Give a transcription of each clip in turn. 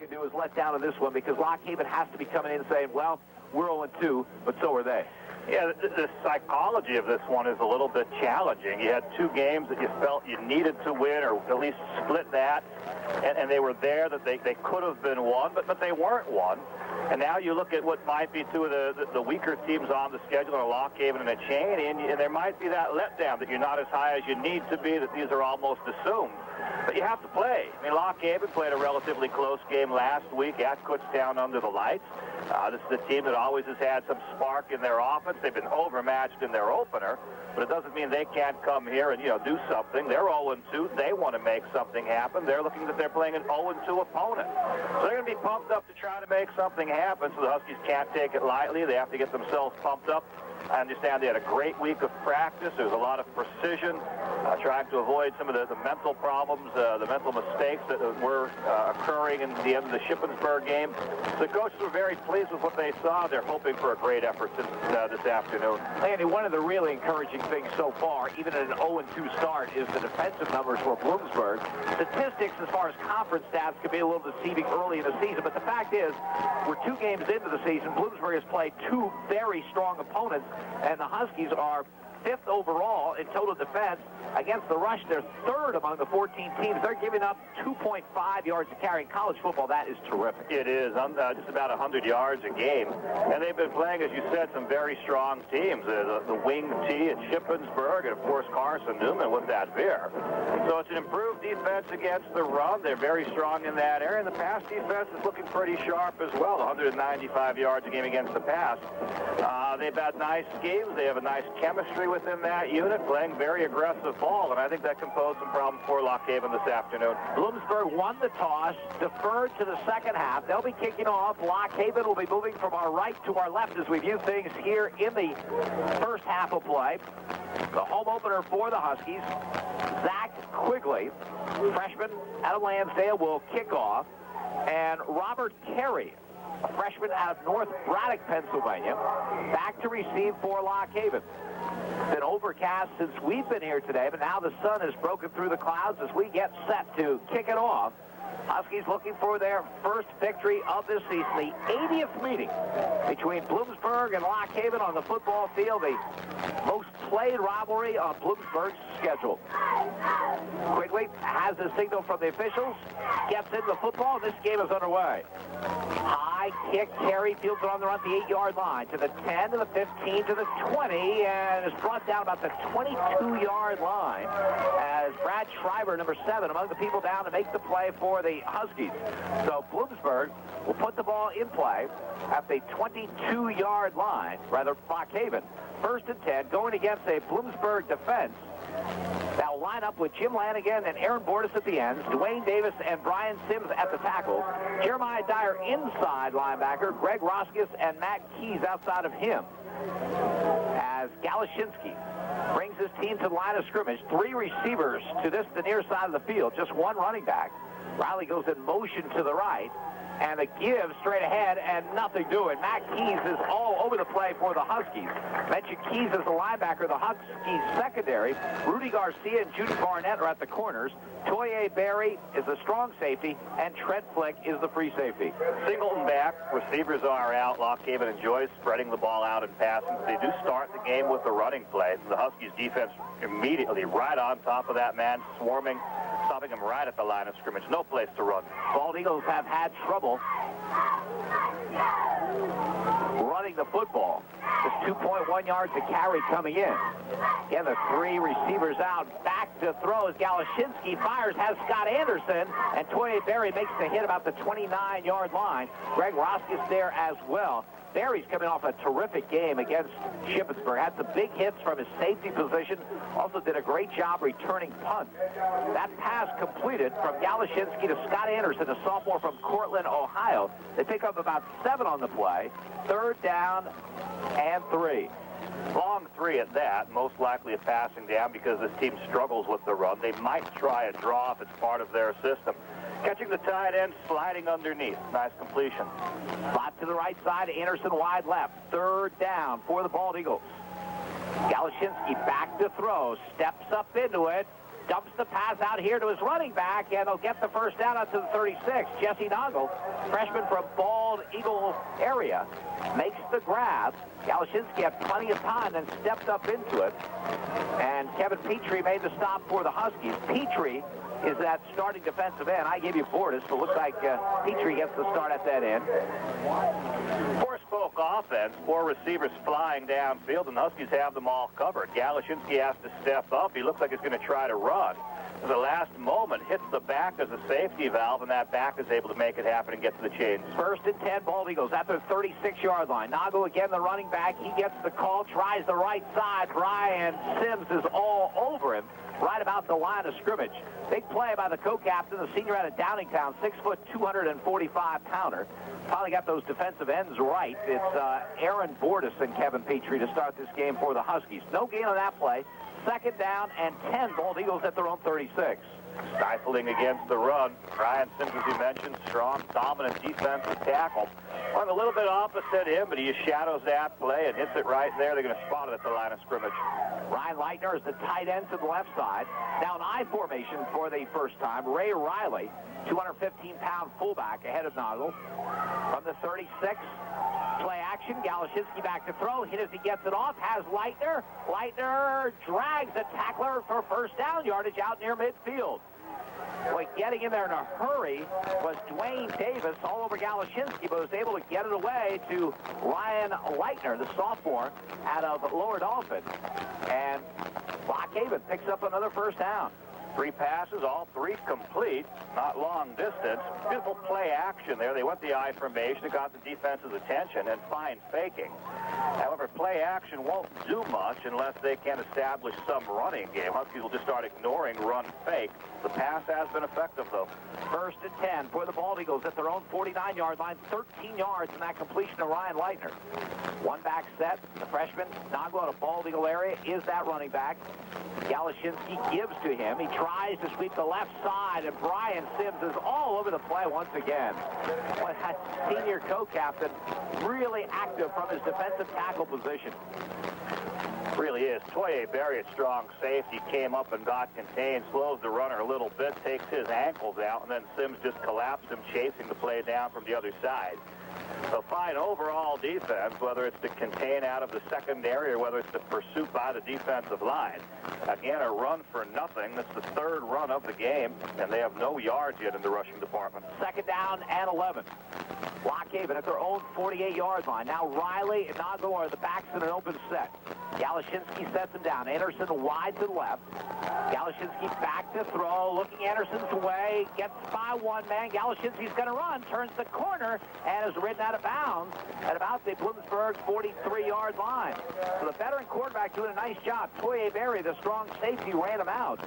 can do is let down in this one, because Lock Haven has to be coming in saying, well, we're 0-2, but so are they. Yeah, the psychology of this one is a little bit challenging. You had two games that you felt you needed to win, or at least split that, and they were there, that they could have been won, but they weren't won. And now you look at what might be two of the weaker teams on the schedule, are Lock Haven and Cheney, and there might be that letdown that you're not as high as you need to be, that these are almost assumed. But you have to play. I mean, Lock Haven played a relatively close game last week at Kutztown under the lights. This is a team that always has had some spark in their offense. They've been overmatched in their opener, but it doesn't mean they can't come here and, do something. They're 0-2. They want to make something happen. They're looking that they're playing an 0-2 opponent. So they're going to be pumped up to try to make something happen, so the Huskies can't take it lightly. They have to get themselves pumped up. I understand they had a great week of practice. There's a lot of precision, trying to avoid some of the mental problems, the mental mistakes that were occurring in the end of the Shippensburg game. The coaches were very pleased with what they saw. They're hoping for a great effort this afternoon. Andy, one of the really encouraging things so far, even at an 0-2 start, is the defensive numbers for Bloomsburg. Statistics as far as conference stats can be a little deceiving early in the season, but the fact is, we're 2 games into the season. Bloomsburg has played 2 very strong opponents, and the Huskies are 5th overall in total defense. Against the rush, they're 3rd among the 14 teams. They're giving up 2.5 yards a carry. In college football, that is terrific. It is. Just about 100 yards a game. And they've been playing, as you said, some very strong teams. The Wing T at Shippensburg, and, of course, Carson Newman with that veer. So it's an improved defense against the run. They're very strong in that area. And the pass defense is looking pretty sharp as well, 195 yards a game against the pass. They've had nice schemes. They have a nice chemistry within that unit, playing very aggressive ball, and I think that can pose some problems for Lock Haven this afternoon. Bloomsburg won the toss, deferred to the second half. They'll be kicking off. Lock Haven will be moving from our right to our left as we view things here in the first half of play. The home opener for the Huskies, Zach Quigley, freshman out of Lansdale, will kick off, and Robert Carey, a freshman out of North Braddock, Pennsylvania, back to receive for Lock Haven. It's been overcast since we've been here today, but now the sun has broken through the clouds as we get set to kick it off. Huskies looking for their first victory of this season, the 80th meeting between Bloomsburg and Lock Haven on the football field, the most played rivalry on Bloomsburg's schedule. Quigley has the signal from the officials, gets into the football, and this game is underway. High kick, Carey fields it on the run at the 8-yard line, to the 10, to the 15, to the 20, and is brought down about the 22-yard line as Brad Schreiber, number 7, among the people down to make the play for the Huskies. So Bloomsburg will put the ball in play at the 22-yard line, rather Lock Haven. 1st and 10, going against a Bloomsburg defense. They'll line up with Jim Lanigan and Aaron Bordas at the ends, Dwayne Davis and Brian Sims at the tackles, Jeremiah Dyer inside linebacker, Greg Roskis and Matt Keys outside of him. As Galashinsky brings his team to the line of scrimmage, 3 receivers to the near side of the field, just 1 running back. Riley goes in motion to the right, and a give straight ahead, and nothing doing. Matt Keys is all over the play for the Huskies. Mentioned Keys as the linebacker, the Huskies secondary. Rudy Garcia and Judy Barnett are at the corners. Toye Berry is the strong safety, and Trent Flick is the free safety. Singleton back, receivers are out. Lock Haven enjoys spreading the ball out and passing. They do start the game with the running play. The Huskies defense immediately right on top of that man, swarming, stopping him right at the line of scrimmage. No place to run. Bald Eagles have had trouble running the football. Just 2.1 yards to carry coming in. Again, the 3 receivers out. Back to throw as Galashinsky fires, has Scott Anderson, and Toye Berry makes the hit about the 29-yard line. Greg Roskis there as well. Berry's coming off a terrific game against Shippensburg. Had some big hits from his safety position. Also did a great job returning punts. That pass completed from Galashinsky to Scott Anderson, a sophomore from Cortland, Ohio. They pick up about 7 on the play. 3rd down and 3. Long 3 at that, most likely a passing down because this team struggles with the run. They might try a draw if it's part of their system. Catching the tight end, sliding underneath. Nice completion. Slot to the right side, Anderson wide left. 3rd down for the Bald Eagles. Galashinsky back to throw, steps up into it, dumps the pass out here to his running back, and he'll get the first down out to the 36. Jesse Noggle, freshman from Bald Eagle area, makes the grab. Galashinsky had plenty of time and stepped up into it. And Kevin Petrie made the stop for the Huskies. Petrie is that starting defensive end. I gave you Bordas, but looks like Petrie gets the start at that end. Four-spoke offense, four receivers flying downfield, and the Huskies have them all covered. Galashinsky has to step up. He looks like he's going to try to run. At the last moment, hits the back as a safety valve, and that back is able to make it happen and get to the chains. 1st and 10, Bald Eagles at their 36-yard line. Nago again, the running back. He gets the call, tries the right side. Brian Sims is all over him right about the line of scrimmage. Big play by the co-captain, the senior out of Downingtown, 6', 245-pounder. Finally got those defensive ends right. It's Aaron Bordas and Kevin Petrie to start this game for the Huskies. No gain on that play. 2nd down and 10, Bald Eagles at their own 36. Stifling against the run. Brian Sims, as you mentioned, strong, dominant defensive tackle. Run a little bit opposite him, but he shadows that play and hits it right there. They're going to spot it at the line of scrimmage. Ryan Leitner is the tight end to the left side. Now an I formation for the first time. Ray Riley, 215-pound fullback ahead of Noggle. From the 36, play action. Galashinsky back to throw. Hit as he gets it off. Has Leitner. Leitner drags the tackler for first down yardage out near midfield. Boy, getting in there in a hurry was Dwayne Davis all over Galashinsky, but was able to get it away to Ryan Leitner, the sophomore out of Lower Dolphin. And Lockhaven picks up another first down. 3 passes, all 3 complete, not long distance. Beautiful play action there. They went the I formation. It got the defense's attention and fine faking. However, play action won't do much unless they can establish some running game. Huskies will just start ignoring run fake. The pass has been effective, though. 1st and 10 for the Bald Eagles at their own 49-yard line. 13 yards in that completion to Ryan Leitner. One back set. The freshman, Noggle out of Bald Eagle area, is that running back. Galashinsky gives to him. He tries to sweep the left side, and Brian Sims is all over the play once again. Boy, that senior co-captain really active from his defensive tackle position. Really is. Toye Berry, a strong safety, came up and got contained, slows the runner a little bit, takes his ankles out, and then Sims just collapsed him, chasing the play down from the other side. So fine overall defense, whether it's to contain out of the secondary or whether it's the pursuit by the defensive line. Again, a run for nothing. That's the 3rd run of the game, and they have no yards yet in the rushing department. 2nd down and 11. Lockhaven at their own 48-yard line. Now Riley and Noggle are the backs in an open set. Galashinsky sets him down. Anderson wide to the left. Galashinsky back to throw. Looking Anderson's way. Gets by one man. Galashinsky's going to run. Turns the corner and is ridden out of bounds at about the Bloomsburg 43-yard line. So the veteran quarterback doing a nice job. Toye Berry, the strong safety, ran him out.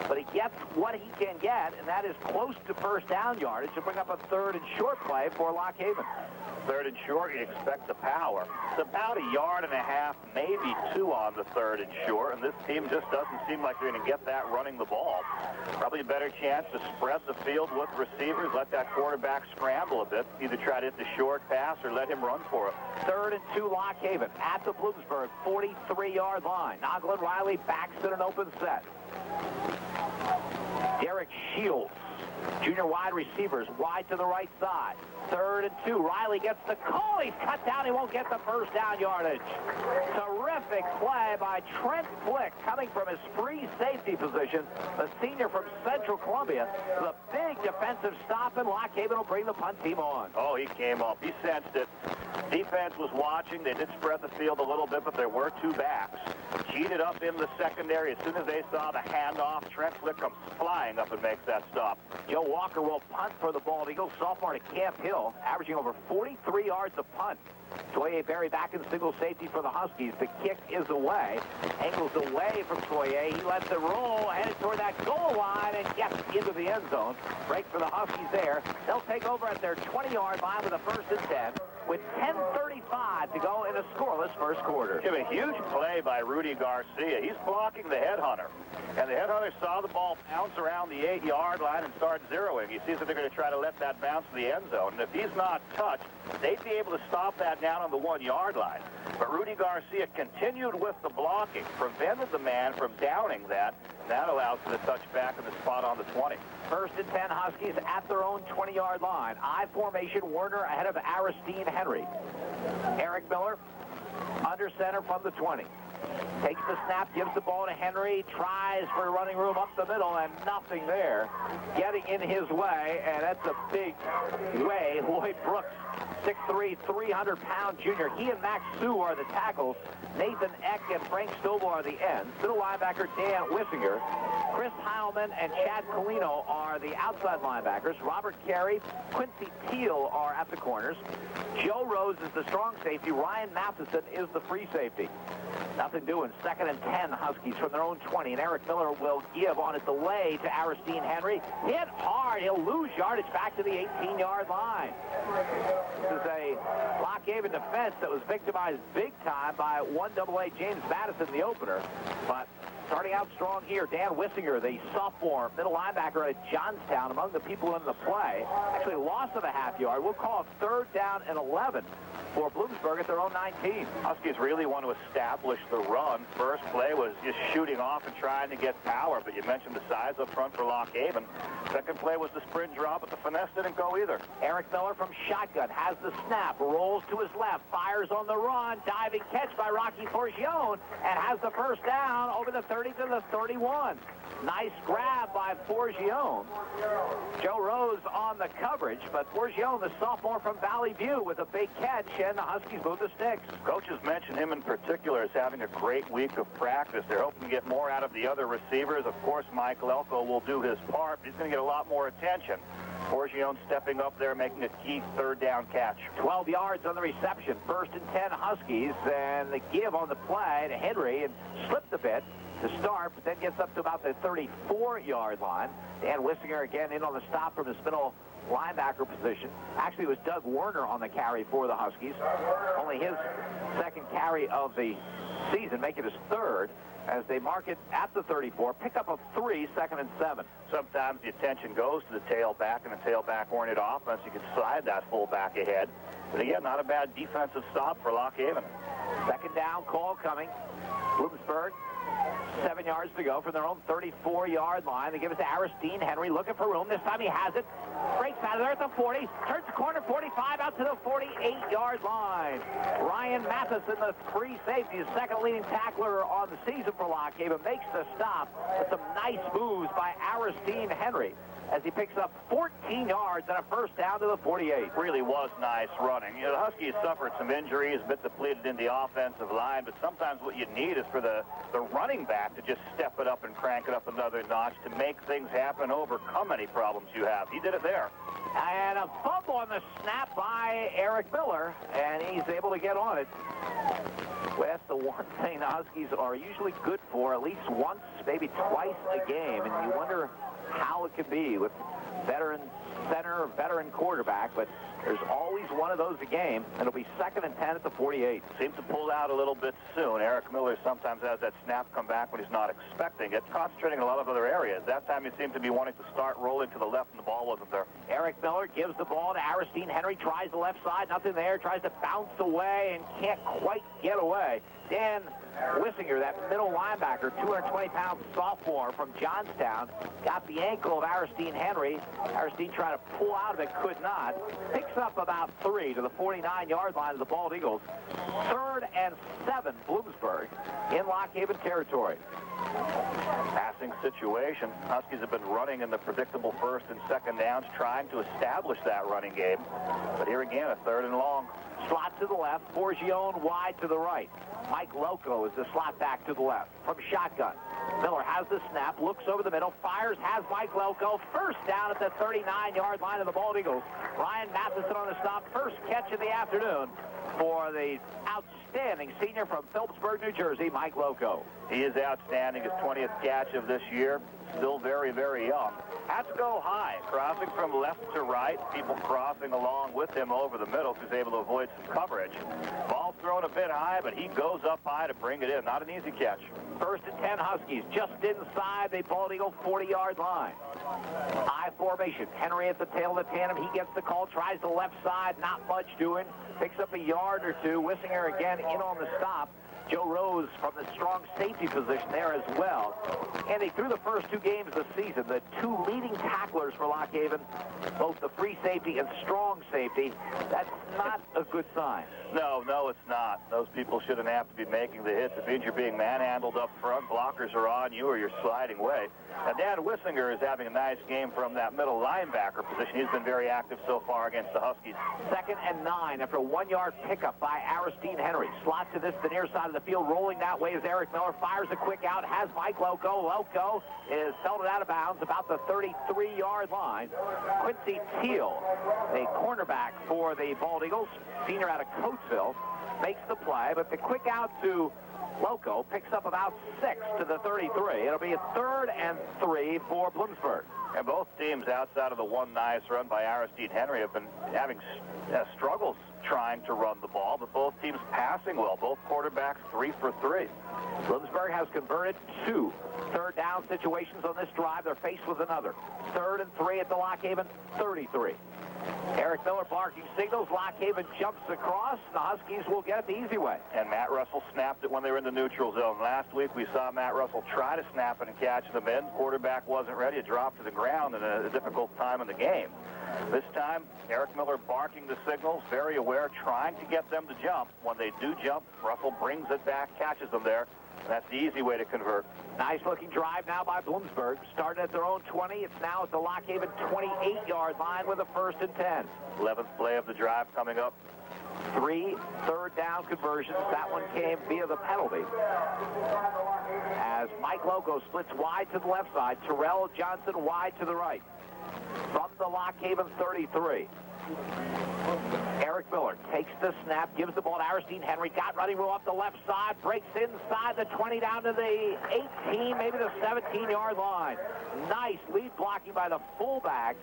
But he gets what he can get, and that is close to first down yardage to bring up a 3rd and short play for Lockhaven. 3rd and short, you expect the power. It's about 1.5 yards, maybe 2 on the 3rd and short, and this team just doesn't seem like they're going to get that running the ball. Probably a better chance to spread the field with receivers, let that quarterback scramble a bit, either try to hit the short pass or let him run for it. 3rd and 2, Lockhaven at the Bloomsburg 43-yard line. Noggle and Riley backs in an open set. Derek Shields, junior wide receivers, wide to the right side. 3rd and 2. Riley gets the call. He's cut down. He won't get the first down yardage. Terrific play by Trent Flick, coming from his free safety position. The senior from Central Columbia. The big defensive stop, and Lockhaven will bring the punt team on. Oh, he came up. He sensed it. Defense was watching. They did spread the field a little bit, but there were 2 backs. Cheated up in the secondary. As soon as they saw the handoff, Trent Flick comes flying up and makes that stop. Joe Walker will punt for the Bald Eagles, sophomore to Camp Hill, averaging over 43 yards a punt. Toye Berry back in single safety for the Huskies. The kick is away. Angles away from Toye. He lets it roll, headed toward that goal line, and gets into the end zone. Break for the Huskies there. They'll take over at their 20-yard line with a 1st and 10, with 10:35 to go in a scoreless first quarter. A huge play by Rudy Rudy Garcia. He's blocking the headhunter. And the headhunter saw the ball bounce around the 8-yard line and start zeroing. He sees that they're going to try to let that bounce to the end zone. And if he's not touched, they'd be able to stop that down on the 1-yard line. But Rudy Garcia continued with the blocking, prevented the man from downing that. That allows for the touchback in the spot on the 20. First and 10 Huskies at their own 20-yard line. I formation, Werner ahead of Aristine Henry. Eric Miller under center from the 20. Takes the snap, gives the ball to Henry, tries for running room up the middle, and nothing there. Getting in his way, and that's a big way. Lloyd Brooks, 6'3", 300-pound junior. He and Max Sue are the tackles. Nathan Eck and Frank Stovall are the ends. Middle linebacker Dan Wissinger. Chris Heilman and Chad Colino are the outside linebackers. Robert Carey, Quincy Teal are at the corners. Joe Rose is the strong safety. Ryan Matheson is the free safety. Nothing doing. Second and 10 Huskies from their own 20. And Eric Miller will give on a delay to Aristine Henry. Hit hard. He'll lose yardage back to the 18-yard line. This is a Lock Haven defense that was victimized big time by 1AA James Madison in the opener. But starting out strong here, Dan Wissinger, the sophomore middle linebacker at Johnstown, among the people in the play. Actually, loss of a half-yard. We'll call it 3rd down and 11 for Bloomsburg at their own 19. Huskies really want to establish the run. First play was just shooting off and trying to get power, but you mentioned the size up front for Lock Haven. Second play was the sprint draw, but the finesse didn't go either. Eric Miller from shotgun has the snap, rolls to his left, fires on the run, diving catch by Rocky Forgione, and has the first down over the 30 to the 31. Nice grab by Forgione. Joe Rose on the coverage, but Forgione, the sophomore from Valley View, with a big catch, and the Huskies move the sticks. Coaches mentioned him in particular as having a great week of practice. They're hoping to get more out of the other receivers. Of course, Mike Lelko will do his part, but he's going to get a lot more attention. Forgione stepping up there, making a key 3rd down catch. 12 yards on the reception. First and 10 Huskies, and the give on the play to Henry, and slipped a bit to start, but then gets up to about the 34-yard line. Dan Wissinger again in on the stop from his middle linebacker position. Actually, it was Doug Werner on the carry for the Huskies. Only his second carry of the season, make it his 3rd, as they mark it at the 34. Pick up a 3, 2nd and 7. Sometimes the attention goes to the tailback and the tailback-oriented offense. You can slide that fullback ahead. But again, not a bad defensive stop for Lock Haven. Second down call coming. Bloomsburg, 7 yards to go from their own 34-yard line. They give it to Aristine Henry, looking for room. This time he has it. Breaks out of there at the 40. Turns the corner, 45, out to the 48-yard line. Ryan Matheson, the free safety, his second leading tackler on the season for Lock Haven, makes the stop with some nice moves by Aristine Henry as he picks up 14 yards and a first down to the 48. Really was nice running. You know, the Huskies suffered some injuries, a bit depleted in the offensive line, but sometimes what you need is for the running back to just step it up and crank it up another notch to make things happen, overcome any problems you have. He did it there. And a fumble on the snap by Eric Miller, and he's able to get on it. Well, that's the one thing the Huskies are usually good for, at least once, maybe twice a game, and you wonder how it could be with veteran center, veteran quarterback, but there's always one of those a game, and it'll be 2nd and 10 at the 48. Seems to pull out a little bit soon. Eric Miller sometimes has that snap come back when he's not expecting it, concentrating in a lot of other areas. That time he seemed to be wanting to start rolling to the left, and the ball wasn't there. Eric Miller gives the ball to Aristine Henry, tries the left side, nothing there, tries to bounce away and can't quite get away. Dan Wissinger, that middle linebacker, 220-pound sophomore from Johnstown, got the ankle of Aristine Henry. Aristine tried to pull out of it, could not. Picks up about 3 to the 49-yard line of the Bald Eagles. 3rd and 7, Bloomsburg, in Lock Haven territory. Passing situation. Huskies have been running in the predictable 1st and 2nd downs, trying to establish that running game. But here again, a 3rd and long. Slot to the left, Forgione wide to the right. Mike Lelko is the slot back to the left. From shotgun, Miller has the snap, looks over the middle, fires, has Mike Loco. First down at the 39-yard line of the Bald Eagles. Ryan Matheson on the stop. First catch of the afternoon for the outstanding senior from Phillipsburg, New Jersey, Mike Loco. He is outstanding. His 20th catch of this year. Still very, very young. Had to go high, crossing from left to right. People crossing along with him over the middle. He's able to avoid some coverage. Ball's thrown a bit high, but he goes up high to bring it in. Not an easy catch. First and 10 Huskies, just inside the Bald Eagle 40-yard line. High formation. Henry at the tail of the tandem. He gets the call, tries the left side, not much doing. Picks up a yard or two. Wissinger again in on the stop. Joe Rose from the strong safety position there as well. And they threw the first 2 games of the season. The 2 leading tacklers for Lock Haven, both the free safety and strong safety. That's not a good sign. No, it's not. Those people shouldn't have to be making the hits. It means you're being manhandled up front. Blockers are on you or you're sliding away. Now, Dan Wissinger is having a nice game from that middle linebacker position. He's been very active so far against the Huskies. 2nd and 9 after a 1-yard pickup by Aristine Henry. Slot to the near side of the field. Rolling that way is Eric Miller. Fires a quick out. Has Mike Loco. Loco is felted out of bounds about the 33-yard line. Quincy Teal, the cornerback for the Bald Eagles, senior out of Coatesville, makes the play, but the quick out to Loco picks up about 6 to the 33. It'll be a 3rd and 3 for Bloomsburg. And both teams, outside of the one nice run by Aristide Henry, have been having struggles trying to run the ball, but both teams passing well. Both quarterbacks 3 for 3. Bloomsburg has converted 2 third down situations on this drive. They're faced with another. 3rd and 3 at the Lock Haven 33. Eric Miller barking signals. Lock Haven jumps across. The Huskies will get it the easy way. And Matt Russell snapped it when they were in the neutral zone. Last week we saw Matt Russell try to snap it and catch them in. Quarterback wasn't ready. It dropped to the ground in a difficult time in the game. This time, Eric Miller barking the signals, very aware, trying to get them to jump. When they do jump, Russell brings it back, catches them there. That's the easy way to convert. Nice-looking drive now by Bloomsburg. Started at their own 20. It's now at the Lock Haven 28-yard line with a 1st and 10. 11th play of the drive coming up. 3 third-down conversions. That one came via the penalty. As Mike Loco splits wide to the left side, Terrell Johnson wide to the right. From the Lock Haven 33. Eric Miller takes the snap, gives the ball to Aristine Henry. Got running room up the left side, breaks inside the 20 down to the 18, maybe the 17-yard line. Nice lead blocking by the fullback,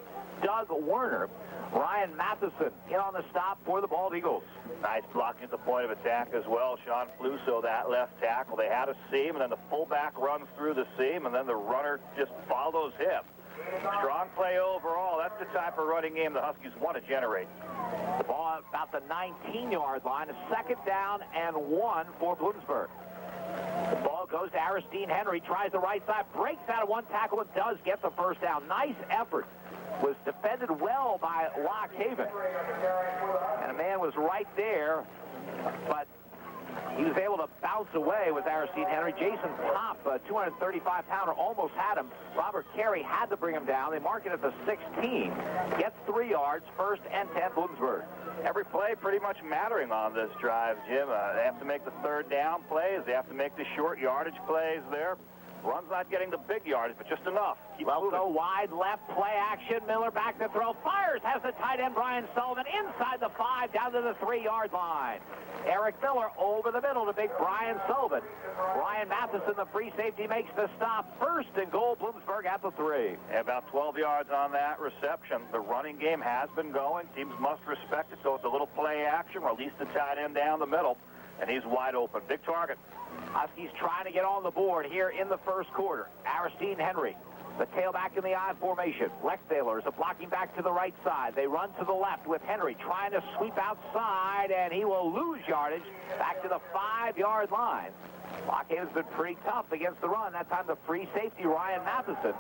Doug Werner. Ryan Matheson in on the stop for the Bald Eagles. Nice blocking at the point of attack as well. Sean Fluso, that left tackle. They had a seam, and then the fullback runs through the seam, and then the runner just follows him. Strong play overall. That's the type of running game the Huskies want to generate. The ball about the 19-yard line. A 2nd down and 1 for Bloomsburg. The ball goes to Aristine Henry. Tries the right side. Breaks out of one tackle and does get the 1st down. Nice effort. Was defended well by Lock Haven. And a man was right there, but he was able to bounce away with Aristine Henry. Jason Pop, a 235-pounder, almost had him. Robert Carey had to bring him down. They mark it at the 16. Gets 3 yards, 1st and 10, Bloomsburg. Every play pretty much mattering on this drive, Jim. They have to make the 3rd down plays. They have to make the short yardage plays there. Run's not getting the big yardage, but just enough. Well, go wide left, play action. Miller back to throw. Fires, has the tight end, Brian Sullivan, inside the 5, down to the 3-yard line. Eric Miller over the middle to big Brian Sullivan. Ryan Matheson, the free safety, makes the stop. 1st and goal, Bloomsburg at the 3. And about 12 yards on that reception. The running game has been going. Teams must respect it, so it's a little play action. Release the tight end down the middle, and he's wide open. Big target. Huskies trying to get on the board here in the 1st quarter. Aristine Henry, the tailback in the I formation. Lextaylor is a blocking back to the right side. They run to the left with Henry trying to sweep outside, and he will lose yardage back to the 5-yard line. Lock Haven's been pretty tough against the run. That time the free safety, Ryan Matheson,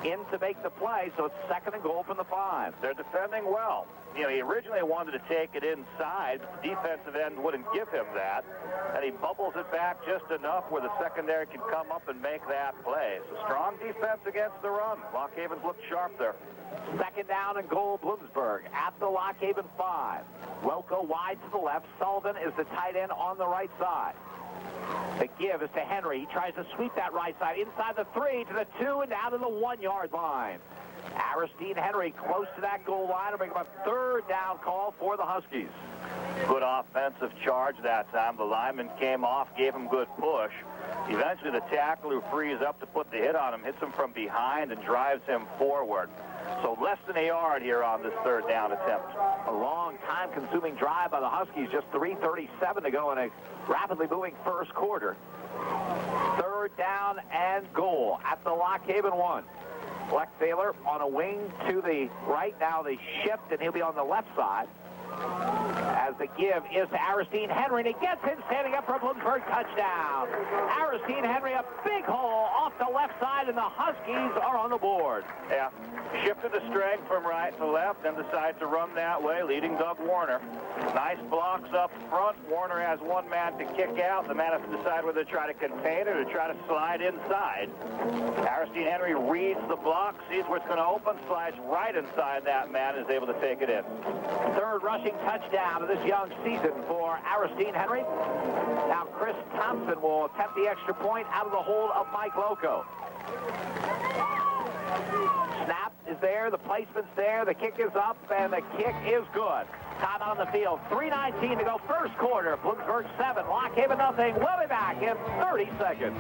in to make the play, so it's 2nd and goal from the 5. They're defending well. You know, he originally wanted to take it inside, but the defensive end wouldn't give him that, and he bubbles it back just enough where the secondary can come up and make that play. So strong defense against the run. Lock Haven's looked sharp there. 2nd down and goal, Bloomsburg at the Lock Haven 5. Loco wide to the left. Sullivan is the tight end on the right side. The give is to Henry. He tries to sweep that right side inside the 3 to the 2 and down to the 1-yard line. Aristine Henry close to that goal line to bring up a 3rd down call for the Huskies. Good offensive charge that time. The lineman came off, gave him good push. Eventually the tackler who frees up to put the hit on him hits him from behind and drives him forward. So less than a yard here on this 3rd down attempt. A long time-consuming drive by the Huskies, just 3:37 to go in a rapidly moving first quarter. 3rd down and goal at the Lock Haven 1. Flex Taylor on a wing to the right. Now they shift, and he'll be on the left side. As the give is to Aristine Henry, and he gets him standing up for a Bloomsburg touchdown. Aristine Henry, a big hole off the left side, and the Huskies are on the board. Yeah, shifted the strength from right to left and decided to run that way, leading Doug Warner. Nice blocks up front. Warner has one man to kick out. The man has to decide whether to try to contain it or to try to slide inside. Aristine Henry reads the block, sees where it's going to open, slides right inside that man, and is able to take it in. 3rd rushing touchdown of this young season for Aristine Henry. Now Chris Thompson will attempt the extra point out of the hold of Mike Loco. Snap is there, the placement's there, the kick is up, and the kick is good. Time on the field, 3:19 to go, first quarter. Bloomsburg 7, Lock Haven nothing. We'll be back in 30 seconds.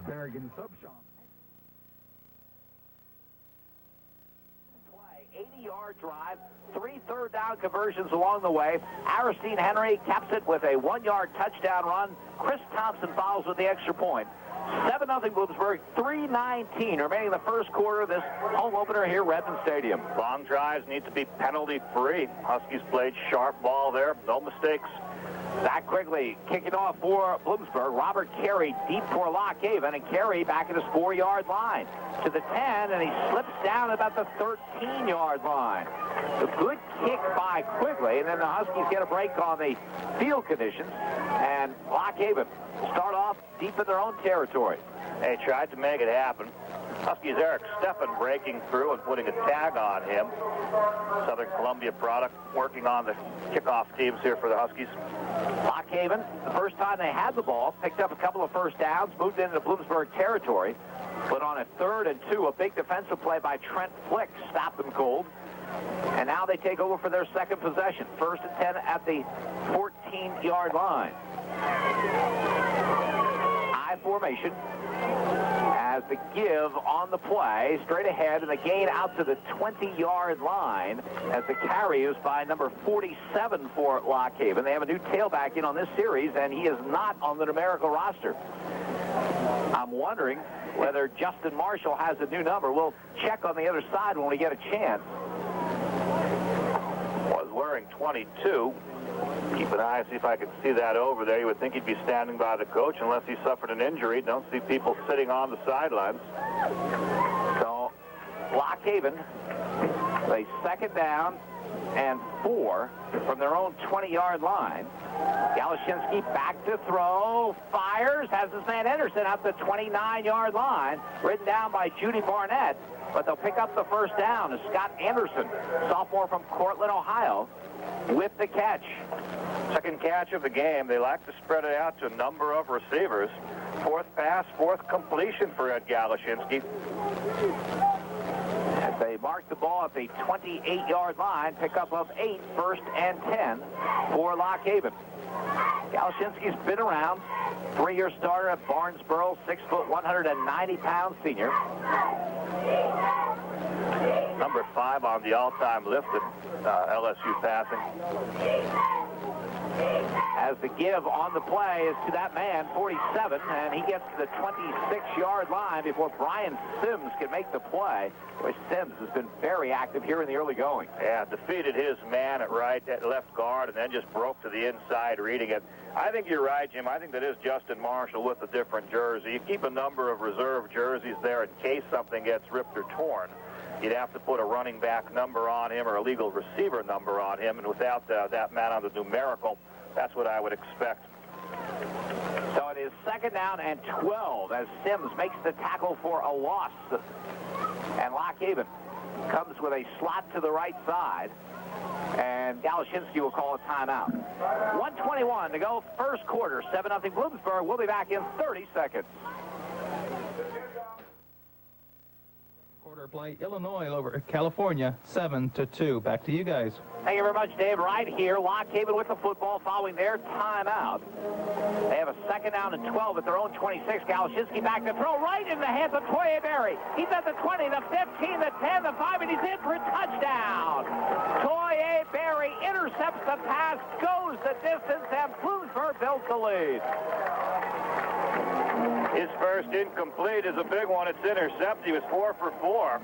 Bergen Subshop. Play, 80-yard drive, 3 3rd down conversions along the way. Aristine Henry caps it with a 1-yard touchdown run. Chris Thompson follows with the extra point. 7-0 Bloomsburg, 3:19 remaining in the first quarter of this home opener here at Redmond Stadium. Long drives need to be penalty-free. Huskies played sharp ball there, no mistakes. Zach Quigley kicking off for Bloomsburg. Robert Carey deep for Lock Haven, and Carey back at his 4-yard line to the 10, and he slips down about the 13-yard line. A good kick by Quigley, and then the Huskies get a break on the field conditions, and Lock Haven start off deep in their own territory. They tried to make it happen. Huskies Eric Steffen breaking through and putting a tag on him. Southern Columbia product working on the kickoff teams here for the Huskies. Lock Haven, the first time they had the ball, picked up a couple of first downs, moved into Bloomsburg territory, but on a 3rd and 2, a big defensive play by Trent Flick stopped them cold. And now they take over for their second possession. 1st and 10 at the 14-yard line. I formation. As the give on the play, straight ahead, and the gain out to the 20-yard line as the carry is by number 47 for Lock Haven. They have a new tailback in on this series, and he is not on the numerical roster. I'm wondering whether Justin Marshall has a new number. We'll check on the other side when we get a chance. Was wearing 22. Keep an eye, see if I can see that over there. You would think he'd be standing by the coach unless he suffered an injury. Don't see people sitting on the sidelines. So, Lock Haven, a 2nd down and 4 from their own 20-yard line. Galashinsky back to throw, fires, has his man Anderson out the 29-yard line, ridden down by Judy Barnett, but they'll pick up the first down as Scott Anderson, sophomore from Cortland, Ohio, with the catch. Second catch of the game. They like to spread it out to a number of receivers. 4th pass, 4th completion for Ed Galashinsky. As they mark the ball at the 28-yard line, pick up of 8, 1st and 10 for Lock Haven. Galashinsky's been around. 3-year starter at Barnesboro, 6 foot, 190-pound senior. Number 5 on the all-time list at LSU passing. As the give on the play is to that man, 47, and he gets to the 26-yard line before Brian Sims can make the play. Boy, Sims has been very active here in the early going. Yeah, defeated his man at left guard, and then just broke to the inside reading it. I think you're right, Jim. I think that is Justin Marshall with a different jersey. You keep a number of reserve jerseys there in case something gets ripped or torn. You'd have to put a running back number on him or a legal receiver number on him, and without that man on the numerical, that's what I would expect. So it is 2nd down and 12 as Sims makes the tackle for a loss. And Lock Haven comes with a slot to the right side, and Galashinsky will call a timeout. 1:21 to go, first quarter, 7-0 Bloomsburg. We'll be back in 30 seconds. Quarter play, Illinois over California, 7-2. Back to you guys. Thank you very much, Dave. Right here, Lock Haven with the football following their timeout. They have a second down and 12 at their own 26. Galashinsky back to throw right in the hands of Toye Berry. He's at the 20, the 15, the 10, the 5, and he's in for a touchdown. Toye Berry intercepts the pass, goes the distance, and Bloomsburg builds the lead. His first incomplete is a big one. It's intercepted. He was 4 for 4.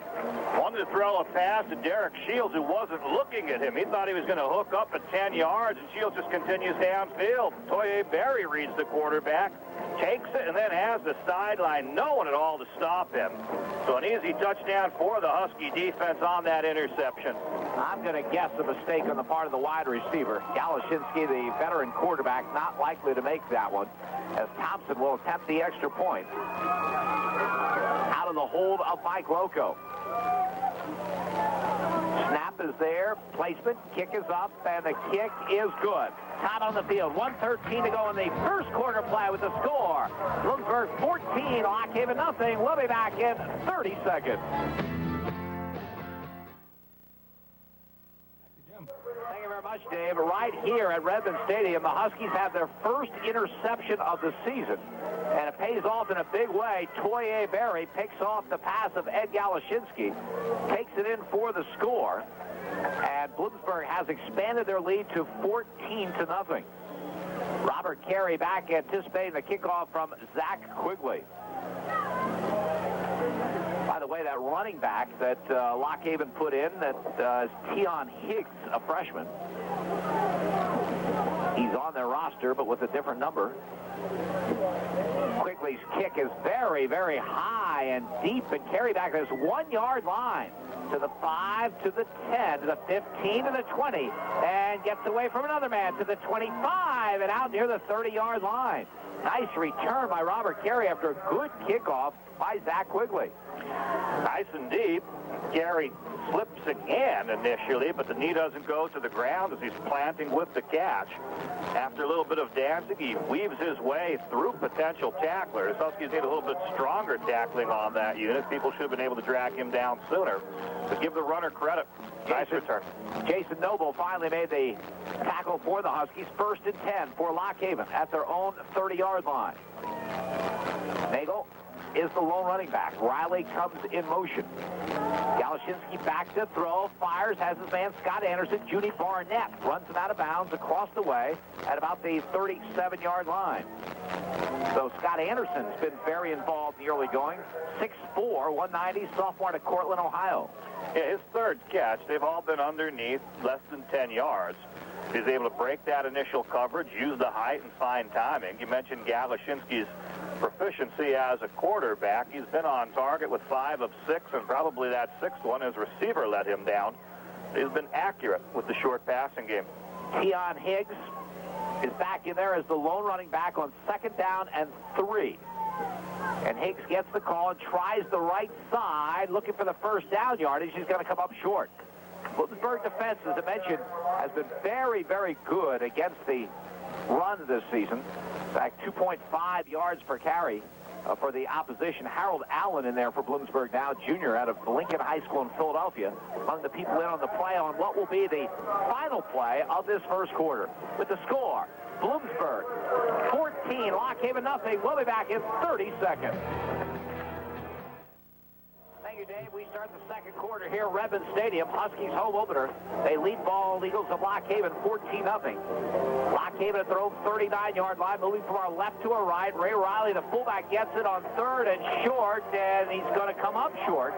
Wanted to throw a pass to Derek Shields, who wasn't looking at him. He thought he was going to hook up at 10 yards, and Shields just continues downfield. Toye Berry reads the quarterback, takes it, and then has the sideline. No one at all to stop him. So an easy touchdown for the Husky defense on that interception. I'm going to guess a mistake on the part of the wide receiver. Galashinsky, the veteran quarterback, not likely to make that one, as Thompson will attempt the extra point. Out of the hold of Mike Loco. Snap is there, placement, kick is up, and the kick is good. Time on the field, 1:13 to go in the first quarter play with the score. Bloomsburg 14, Lock Haven nothing. We'll be back in 30 seconds. Thank you very much, Dave. Right here at Redmond Stadium, the Huskies have their first interception of the season, and it pays off in a big way. Toye Berry picks off the pass of Ed Galashinsky, takes it in for the score, and Bloomsburg has expanded their lead to 14-0. Robert Carey back anticipating the kickoff from Zach Quigley. By the way, that running back that Lock Haven put in, that is Tion Higgs, a freshman. He's on their roster, but with a different number. Quigley's kick is very, very high and deep, and Carey back to his 1-yard line. To the 5, to the 10, to the 15, to the 20, and gets away from another man to the 25, and out near the 30-yard line. Nice return by Robert Carey after a good kickoff by Zach Quigley. Nice and deep. Gary slips again initially, but the knee doesn't go to the ground as he's planting with the catch. After a little bit of dancing, he weaves his way through potential tacklers. Huskies need a little bit stronger tackling on that unit. People should have been able to drag him down sooner. But give the runner credit. Nice return. Jason Noble finally made the tackle for the Huskies. 1st and 10 for Lock Haven at their own 30-yard line. Nagel is the lone running back. Riley comes in motion. Galashinsky back to throw, fires, has his man Scott Anderson. Judy Barnett runs him out of bounds across the way at about the 37-yard line. So Scott Anderson's been very involved in the early going. 6'4", 190, sophomore to Cortland, Ohio. Yeah, his third catch, they've all been underneath, less than 10 yards. He's able to break that initial coverage, use the height, and fine timing. You mentioned Galashinsky's proficiency as a quarterback. He's been on target with 5 of 6, and probably that 6th one, his receiver let him down. He's been accurate with the short passing game. Tion Higgs is back in there as the lone running back on 2nd down and 3. And Higgs gets the call and tries the right side, looking for the first down yardage. He's going to come up short. Bloomsburg defense, as I mentioned, has been very, very good against the run this season. In fact, 2.5 yards per carry for the opposition. Harold Allen in there for Bloomsburg now, junior out of Lincoln High School in Philadelphia, among the people in on the play on what will be the final play of this first quarter. With the score, Bloomsburg 14, Lock Haven nothing. We'll be back in 30 seconds. Thank you, Dave. We start the second quarter here at Redmond Stadium. Huskies home opener. They lead ball Eagles of Lock Haven 14-0. Lock Haven at their own 39-yard line, moving from our left to our right. Ray Riley, the fullback, gets it on 3rd and short, and he's going to come up short.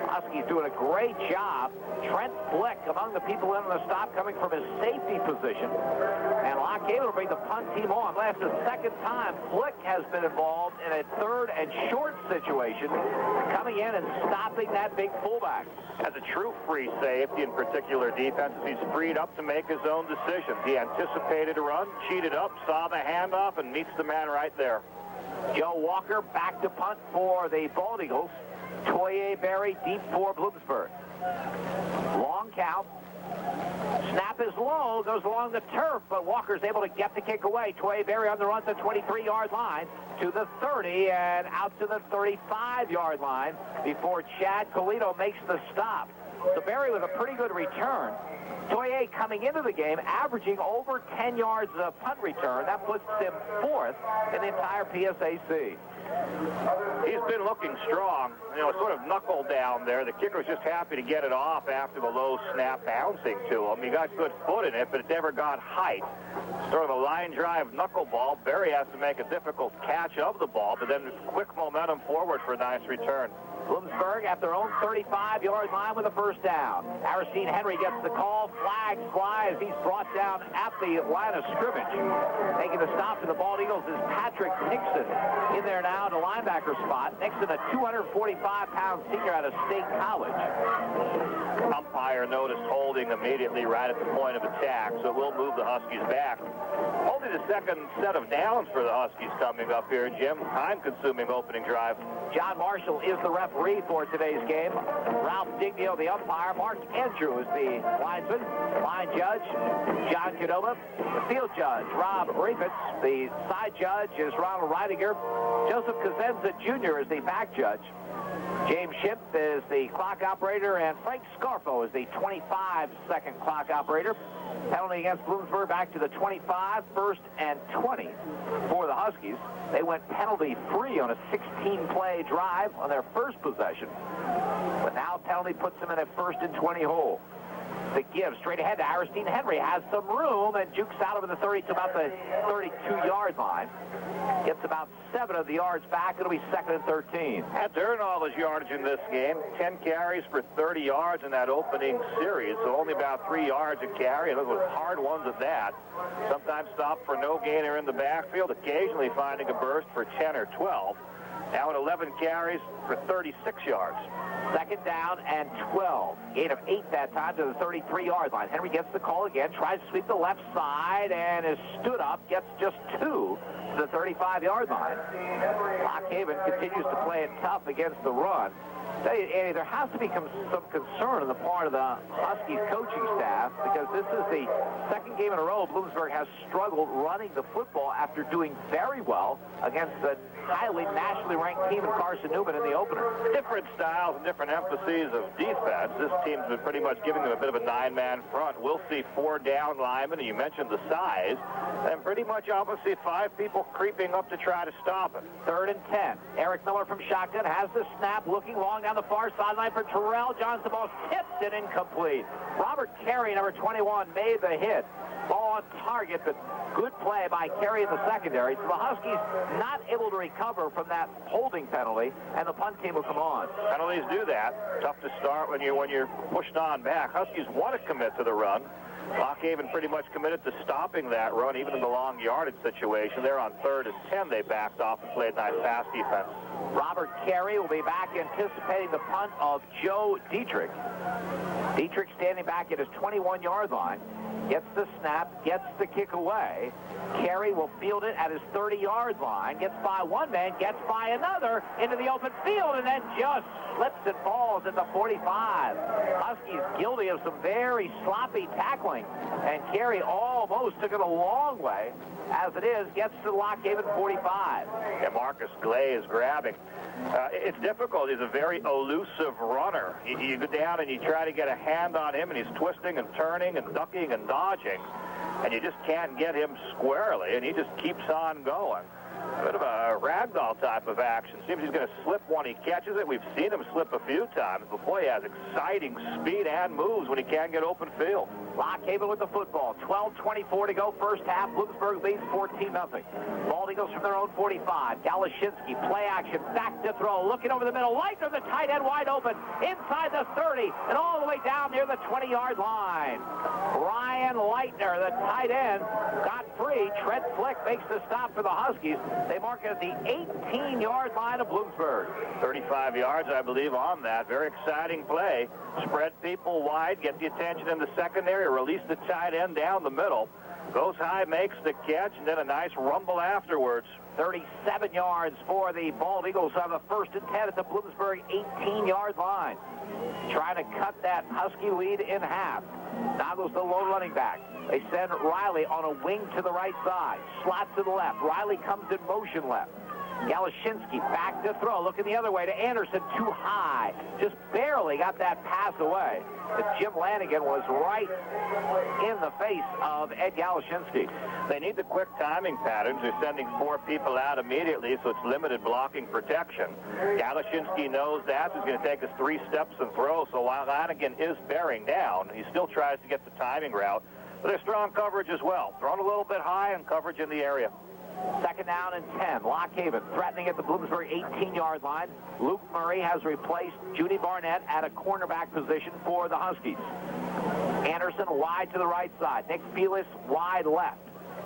Huskies doing a great job. Trent Flick among the people in on the stop, coming from his safety position. And Lock Haven will bring the punt team on. That's the second time Flick has been involved in a 3rd and short situation, coming in and stopping that big fullback. As a true free safety in particular defenses, he's freed up to make his own decisions. He anticipated a run, cheated up, saw the handoff, and meets the man right there. Joe Walker back to punt for the Bald Eagles. Toye Berry deep for Bloomsburg. Long count. Snap is low, goes along the turf, but Walker's able to get the kick away. Toye Berry on the run to the 23-yard line, to the 30, and out to the 35-yard line before Chad Colito makes the stop. So Berry with a pretty good return. Toye coming into the game, averaging over 10 yards of punt return. That puts him fourth in the entire PSAC. He's been looking strong, sort of knuckle down there. The kicker's just happy to get it off after the low snap bouncing to him. He got good foot in it, but it never got height. Sort of a line drive knuckleball. Berry has to make a difficult catch of the ball, but then quick momentum forward for a nice return. Bloomsburg at their own 35-yard line with a first down. Aristine Henry gets the call. Flags fly as he's brought down at the line of scrimmage. Taking the stop for the Bald Eagles is Patrick Nixon in there now in the linebacker spot. Nixon, a 245-pound senior out of State College. Umpire noticed holding immediately right at the point of attack, so it will move the Huskies back. Only the second set of downs for the Huskies coming up here, Jim. Time-consuming opening drive. John Marshall is the referee for today's game. Ralph Dignio, the umpire. Mark Andrew is the linesman. Line judge, John Cadova. The field judge, Rob Rafitz. The side judge is Ronald Reidinger. Joseph Cosenza Jr. is the back judge. James Schipp is the clock operator, and Frank Scarfo is the 25-second clock operator. Penalty against Bloomsburg back to the 25, first and 20 for the Huskies. They went penalty-free on a 16-play drive on their first possession, but now penalty puts them in a first and 20 hole. The give straight ahead to Aristine Henry, has some room and jukes out over the 30 to about the 32-yard line. Gets about 7 of the yards back. It'll be second and 13. Had to earn all his yardage in this game. 10 carries for 30 yards in that opening series, so only about 3 yards a carry, and those were hard ones at that. Sometimes stopped for no gainer in the backfield, occasionally finding a burst for 10 or 12. Now at 11 carries for 36 yards. Second down and 12. Gain of 8 that time to the 33-yard line. Henry gets the call again, tries to sweep the left side, and is stood up, gets just 2 to the 35-yard line. Lock Haven continues to play it tough against the run. Tell you, Andy, there has to be some concern on the part of the Huskies coaching staff, because this is the second game in a row Bloomsburg has struggled running the football after doing very well against the highly nationally ranked team in Carson Newman in the opener. Different styles and different emphases of defense. This team's been pretty much giving them a bit of a 9-man front. We'll see 4 down linemen, and you mentioned the size, and pretty much obviously 5 people creeping up to try to stop it. Third and 10. Eric Miller from shotgun has the snap, looking long down the far sideline for Terrell Johnson. Ball tipped and incomplete. Robert Carey, number 21, made the hit. Ball on target, but good play by Carey in the secondary. So the Huskies not able to recover from that holding penalty, and the punt team will come on. Penalties do that. Tough to start when you're pushed on back. Huskies want to commit to the run. Lock Haven pretty much committed to stopping that run, even in the long yardage situation. They're on 3rd and 10. They backed off and played nice pass defense. Robert Carey will be back anticipating the punt of Joe Dietrich. Dietrich standing back at his 21-yard line. Gets the snap, gets the kick away. Carey will field it at his 30-yard line. Gets by one man, gets by another into the open field, and then just slips and falls at the 45. Huskies guilty of some very sloppy tackling, and Carey almost took it a long way. As it is, gets to the Lock Haven 45. And Marcus Glay is grabbing. It's difficult. He's a very elusive runner. You go down and you try to get a hand on him, and he's twisting and turning and ducking and dodging, and you just can't get him squarely, and he just keeps on going. A bit of a ragdoll type of action. Seems he's going to slip when he catches it. We've seen him slip a few times, but boy, he has exciting speed and moves when he can't get open field. Lock Haven with the football. 12:24 to go, first half. Bloomsburg leads 14-0. Bald Eagles from their own 45. Galashinsky, play action, back to throw, looking over the middle. Leitner, the tight end, wide open, inside the 30, and all the way down near the 20-yard line. Ryan Leitner, the tight end, got free. Trent Flick makes the stop for the Huskies. They mark it at the 18-yard line of Bloomsburg. 35 yards, I believe, on that. Very exciting play. Spread people wide, get the attention in the secondary, release the tight end down the middle. Goes high, makes the catch, and then a nice rumble afterwards. 37 yards for the Bald Eagles on the 1st and 10 at the Bloomsburg 18-yard line. Trying to cut that Husky lead in half. Now goes the lone running back. They send Riley on a wing to the right side. Slot to the left. Riley comes in motion left. Galashinsky back to throw, looking the other way to Anderson, too high. Just barely got that pass away. But Jim Lanigan was right in the face of Ed Galashinsky. They need the quick timing patterns. They're sending 4 people out immediately, so it's limited blocking protection. Galashinsky knows that. He's going to take us 3 steps and throw, so while Lanigan is bearing down, he still tries to get the timing route. But there's strong coverage as well. Thrown a little bit high and coverage in the area. 2nd down and 10. Lock Haven threatening at the Bloomsburg 18-yard line. Luke Murray has replaced Judy Barnett at a cornerback position for the Huskies. Anderson wide to the right side. Nick Felix wide left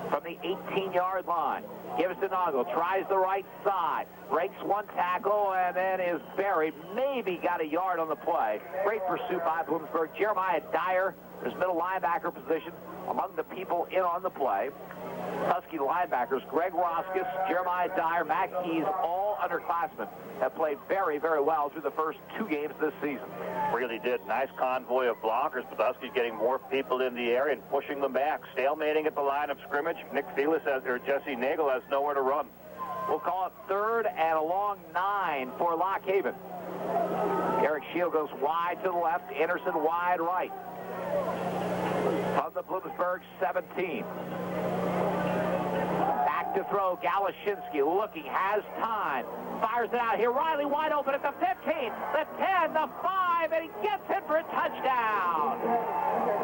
from the 18-yard line. Gives to Noggle. Tries the right side. Breaks 1 tackle and then is buried. Maybe got a yard on the play. Great pursuit by Bloomsburg. Jeremiah Dyer, his middle linebacker position, among the people in on the play. Husky linebackers, Greg Roskis, Jeremiah Dyer, Matt Keys, all underclassmen, have played very, very well through the first 2 games this season. Really did. Nice convoy of blockers, but the Huskies getting more people in the area and pushing them back. Stalemating at the line of scrimmage. Nick Felix or Jesse Nagel has nowhere to run. We'll call it 3rd and a long 9 for Lock Haven. Eric Shield goes wide to the left, Anderson wide right. From the Bloomsburg 17. Back to throw, Galashinsky looking, has time, fires it out here. Riley wide open at the 15, the 10, the 5, and he gets it for a touchdown.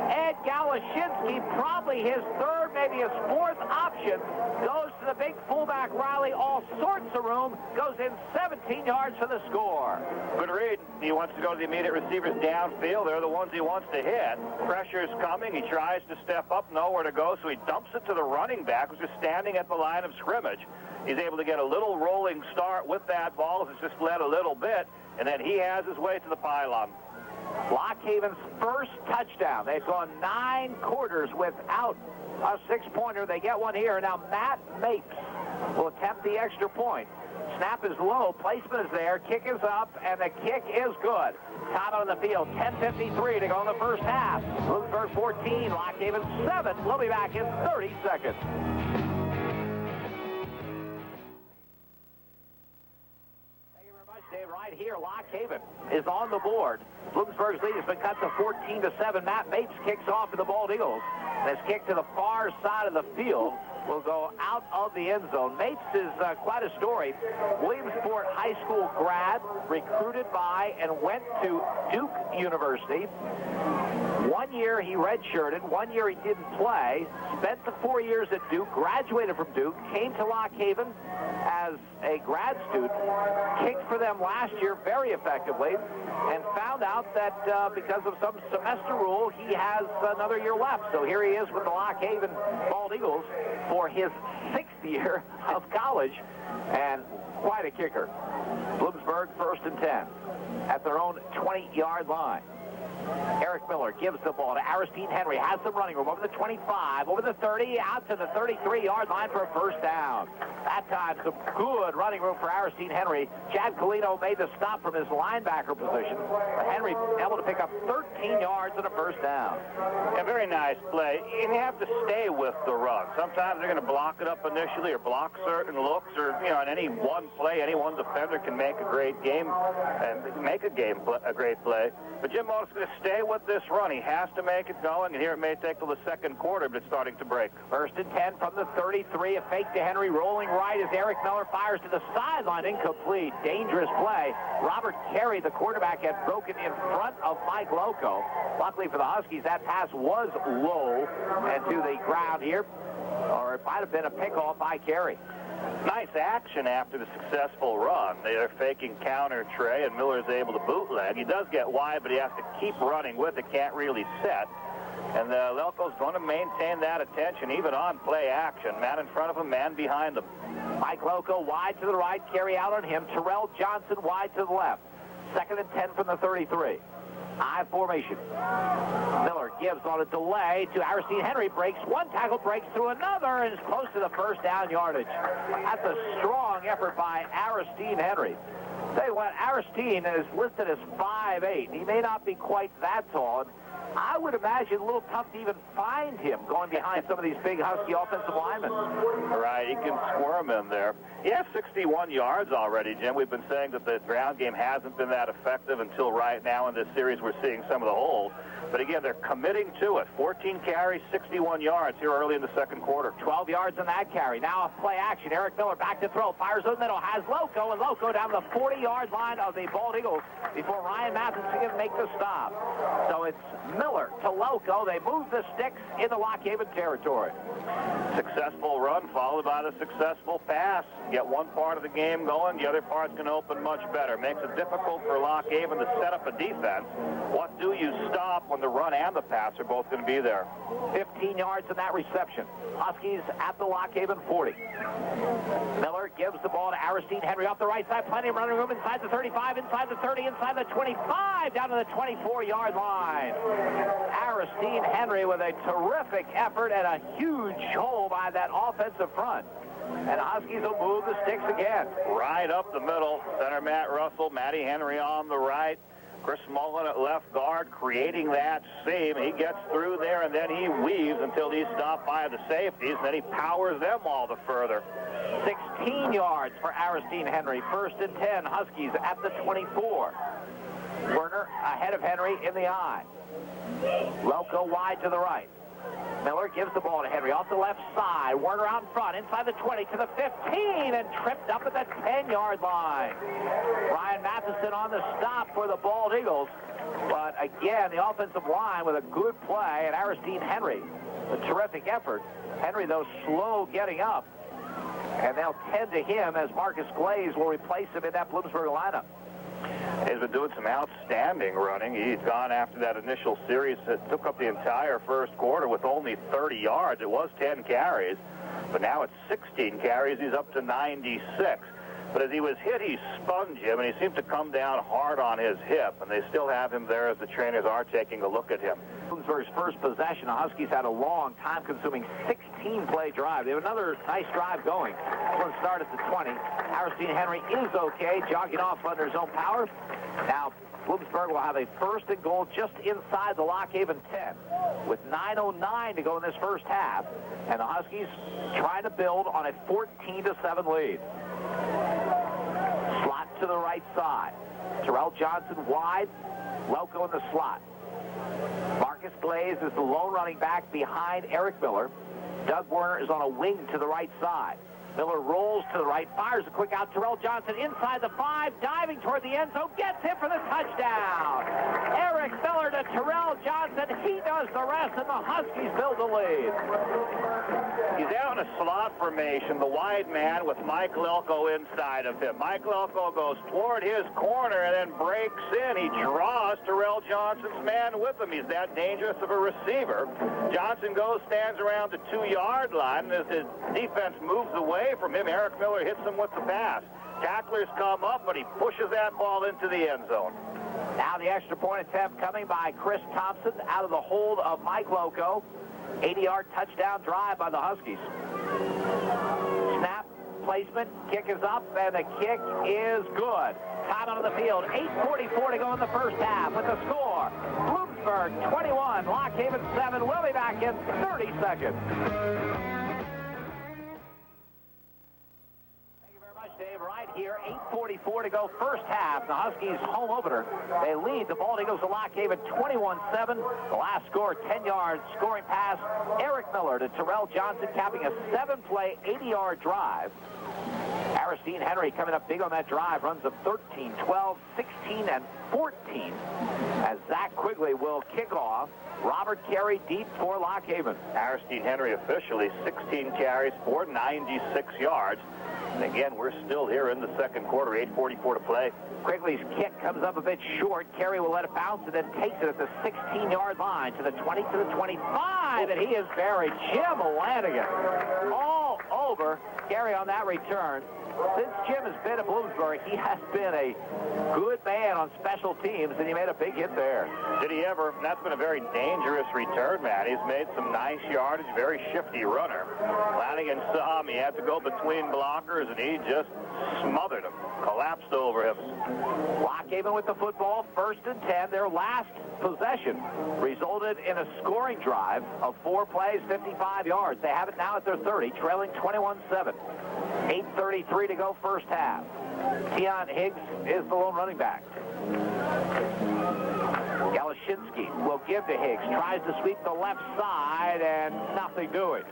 Ed Galashinsky, probably his 3rd, maybe his 4th option, goes to the big fullback Riley, all sorts of room, goes in 17 yards for the score. Good read. He wants to go to the immediate receivers downfield. They're the ones he wants to hit. Pressure's coming. He tries to step up, nowhere to go, so he dumps it to the running back, who's just standing at the line of scrimmage. He's able to get a little rolling start with that ball. It's just led a little bit, and then he has his way to the pylon. Lock Haven's first touchdown. They've gone 9 quarters without a 6-pointer. They get one here. Now Matt Mapes will attempt the extra point. Snap is low, placement is there, kick is up, and the kick is good. Time on the field, 10:53 to go in the first half. Bloomsburg 14, Lock Haven 7. We'll be back in 30 seconds. Thank you very much, Dave. Right here, Lock Haven is on the board. Bloomsburg's lead has been cut to 14-7. Matt Mapes kicks off for the Bald Eagles. And it's kicked to the far side of the field. Will go out of the end zone. Mapes is quite a story. Williamsport High School grad, recruited by and went to Duke University. 1 year he redshirted, 1 year he didn't play, spent the 4 years at Duke, graduated from Duke, came to Lock Haven as a grad student, kicked for them last year very effectively, and found out that because of some semester rule, he has another year left. So here he is with the Lock Haven Bald Eagles for his 6th year of college, and quite a kicker. Bloomsburg 1st and 10 at their own 20-yard line. Eric Miller gives the ball to Aristine Henry, has some running room over the 25, over the 30, out to the 33-yard line for a first down. That time, some good running room for Aristine Henry. Chad Colino made the stop from his linebacker position, but Henry able to pick up 13 yards and a first down. A very nice play. And you have to stay with the run. Sometimes they're going to block it up initially or block certain looks, or, you know, in any one play, any one defender can make a great game and make a great play. But Jim Moss is going to stay with this run. He has to make it going, and here it may take till the 2nd quarter, but it's starting to break. 1st and 10 from the 33. A fake to Henry, rolling right as Eric Miller fires to the sideline. Incomplete. Dangerous play. Robert Carey, the quarterback, had broken in front of Mike Loco. Luckily for the Huskies, that pass was low and to the ground here, or it might have been a pickoff by Carey. Nice action after the successful run. They're faking counter Trey, and Miller's able to bootleg. He does get wide, but he has to keep running with it. Can't really set. And Lelko's going to maintain that attention, even on play action. Man in front of him, man behind him. Mike Loco wide to the right, Carey out on him. Terrell Johnson wide to the left. 2nd and 10 from the 33. I formation. Miller gives on a delay to Aristine Henry. Breaks one tackle, breaks through another, and is close to the first down yardage. That's a strong effort by Aristine Henry. Tell you what, Aristine is listed as 5'8". He may not be quite that tall. I would imagine a little tough to even find him going behind some of these big Husky offensive linemen. Right, he can squirm in there. He has 61 yards already, Jim. We've been saying that the ground game hasn't been that effective until right now in this series. We're seeing some of the holes. But again, they're committing to it. 14 carries, 61 yards here early in the second quarter. 12 yards on that carry. Now a play action. Eric Miller back to throw. Fires in the middle. Has Loco, and Loco down the 40-yard line of the Bald Eagles before Ryan Matheson can make the stop. So it's Miller to Loco. They move the sticks in the Lock Haven territory. Successful run followed by the successful pass. Get one part of the game going, the other part's going to open much better. Makes it difficult for Lock Haven to set up a defense. What do you stop when the run and the pass are both going to be there? 15 yards in that reception. Huskies at the Lock Haven 40. Miller gives the ball to Aristine Henry off the right side. Plenty of running room inside the 35, inside the 30, inside the 25, down to the 24-yard line. Aristine Henry with a terrific effort and a huge hole by that offensive front. And the Huskies will move the sticks again. Right up the middle. Center Matt Russell, Matty Henry on the right. Chris Mullen at left guard creating that seam. He gets through there, and then he weaves until he's stopped by the safeties, and then he powers them all the further. 16 yards for Aristine Henry. 1st and 10, Huskies at the 24. Werner ahead of Henry in the eye. Loco wide to the right. Miller gives the ball to Henry off the left side. Werner out in front, inside the 20 to the 15, and tripped up at the 10-yard line. Ryan Matheson on the stop for the Bald Eagles. But again, the offensive line with a good play, and Aristine Henry, a terrific effort. Henry, though, slow getting up. And they'll tend to him as Marcus Glaze will replace him in that Bloomsburg lineup. He's been doing some outstanding running. He's gone after that initial series that took up the entire first quarter with only 30 yards. It was 10 carries, but now it's 16 carries. He's up to 96. But as he was hit, he spun, Jim, and he seemed to come down hard on his hip, and they still have him there as the trainers are taking a look at him. Bloomsburg's first possession, the Huskies had a long, time-consuming 16-play drive. They have another nice drive going. This one started at the 20. Aristine Henry is okay, jogging off under his own power. Now, Bloomsburg will have a 1st and goal just inside the Lock Haven 10 with 9:09 to go in this first half. And the Huskies trying to build on a 14-7 lead. Slot to the right side. Terrell Johnson wide. Loco in the slot. Marcus Glaze is the lone running back behind Eric Miller. Doug Werner is on a wing to the right side. Miller rolls to the right, fires a quick out. Terrell Johnson inside the 5, diving toward the end zone, gets him for the touchdown. Eric Miller to Terrell Johnson. He does the rest, and the Huskies build the lead. He's out in a slot formation, the wide man with Mike Lelko inside of him. Mike Lelko goes toward his corner and then breaks in. He draws Terrell Johnson's man with him. He's that dangerous of a receiver. Johnson goes, stands around the 2-yard line, and as his defense moves away from him, Eric Miller hits him with the pass. Tacklers come up, but he pushes that ball into the end zone. Now the extra point attempt coming by Chris Thompson out of the hold of Mike Loco. 80-yard touchdown drive by the Huskies. Snap, placement, kick is up, and the kick is good. Time on the field, 8:44 to go in the first half with the score. Bloomsburg 21, Lock Haven 7. We'll be back in 30 seconds. Dave, right here, 8:44 to go, first half. The Huskies home opener. They lead the Bald Eagles of Lock Haven 21-7. The last score, 10-yard scoring pass. Eric Miller to Terrell Johnson, capping a 7-play, 80-yard drive. Aristine Henry coming up big on that drive, runs of 13, 12, 16, and 14. As Zach Quigley will kick off. Robert Carey deep for Lock Haven. Aristine Henry officially 16 carries for 96 yards. And again, we're still here in the second quarter, 8:44 to play. Quigley's kick comes up a bit short. Carey will let it bounce and then takes it at the 16-yard line to the 20, to the 25, and he is buried. Jim Lanigan all over Carey on that return. Since Jim has been at Bloomsburg, he has been a good man on special teams, and he made a big hit there. Did he ever? That's been a very dangerous return, man. He's made some nice yardage, very shifty runner. Lanigan saw him. He had to go between blockers, and he just smothered him, collapsed over him. Lockhaven with the football, 1st and 10. Their last possession resulted in a scoring drive of 4 plays, 55 yards. They have it now at their 30, trailing 21-7. 8:33 to go first half. Tion Higgs is the lone running back. Galashinsky will give to Higgs, tries to sweep the left side, and nothing doing.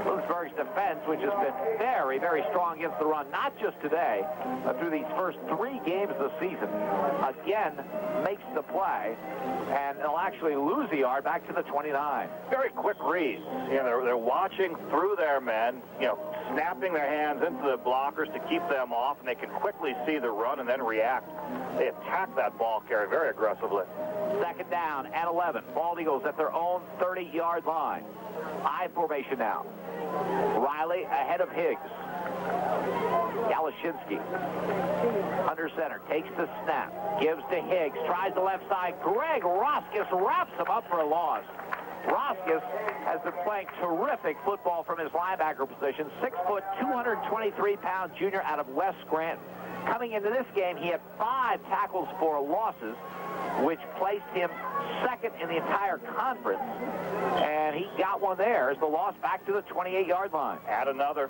Bloomsburg's defense, which has been very, very strong against the run, not just today, but through these first 3 games of the season, again makes the play, and they'll actually lose a yard back to the 29. Very quick reads. You know, they're watching through their men, you know, snapping their hands into the blockers to keep them off, and they can quickly see the run and then react. They attack that ball carrier very aggressively. 2nd down and 11. Bald Eagles at their own 30-yard line. I formation now. Riley ahead of Higgs. Galashinsky under center, takes the snap, gives to Higgs, tries the left side. Greg Roskis wraps him up for a loss. Roskis has been playing terrific football from his linebacker position. 6 foot, 223-pound junior out of West Scranton. Coming into this game, he had 5 tackles for losses, which placed him 2nd in the entire conference. And he got one there as the loss back to the 28-yard line. Add another.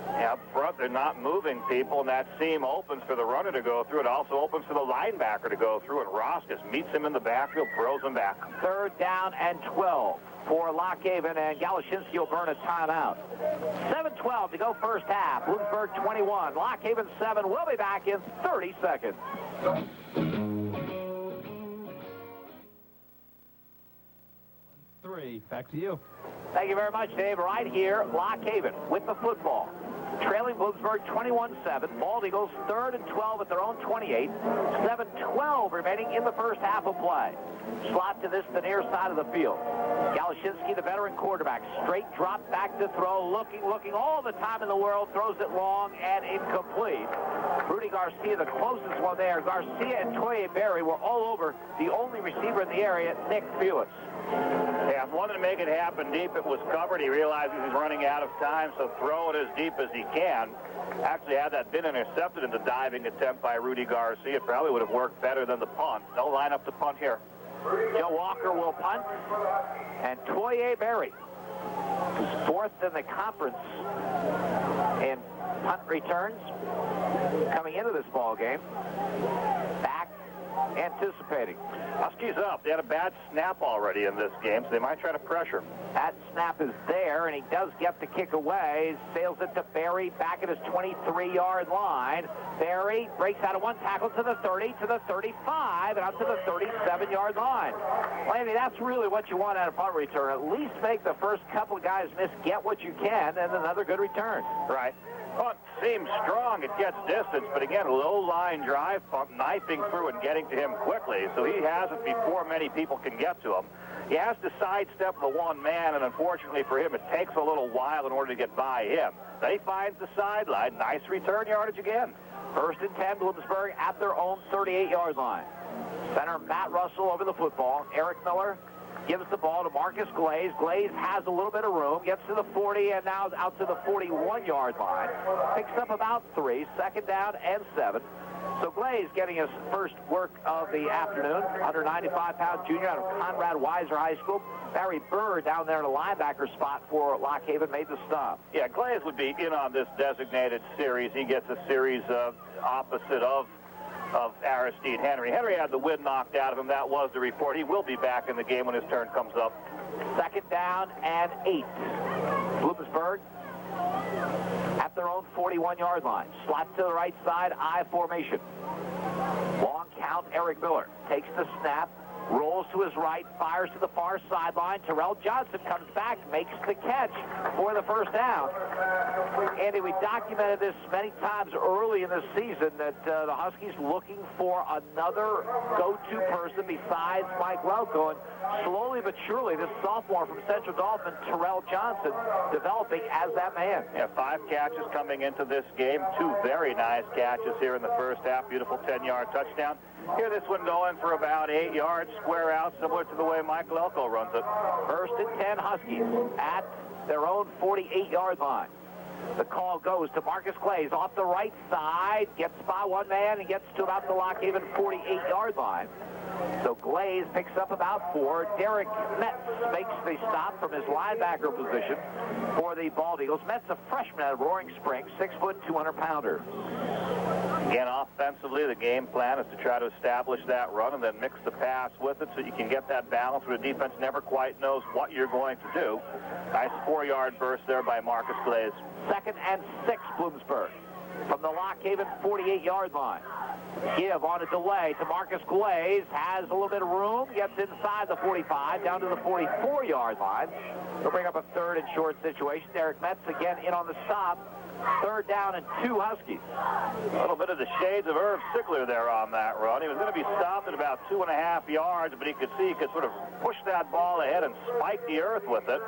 Up front, they're not moving people, and that seam opens for the runner to go through. It also opens for the linebacker to go through, and Roskis meets him in the backfield, throws him back. 3rd down and 12 for Lockhaven, and Galashinsky will burn a timeout. 7:12 to go first half. Bloomsburg 21, Lockhaven 7. We'll be back in 30 seconds. Back to you. Thank you very much, Dave. Right here, Lockhaven with the football. Trailing Bloomsburg 21-7. Bald Eagles 3rd and 12 at their own 28. 7:12 remaining in the first half of play. Slot to this, the near side of the field. Galashinsky, the veteran quarterback, straight drop back to throw, looking all the time in the world, throws it long and incomplete. Rudy Garcia, the closest one there. Garcia and Toye Berry were all over the only receiver in the area, Nick Felix. Yeah, wanted to make it happen deep. It was covered. He realizes he's running out of time, so throw it as deep as he can. Actually, had that been intercepted in the diving attempt by Rudy Garcia, it probably would have worked better than the punt. They'll line up the punt here. Joe Walker will punt, and Toye Berry, who's 4th in the conference in punt returns, coming into this ball game, back anticipating. Huskies up. They had a bad snap already in this game, so they might try to pressure. That snap is there, and he does get the kick away. Sails it to Berry back at his 23-yard line. Berry breaks out of one tackle to the 30, to the 35, and out to the 37-yard line. Landy, that's really what you want out of punt return. At least make the first couple of guys miss, get what you can, and another good return. Right. Punt seems strong. It gets distance, but again, low-line drive punt, knifing through and getting to him quickly, so he has it before many people can get to him. He has to sidestep the one man, and unfortunately for him, it takes a little while in order to get by him. Then he finds the sideline. Nice return yardage again. 1st and 10, Bloomsburg at their own 38-yard line. Center Matt Russell over the football. Eric Miller gives the ball to Marcus Glaze. Glaze has a little bit of room, gets to the 40, and now is out to the 41-yard line. Picks up about 3, 2nd down and 7. So Glaze getting his first work of the afternoon. 195-pound junior out of Conrad Weiser High School. Barry Bird down there in a linebacker spot for Lockhaven made the stop. Yeah, Glaze would be in on this designated series. He gets a series opposite of Aristide Henry. Henry had the wind knocked out of him. That was the report. He will be back in the game when his turn comes up. 2nd down and 8. Bloomsburg at their own 41-yard line. Slot to the right side, I formation. Long count, Eric Miller takes the snap, rolls to his right, fires to the far sideline. Terrell Johnson comes back, makes the catch for the first down. Andy, we documented this many times early in the season that the Huskies looking for another go-to person besides Mike Loco, and slowly but surely this sophomore from Central Dauphin, Terrell Johnson, developing as that man. Yeah, 5 catches coming into this game, 2 very nice catches here in the first half. Beautiful 10-yard touchdown. Here, this one going for about 8 yards, square out, similar to the way Mike Loco runs it. 1st and 10 Huskies at their own 48-yard line. The call goes to Marcus Glaze off the right side, gets by one man and gets to about the Lock Haven 48-yard line. So Glaze picks up about 4. Derek Metz makes the stop from his linebacker position for the Bald Eagles. Metz, a freshman out of Roaring Spring, 6-foot, 200-pounder. Again, offensively, the game plan is to try to establish that run and then mix the pass with it so you can get that balance where the defense never quite knows what you're going to do. Nice 4-yard burst there by Marcus Glaze. 2nd and 6, Bloomsburg, from the Lock Haven 48-yard line. Give on a delay to Marcus Glaze, has a little bit of room, gets inside the 45, down to the 44-yard line. They'll bring up a 3rd and short situation. Derek Metz again in on the stop. 3rd down and 2 Huskies. A little bit of the shades of Irv Sigler there on that run. He was going to be stopped at about 2.5 yards, but he could see he could sort of push that ball ahead and spike the earth with it.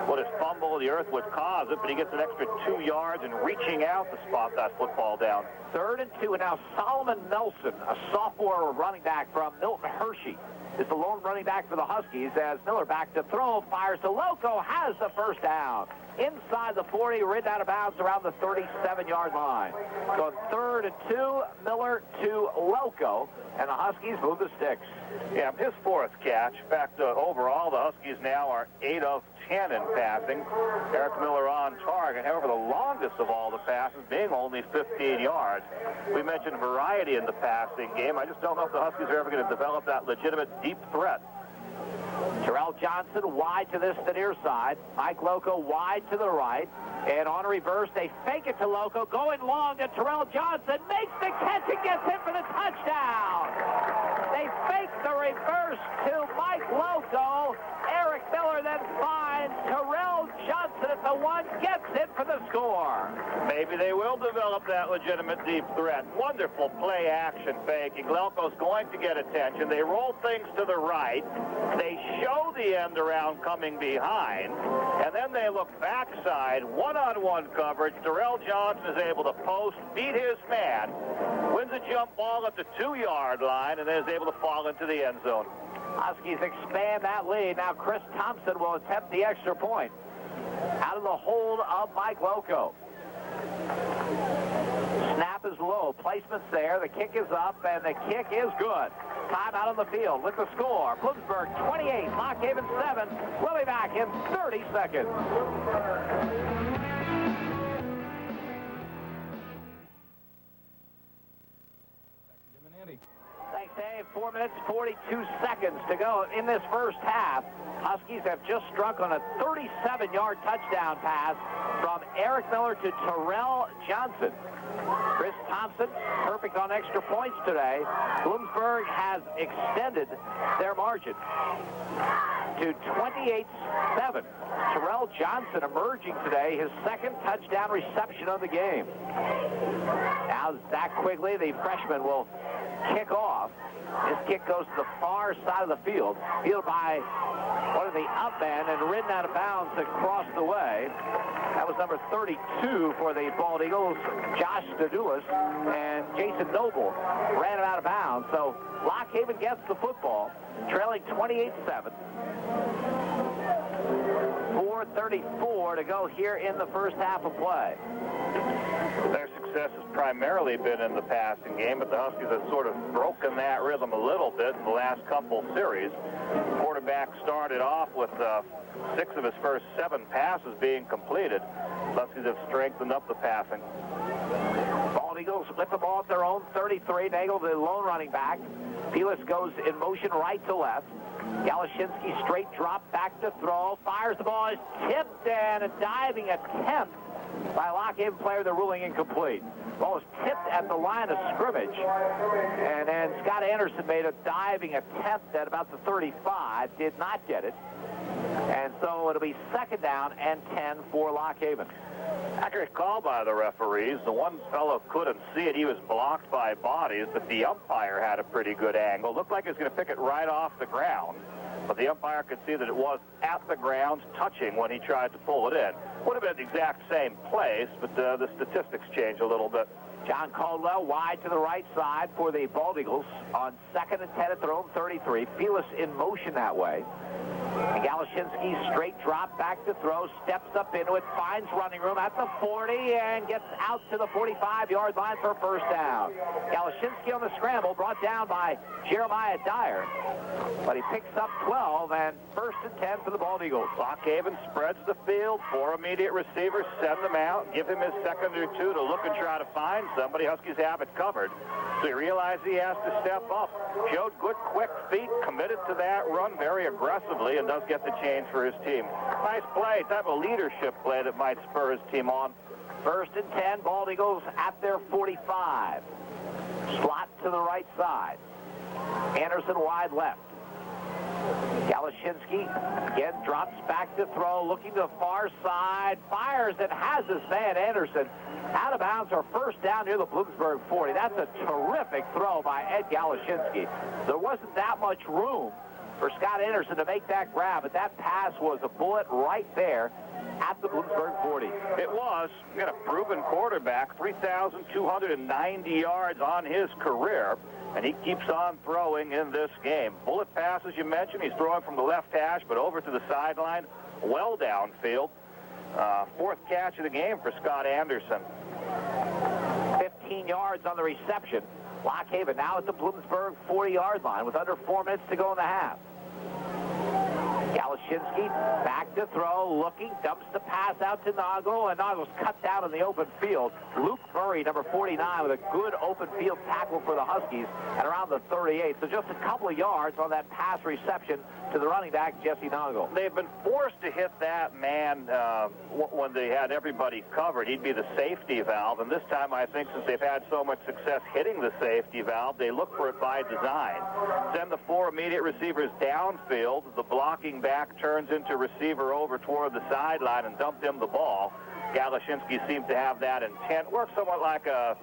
What his fumble, the earth would cause it, but he gets an extra 2 yards and reaching out to spot that football down. 3rd and 2, and now Solomon Nelson, a sophomore running back from Milton Hershey, is the lone running back for the Huskies as Miller back to throw, fires to Loco, has the first down. Inside the 40, ridden out of bounds around the 37-yard line. So 3rd and 2, Miller to Loco, and the Huskies move the sticks. Yeah, his 4th catch. In fact, overall, the Huskies now are 8 of 10 in passing. Eric Miller on target. However, the longest of all the passes being only 15 yards. We mentioned variety in the passing game. I just don't know if the Huskies are ever going to develop that legitimate deep threat. Terrell Johnson wide to this, the near side. Mike Loco wide to the right. And on a reverse, they fake it to Loco. Going long to Terrell Johnson. Makes the catch and gets hit for the touchdown. They fake the reverse to Mike Loco. Eric Miller then finds Terrell Johnson at the 1, gets it for the score. Maybe they will develop that legitimate deep threat. Wonderful play action faking. Loco's going to get attention. They roll things to the right. They show the end around coming behind. And then they look backside, one-on-one coverage. Terrell Johnson is able to post, beat his man, wins a jump ball at the 2-yard line, and then is able to fall into the end zone. Huskies expand that lead. Now Chris Thompson will attempt the extra point. Out of the hold of Mike Loco. Snap is low. Placement's there. The kick is up, and the kick is good. Time out on the field with the score. Bloomsburg 28, Lock Haven 7. We'll be back in 30 seconds. Thanks, Dave. 4 minutes, 42 seconds to go in this first half. Huskies have just struck on a 37-yard touchdown pass from Eric Miller to Terrell Johnson. Chris Thompson, perfect on extra points today. Bloomsburg has extended their margin to 28-7. Terrell Johnson emerging today, his 2nd touchdown reception of the game. Now Zach Quigley, the freshman, will kick off. His kick goes to the far side of the field, fielded by one of the up men and ridden out of bounds across the way. That was number 32 for the Bald Eagles, Josh Stadulis, and Jason Noble ran it out of bounds. So Lock Haven gets the football, trailing 28-7. 4:34 to go here in the first half of play. Their success has primarily been in the passing game, but the Huskies have sort of broken that rhythm a little bit in the last couple series. Quarterback started off with 6 of his first 7 passes being completed. The Huskies have strengthened up the passing. Bald Eagles with the ball at their own 33. Nagel, the lone running back. Pelis goes in motion right to left. Galashinsky straight drop back to throw. Fires the ball, is tipped, and a diving attempt by a Lock Haven player. They're ruling incomplete. Ball is tipped at the line of scrimmage. And then and Scott Anderson made a diving attempt at about the 35, did not get it. And so it'll be 2nd down and 10 for Lock Haven. Accurate call by the referees. The one fellow couldn't see it. He was blocked by bodies, but the umpire had a pretty good angle. Looked like he was going to pick it right off the ground, but the umpire could see that it was at the ground, touching when he tried to pull it in. Would have been the exact same place, but the statistics change a little bit. John Caldwell wide to the right side for the Bald Eagles on 2nd and 10 at their own 33. Felis in motion that way. And Galashinsky straight drop back to throw, steps up into it, finds running room at the 40, and gets out to the 45-yard line for 1st down. Galashinsky on the scramble, brought down by Jeremiah Dyer, but he picks up 12, and 1st and 10 for the Bald Eagles. Lock Haven spreads the field, 4 immediate receivers, send them out, give him his second or two to look and try to find somebody. Huskies have it covered, so he realized he has to step up. Showed good, quick feet, committed to that run very aggressively, and does get the change for his team. Nice play, type of leadership play that might spur his team on. 1st and 10, Bald Eagles at their 45. Slot to the right side. Anderson wide left. Galashinsky again drops back to throw, looking to the far side, fires and has his man Anderson out of bounds for 1st down near the Bloomsburg 40. That's a terrific throw by Ed Galashinsky. There wasn't that much room for Scott Anderson to make that grab, but that pass was a bullet right there at the Bloomsburg 40. It was. We got a proven quarterback, 3,290 yards on his career, and he keeps on throwing in this game. Bullet pass, as you mentioned, he's throwing from the left hash, but over to the sideline, well downfield. 4th catch of the game for Scott Anderson. 15 yards on the reception. Lock Haven now at the Bloomsburg 40-yard line with under 4 minutes to go in the half. Galashinsky back to throw, looking, dumps the pass out to Noggle, and Noggle's cut down in the open field. Luke Murray, number 49, with a good open field tackle for the Huskies at around the 38. So just a couple of yards on that pass reception to the running back, Jesse Noggle. They've been forced to hit that man when they had everybody covered. He'd be the safety valve, and this time I think since they've had so much success hitting the safety valve, they look for it by design. Send the 4 immediate receivers downfield. The blocking back turns into receiver over toward the sideline and dumped him the ball. Galashinsky seemed to have that intent. Works somewhat like a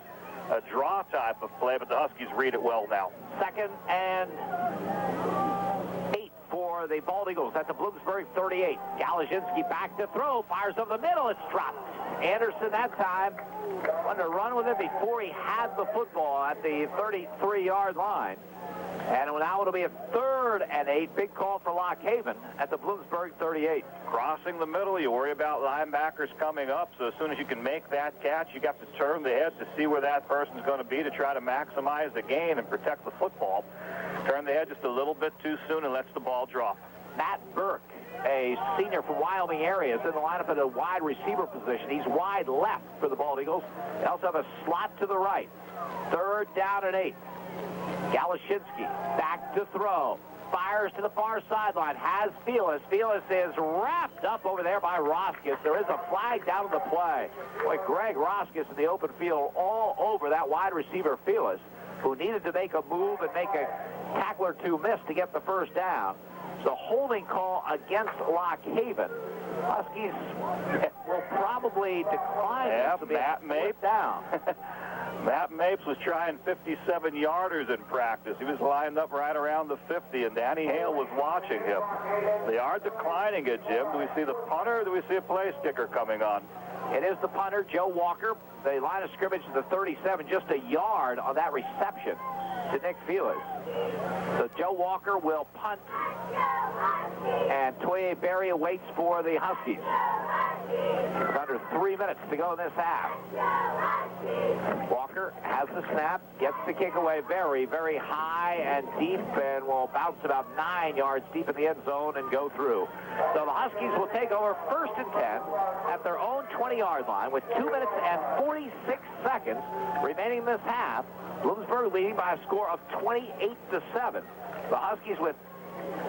draw type of play, but the Huskies read it well now. 2nd and 8 for the Bald Eagles at the Bloomsburg 38. Galashinsky back to throw, fires over the middle, it's dropped. Anderson that time wanted to run with it before he had the football at the 33-yard line. And now it'll be a 3rd and 8. Big call for Lock Haven at the Bloomsburg 38. Crossing the middle, you worry about linebackers coming up, so as soon as you can make that catch, you got to turn the head to see where that person's going to be to try to maximize the gain and protect the football. Turn the head just a little bit too soon and lets the ball drop. Matt Burke, a senior from Wyoming area, is in the lineup at a wide receiver position. He's wide left for the Bald Eagles. They also have a slot to the right. 3rd down and 8. Galashinsky back to throw. Fires to the far sideline. Has Felis. Felis is wrapped up over there by Roskis. There is a flag down on the play. Boy, Greg Roskis in the open field all over that wide receiver Felis, who needed to make a move and make a tackle or two miss to get the 1st down. So holding call against Lock Haven. Huskies will probably decline this to be Matt down. Matt Mapes was trying 57-yarders in practice. He was lined up right around the 50, and Danny Hale was watching him. They are declining it, Jim. Do we see the punter or do we see a place kicker coming on? It is the punter, Joe Walker. The line of scrimmage is the 37, just a yard on that reception to Nick Felis. So Joe Walker will punt, and Toye Berry awaits for the Huskies. It's under 3 minutes to go in this half. Walker has the snap, gets the kick away very, very high and deep, and will bounce about 9 yards deep in the end zone and go through. So the Huskies will take over 1st and 10 at their own 20-yard line with 2 minutes and 46 seconds remaining in this half. Bloomsburg leading by a score of 28-7. The Huskies with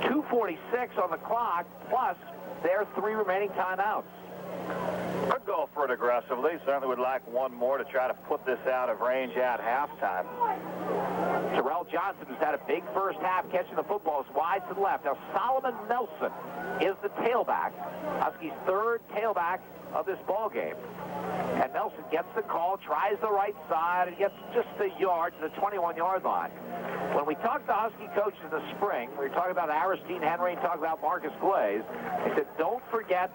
2:46 on the clock, plus their 3 remaining timeouts. Could go for it aggressively. Certainly would like one more to try to put this out of range at halftime. Terrell Johnson, who's had a big first half catching the football, is wide to the left. Now, Solomon Nelson is the tailback. Huskies' third tailback of this ball game. And Nelson gets the call, tries the right side, and gets just a yard to the 21-yard line. When we talked to Husky coaches in the spring, we were talking about Aristine Henry and talking about Marcus Glaze. They said, don't forget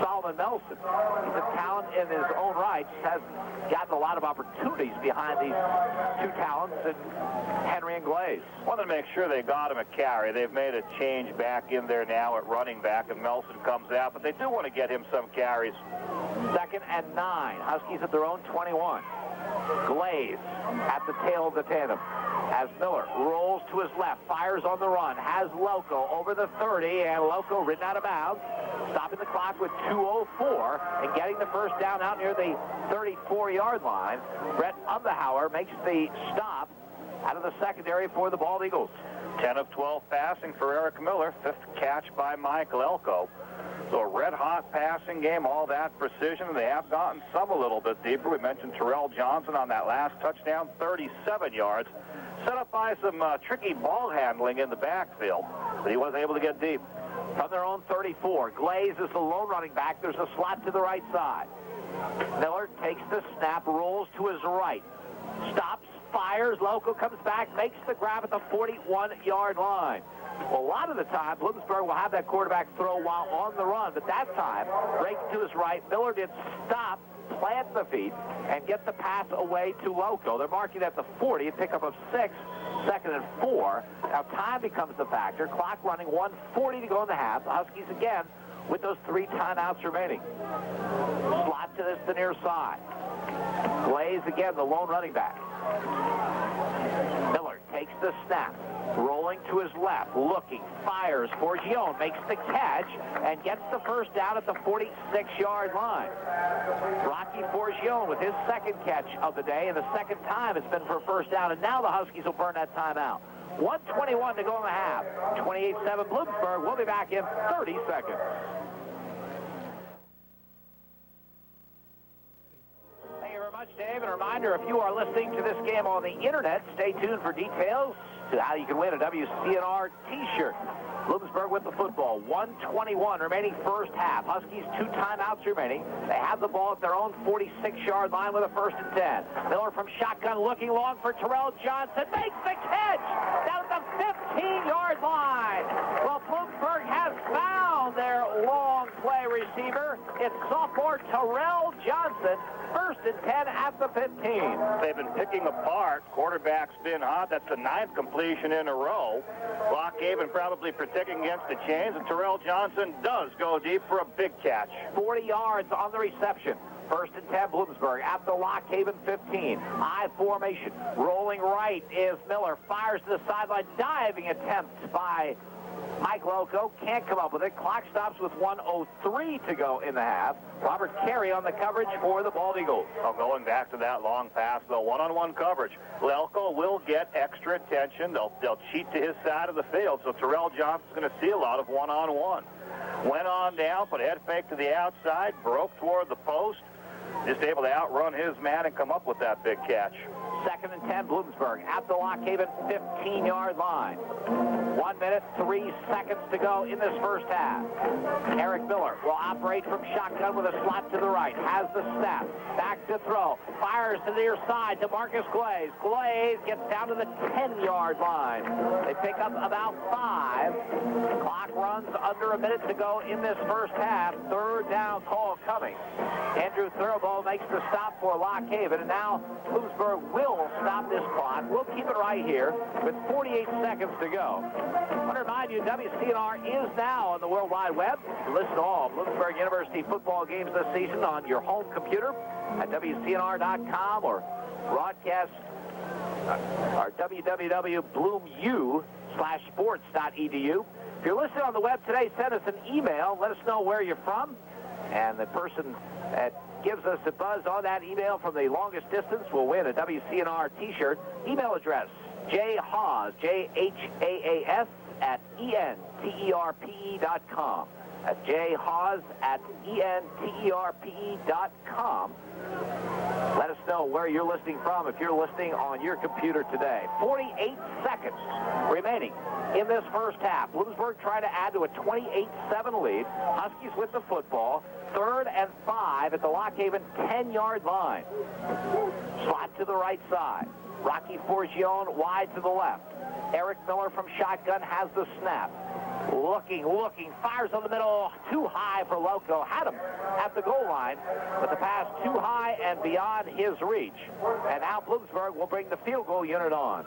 Solomon Nelson. He's a talent in his own right, just hasn't gotten a lot of opportunities behind these two talents, and Henry and Glaze. Wanted to make sure they got him a carry. They've made a change back in there now at running back, and Nelson comes out, but they do want to get him some carries. 2nd and 9. Huskies at their own 21. Glaze at the tail of the tandem. As Miller rolls to his left, fires on the run, has Loco over the 30, and Loco ridden out of bounds, stopping the clock with 2:04 and getting the first down out near the 34-yard line. Brett Underhauer makes the stop out of the secondary for the Bald Eagles. 10 of 12 passing for Eric Miller, 5th catch by Michael Elko. So a red-hot passing game, all that precision. They have gotten some a little bit deeper. We mentioned Terrell Johnson on that last touchdown, 37 yards. Set up by some tricky ball handling in the backfield, but he wasn't able to get deep. From their own 34, Glaze is the lone running back. There's a slot to the right side. Miller takes the snap, rolls to his right, stops, fires, Loco comes back, makes the grab at the 41-yard line. Well, a lot of the time, Bloomsburg will have that quarterback throw while on the run, but that time, break to his right, Miller did stop, plant the feet, and get the pass away to Loco. They're marking at the 40, a pickup of 6, 2nd and 4. Now time becomes the factor. Clock running, 1:40 to go in the half. The Huskies again with those 3 timeouts remaining. Slot to the near side. Glaze again, the lone running back. Miller takes the snap. Rolling to his left, looking, fires, Forgione makes the catch and gets the first down at the 46-yard line. Rocky Forgione with his 2nd catch of the day, and the 2nd time it's been for a first down, and now the Huskies will burn that timeout. 1:21 to go in the half. 28-7 Bloomsburg. We'll be back in 30 seconds. Thank you very much, Dave. And a reminder, if you are listening to this game on the internet, stay tuned for details to how you can win a WCNR t-shirt. Bloomsburg with the football. 1:21 remaining first half. Huskies 2 timeouts remaining. They have the ball at their own 46-yard line with a 1st and 10. Miller from shotgun looking long for Terrell Johnson. Makes the catch down at the 15-yard line. Well, Bloomsburg has found their long play receiver. It's sophomore Terrell Johnson. 1st and 10 at the 15. They've been picking apart. Quarterback's been hot. That's the 9th completion in a row. Lockhaven probably protecting against the chains, and Terrell Johnson does go deep for a big catch. 40 yards on the reception. 1st and 10 Bloomsburg at the Lockhaven 15. I formation. Rolling right is Miller. Fires to the sideline. Diving attempt by Mike Loco. Can't come up with it. Clock stops with 1:03 to go in the half. Robert Carey on the coverage for the Bald Eagles. Well, going back to that long pass, though, one-on-one coverage. Loco will get extra attention. They'll cheat to his side of the field, so Terrell Johnson's going to see a lot of one-on-one. Went on down, put a head fake to the outside, broke toward the post. Just able to outrun his man and come up with that big catch. 2nd and 10 Bloomsburg at the Lockhaven 15-yard line. 1 minute, 3 seconds to go in this first half. Eric Miller will operate from shotgun with a slot to the right. Has the snap. Back to throw. Fires to the near side to Marcus Glaze. Glaze gets down to the 10-yard line. They pick up about 5. Clock runs under a minute to go in this first half. 3rd down call coming. Andrew Thurbo makes the stop for Lockhaven, and now Bloomsburg will stop this clock. We'll keep it right here with 48 seconds to go. I want to remind you, WCNR is now on the World Wide Web. You listen to all Bloomsburg University football games this season on your home computer at WCNR.com or broadcast or www.bloomu/sports.edu. If you're listening on the web today, send us an email. Let us know where you're from. And the person that gives us a buzz on that email from the longest distance will win a WCNR t-shirt. Email address, jhaas, J-H-A-A-S, at enterpe.com. That's jhaas at enterpe.com. Let us know where you're listening from if you're listening on your computer today. 48 seconds remaining in this first half. Bloomsburg trying to add to a 28-7 lead. Huskies with the football. 3rd and 5 at the Lock Haven 10-yard line. Slot to the right side. Rocky Forgione wide to the left. Eric Miller from shotgun has the snap. Looking, fires on the middle, too high for Loco. Had him at the goal line, but the pass too high and beyond his reach. And now Bloomsburg will bring the field goal unit on.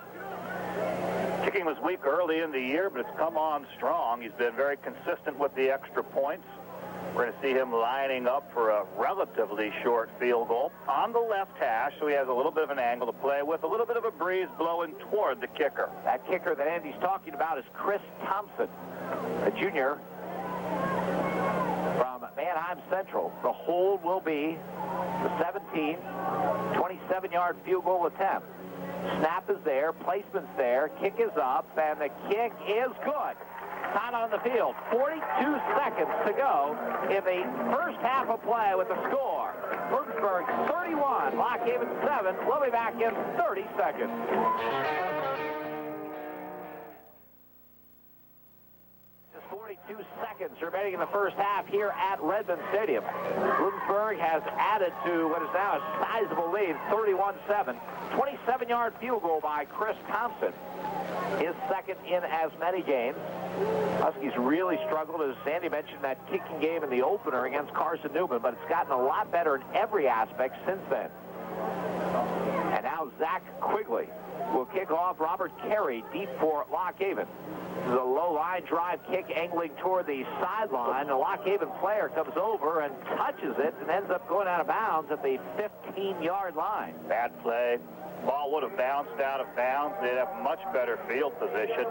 Kicking was weak early in the year, but it's come on strong. He's been very consistent with the extra points. We're going to see him lining up for a relatively short field goal on the left hash, so he has a little bit of an angle to play with, a little bit of a breeze blowing toward the kicker. That kicker that Andy's talking about is Chris Thompson, a junior from Manheim Central. The hold will be the 17, 27-yard field goal attempt. Snap is there, placement's there, kick is up, and the kick is good. Time on the field. 42 seconds to go in the first half of play with the score. Bloomsburg 31, Lock Haven 7. We'll be back in 30 seconds. Just 42 seconds remaining in the first half here at Redmond Stadium. Bloomsburg has added to what is now a sizable lead, 31-7. 27-yard field goal by Chris Thompson. His second in as many games. Huskies really struggled, as Sandy mentioned, that kicking game in the opener against Carson Newman, but it's gotten a lot better in every aspect since then. And now Zach Quigley will kick off. Robert Carey deep for Lock Haven. This is a low line drive kick angling toward the sideline. The Lock Haven player comes over and touches it and ends up going out of bounds at the 15-yard line. Bad play. Ball would have bounced out of bounds. They'd have much better field position,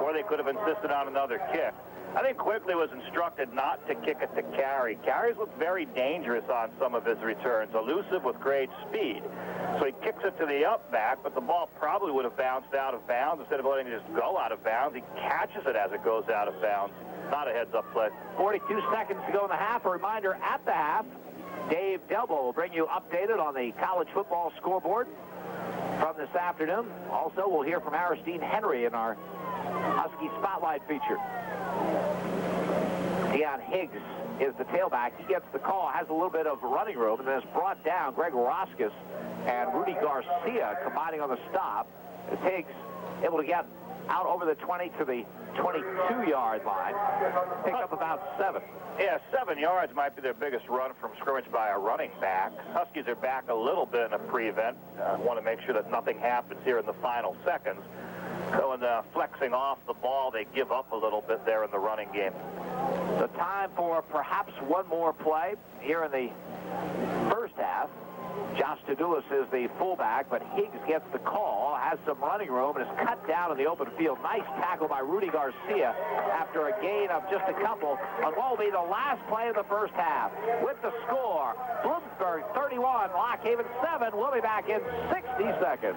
or they could have insisted on another kick. I think Quigley was instructed not to kick it to Carey. Carey's looked very dangerous on some of his returns, elusive with great speed. So he kicks it to the up back, but the ball probably would have bounced out of bounds. Instead of letting it just go out of bounds, he catches it as it goes out of bounds. Not a heads-up play. 42 seconds to go in the half. A reminder, at the half, Dave Delbo will bring you updated on the college football scoreboard from this afternoon. Also, we'll hear from Aristine Henry in our Husky Spotlight feature. Deion Higgs is the tailback. He gets the call, has a little bit of running room, and then is brought down. Greg Roskis and Rudy Garcia combining on the stop. As Higgs able to get out over the 20 to the 22-yard line. Pick up about 7. Yeah, 7 yards might be their biggest run from scrimmage by a running back. Huskies are back a little bit in a prevent. Want to make sure that nothing happens here in the final seconds. So in the flexing off the ball, they give up a little bit there in the running game. So time for perhaps one more play here in the first half. Josh Tadulis is the fullback, but Higgs gets the call, has some running room, and is cut down in the open field. Nice tackle by Rudy Garcia after a gain of just a couple on what will be the last play of the first half. With the score, Bloomsburg 31, Lock Haven 7. We'll be back in 60 seconds.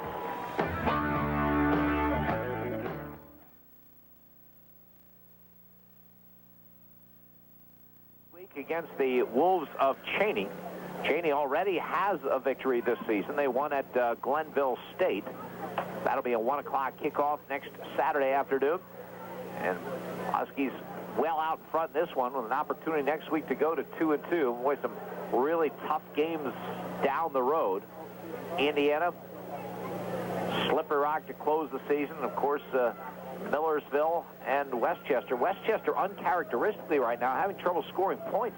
Week against the Wolves of Cheney. Cheney already has a victory this season. They won at Glenville State. That'll be a 1 o'clock kickoff next Saturday afternoon. And Huskies well out in front in this one with an opportunity next week to go to 2-2. Boy, some really tough games down the road. Indiana, Slippery Rock to close the season. Of course, Millersville and Westchester. Westchester uncharacteristically right now having trouble scoring points.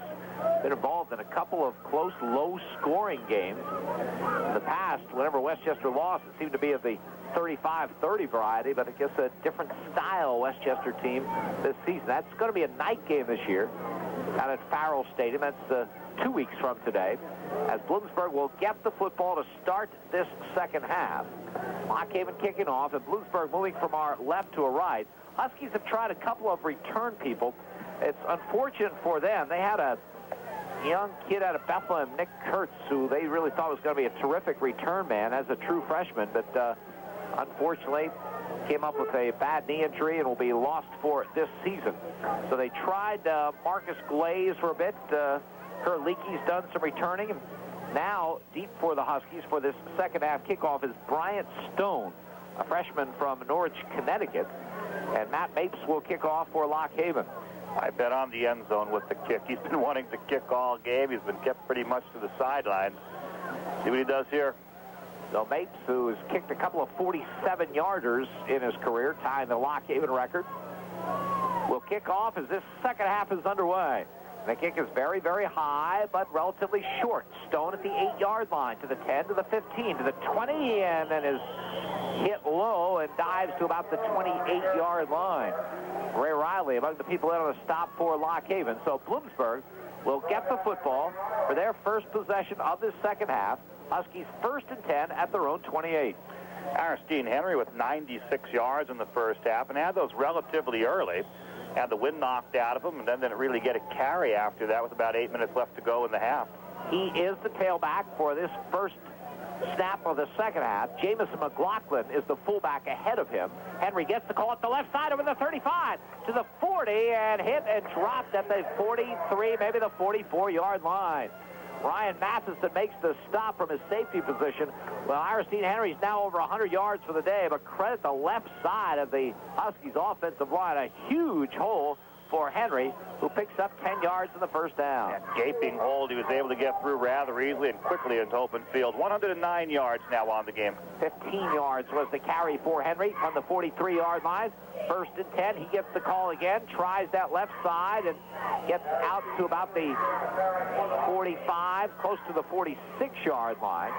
Been involved in a couple of close, low-scoring games. In the past, whenever Westchester lost, it seemed to be of the 35-30 variety, but I guess a different style Westchester team this season. That's going to be a night game this year out at Farrell Stadium. That's 2 weeks from today, as Bloomsburg will get the football to start this second half. Lock Haven kicking off, and Bloomsburg moving from our left to a right. Huskies have tried a couple of return people. It's unfortunate for them. They had a young kid out of Bethlehem, Nick Kurtz, who they really thought was going to be a terrific return man as a true freshman, but unfortunately came up with a bad knee injury and will be lost for this season. So they tried Marcus Glaze for a bit. Kurt Leakey's done some returning, and Now, deep for the Huskies for this second half kickoff is Bryant Stone, a freshman from Norwich, Connecticut. And Matt Mapes will kick off for Lock Haven. I bet on the end zone with the kick. He's been wanting to kick all game. He's been kept pretty much to the sidelines. See what he does here. So Mapes, who has kicked a couple of 47-yarders in his career, tying the Lock Haven record, will kick off as this second half is underway. The kick is very, very high, but relatively short. Stone at the 8-yard line, to the 10, to the 15, to the 20, and then is hit low and dives to about the 28-yard line. Ray Riley among the people in on the stop for Lock Haven. So Bloomsburg will get the football for their first possession of this second half. Huskies 1st and 10 at their own 28. Aristine Henry with 96 yards in the first half and had those relatively early. Had the wind knocked out of him and then didn't really get a carry after that with about 8 minutes left to go in the half. He is the tailback for this first snap of the second half. Jamison McLaughlin is the fullback ahead of him. Henry gets the call at the left side over the 35 to the 40 and hit and dropped at the 43, maybe the 44-yard line. Ryan Matheson makes the stop from his safety position. Well, Aristine Henry's now over 100 yards for the day, but credit the left side of the Huskies offensive line. A huge hole for Henry, who picks up 10 yards in the first down. That gaping hole he was able to get through rather easily and quickly into open field. 109 yards now on the game. 15 yards was the carry for Henry on the 43-yard line. 1st and 10, he gets the call again, tries that left side and gets out to about the 45, close to the 46-yard line.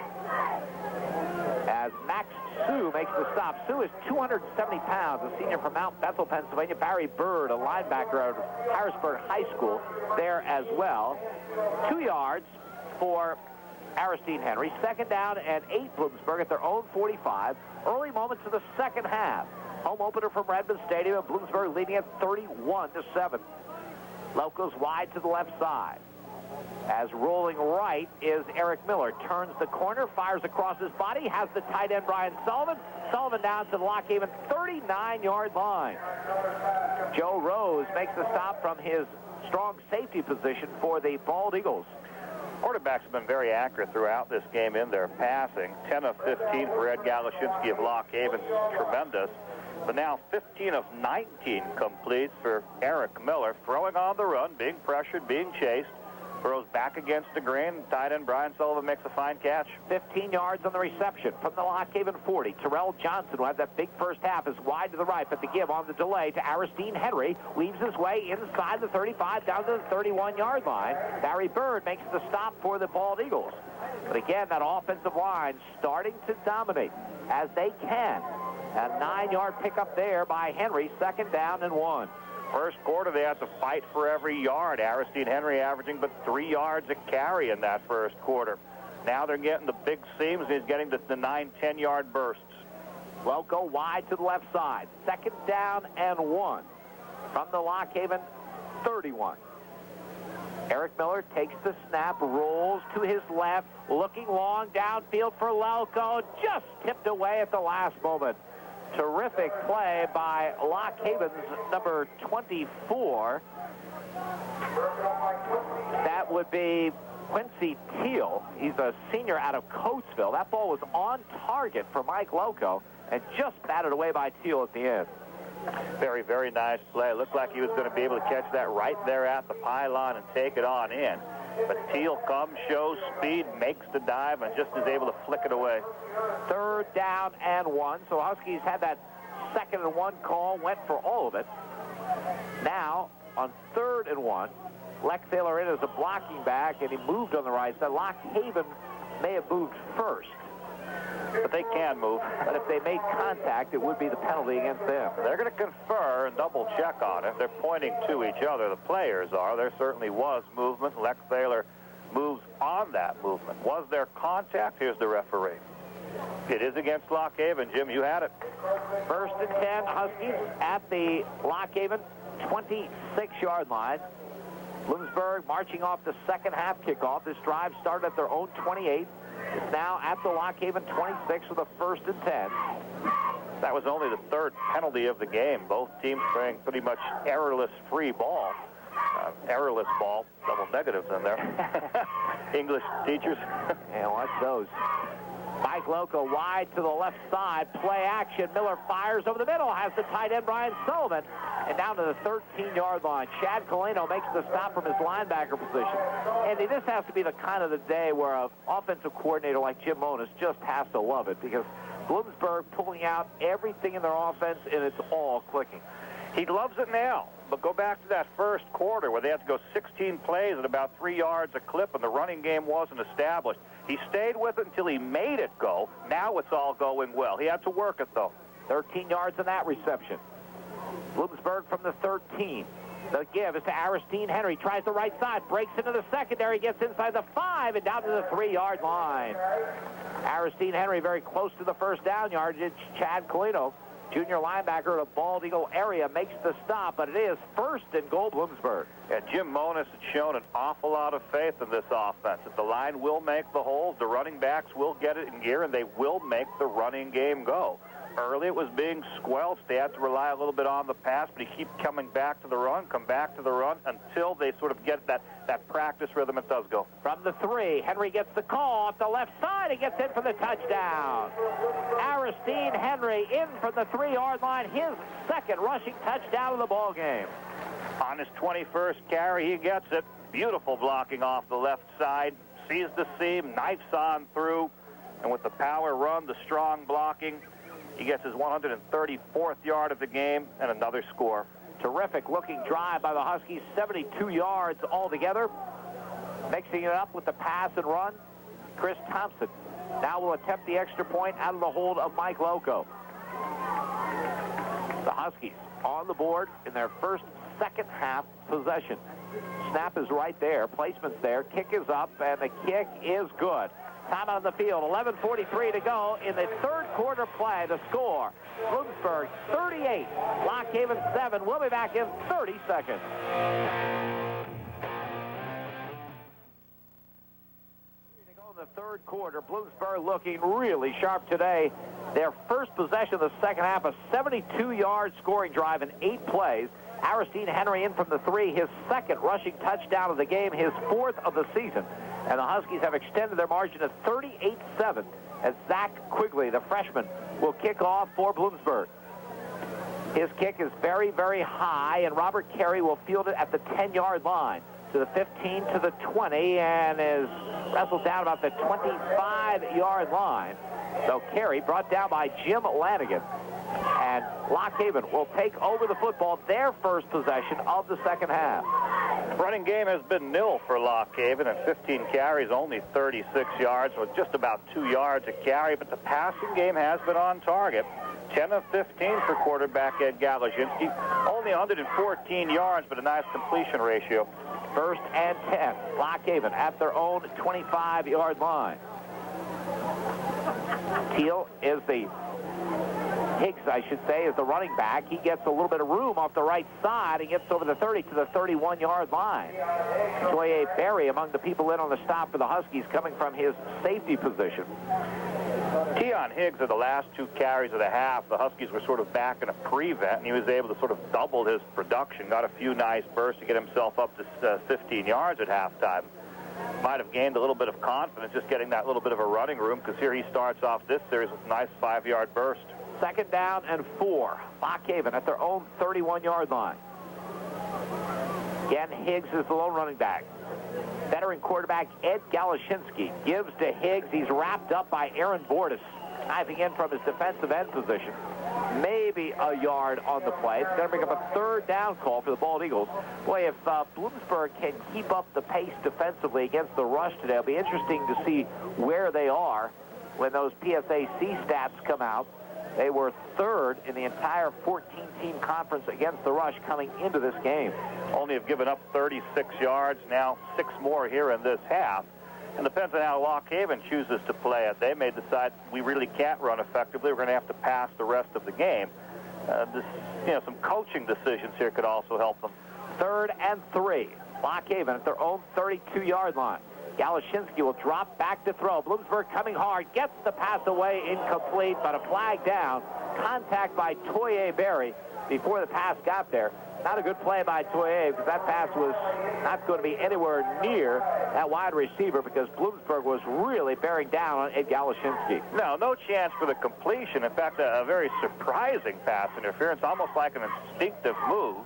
As Max Sue makes the stop. Sue is 270 pounds, a senior from Mount Bethel, Pennsylvania. Barry Bird, a linebacker out of Harrisburg High School, there as well. 2 yards for Aristine Henry. 2nd down and 8, Bloomsburg at their own 45. Early moments of the second half. Home opener from Redmond Stadium, and Bloomsburg leading at 31-7. Locos wide to the left side. As rolling right is Eric Miller. Turns the corner, fires across his body, has the tight end Brian Sullivan. Sullivan down to the Lock Haven 39-yard line. Joe Rose makes the stop from his strong safety position for the Bald Eagles. Quarterbacks have been very accurate throughout this game in their passing. 10 of 15 for Ed Galashinsky of Lock Haven. Tremendous. But now 15 of 19 completes for Eric Miller. Throwing on the run, being pressured, being chased. Throws back against the green. Tight end Brian Sullivan makes a fine catch. 15 yards on the reception from the Lock Haven 40. Terrell Johnson, who had that big first half, is wide to the right, but the give on the delay to Aristine Henry. Weaves his way inside the 35 down to the 31-yard line. Barry Bird makes the stop for the Bald Eagles. But again, that offensive line starting to dominate as they can. A 9-yard pickup there by Henry. 2nd down and 1. First quarter, they had to fight for every yard. Aristine Henry averaging but 3 yards a carry in that first quarter. Now they're getting the big seams. He's getting the 9, 10-yard bursts. Loco wide to the left side. 2nd down and 1 from the Lock Haven 31. Eric Miller takes the snap, rolls to his left, looking long downfield for Loco. Just tipped away at the last moment. Terrific play by Lock Haven's number 24. That would be Quincy Teal. He's a senior out of Coatesville. That ball was on target for Mike Loco and just batted away by Teal at the end. Very, very nice play. It looked like he was going to be able to catch that right there at the pylon and take it on in. But Teal comes, shows speed, makes the dive, and just is able to flick it away. 3rd down and 1. So Huskies had that 2nd and 1 call, went for all of it. Now, on 3rd and 1, Lex Thaler in as a blocking back, and he moved on the right side. Lock Haven may have moved first. But they can move. But if they made contact, it would be the penalty against them. They're going to confer and double check on it. They're pointing to each other. The players are. There certainly was movement. Lex Thaler moves on that movement. Was there contact? Here's the referee. It is against Lock Haven. Jim, you had it. 1st and 10, Huskies at the Lock Haven 26-yard line. Bloomsburg marching off the second half kickoff. This drive started at their own 28. It's now at the Lock Haven 26 with a 1st and 10. That was only the 3rd penalty of the game. Both teams playing pretty much errorless free ball. errorless ball, double negatives in there. English teachers. And watch those. Mike Loco wide to the left side. Play action. Miller fires over the middle. Has the tight end Brian Sullivan. And down to the 13-yard line. Chad Colino makes the stop from his linebacker position. And this has to be the kind of the day where an offensive coordinator like Jim Monos just has to love it, because Bloomsburg pulling out everything in their offense, and it's all clicking. He loves it now. But go back to that first quarter where they had to go 16 plays at about 3 yards a clip, and the running game wasn't established. He stayed with it until he made it go. Now it's all going well. He had to work it, though. 13 yards in that reception. Bloomsburg from the 13. The give is to Aristine Henry. Tries the right side. Breaks into the secondary. Gets inside the 5 and down to the 3-yard line. Aristine Henry very close to the first down yardage. Chad Colino, junior linebacker in a bald eagle area, makes the stop, but it is 1st and goal, Bloomsburg. Yeah, Jim Monos had shown an awful lot of faith in this offense. That the line will make the holes, the running backs will get it in gear, and they will make the running game go. Early it was being squelched. They had to rely a little bit on the pass, but he keeps coming back to the run, come back to the run, until they sort of get that practice rhythm. It does go. From the 3, Henry gets the call off the left side. He gets in for the touchdown. Aristine Henry in from the 3-yard line. His 2nd rushing touchdown of the ball game. On his 21st carry, he gets it. Beautiful blocking off the left side. Sees the seam, knifes on through, and with the power run, the strong blocking, he gets his 134th yard of the game and another score. Terrific looking drive by the Huskies, 72 yards altogether. Mixing it up with the pass and run, Chris Thompson now will attempt the extra point out of the hold of Mike Loco. The Huskies on the board in their first second half possession. Snap is right there, placement's there, kick is up, and the kick is good. Time on the field, 11:43 to go in the 3rd quarter play. The score, Bloomsburg 38, Lock Haven 7. We'll be back in 30 seconds. To go in the 3rd quarter, Bloomsburg looking really sharp today. Their first possession of the second half, a 72-yard scoring drive in 8 plays. Aristine Henry in from the 3, his 2nd rushing touchdown of the game, his 4th of the season. And the Huskies have extended their margin to 38-7 as Zach Quigley, the freshman, will kick off for Bloomsburg. His kick is very, very high, and Robert Carey will field it at the 10-yard line to the 15 to the 20 and is wrestled down about the 25-yard line. So Carey brought down by Jim Lanigan. And Lock Haven will take over the football, their first possession of the second half. Running game has been nil for Lock Haven, and 15 carries, only 36 yards, with just about 2 yards a carry, but the passing game has been on target. 10 of 15 for quarterback Ed Galashinsky. Only 114 yards, but a nice completion ratio. 1st and 10. Lock Haven at their own 25-yard line. Teal is the Higgs, I should say, is the running back. He gets a little bit of room off the right side. He gets over the 30 to the 31-yard line. Toye Berry among the people in on the stop for the Huskies, coming from his safety position. Keon Higgs had the last 2 carries of the half. The Huskies were sort of back in a prevent, and he was able to sort of double his production. Got a few nice bursts to get himself up to 15 yards at halftime. Might have gained a little bit of confidence just getting that little bit of a running room, because here he starts off this series with a nice 5-yard burst. 2nd down and 4. Lock Haven at their own 31-yard line. Again, Higgs is the lone running back. Veteran quarterback Ed Galashinsky gives to Higgs. He's wrapped up by Aaron Bordas, diving in from his defensive end position. Maybe a yard on the play. It's going to bring up a 3rd down call for the Bald Eagles. Boy, if Bloomsburg can keep up the pace defensively against the rush today, it'll be interesting to see where they are when those PSAC stats come out. They were 3rd in the entire 14-team conference against the rush coming into this game. Only have given up 36 yards, now 6 more here in this half. And depends on how Lock Haven chooses to play it. They may decide we really can't run effectively. We're going to have to pass the rest of the game. Some coaching decisions here could also help them. 3rd and 3. Lock Haven at their own 32-yard line. Galashinsky will drop back to throw. Bloomsburg coming hard, gets the pass away, incomplete, but a flag down. Contact by Toye Berry before the pass got there. Not a good play by Toye, because that pass was not going to be anywhere near that wide receiver, because Bloomsburg was really bearing down on Ed Galashinsky. No chance for the completion. In fact, a very surprising pass interference, almost like an instinctive move.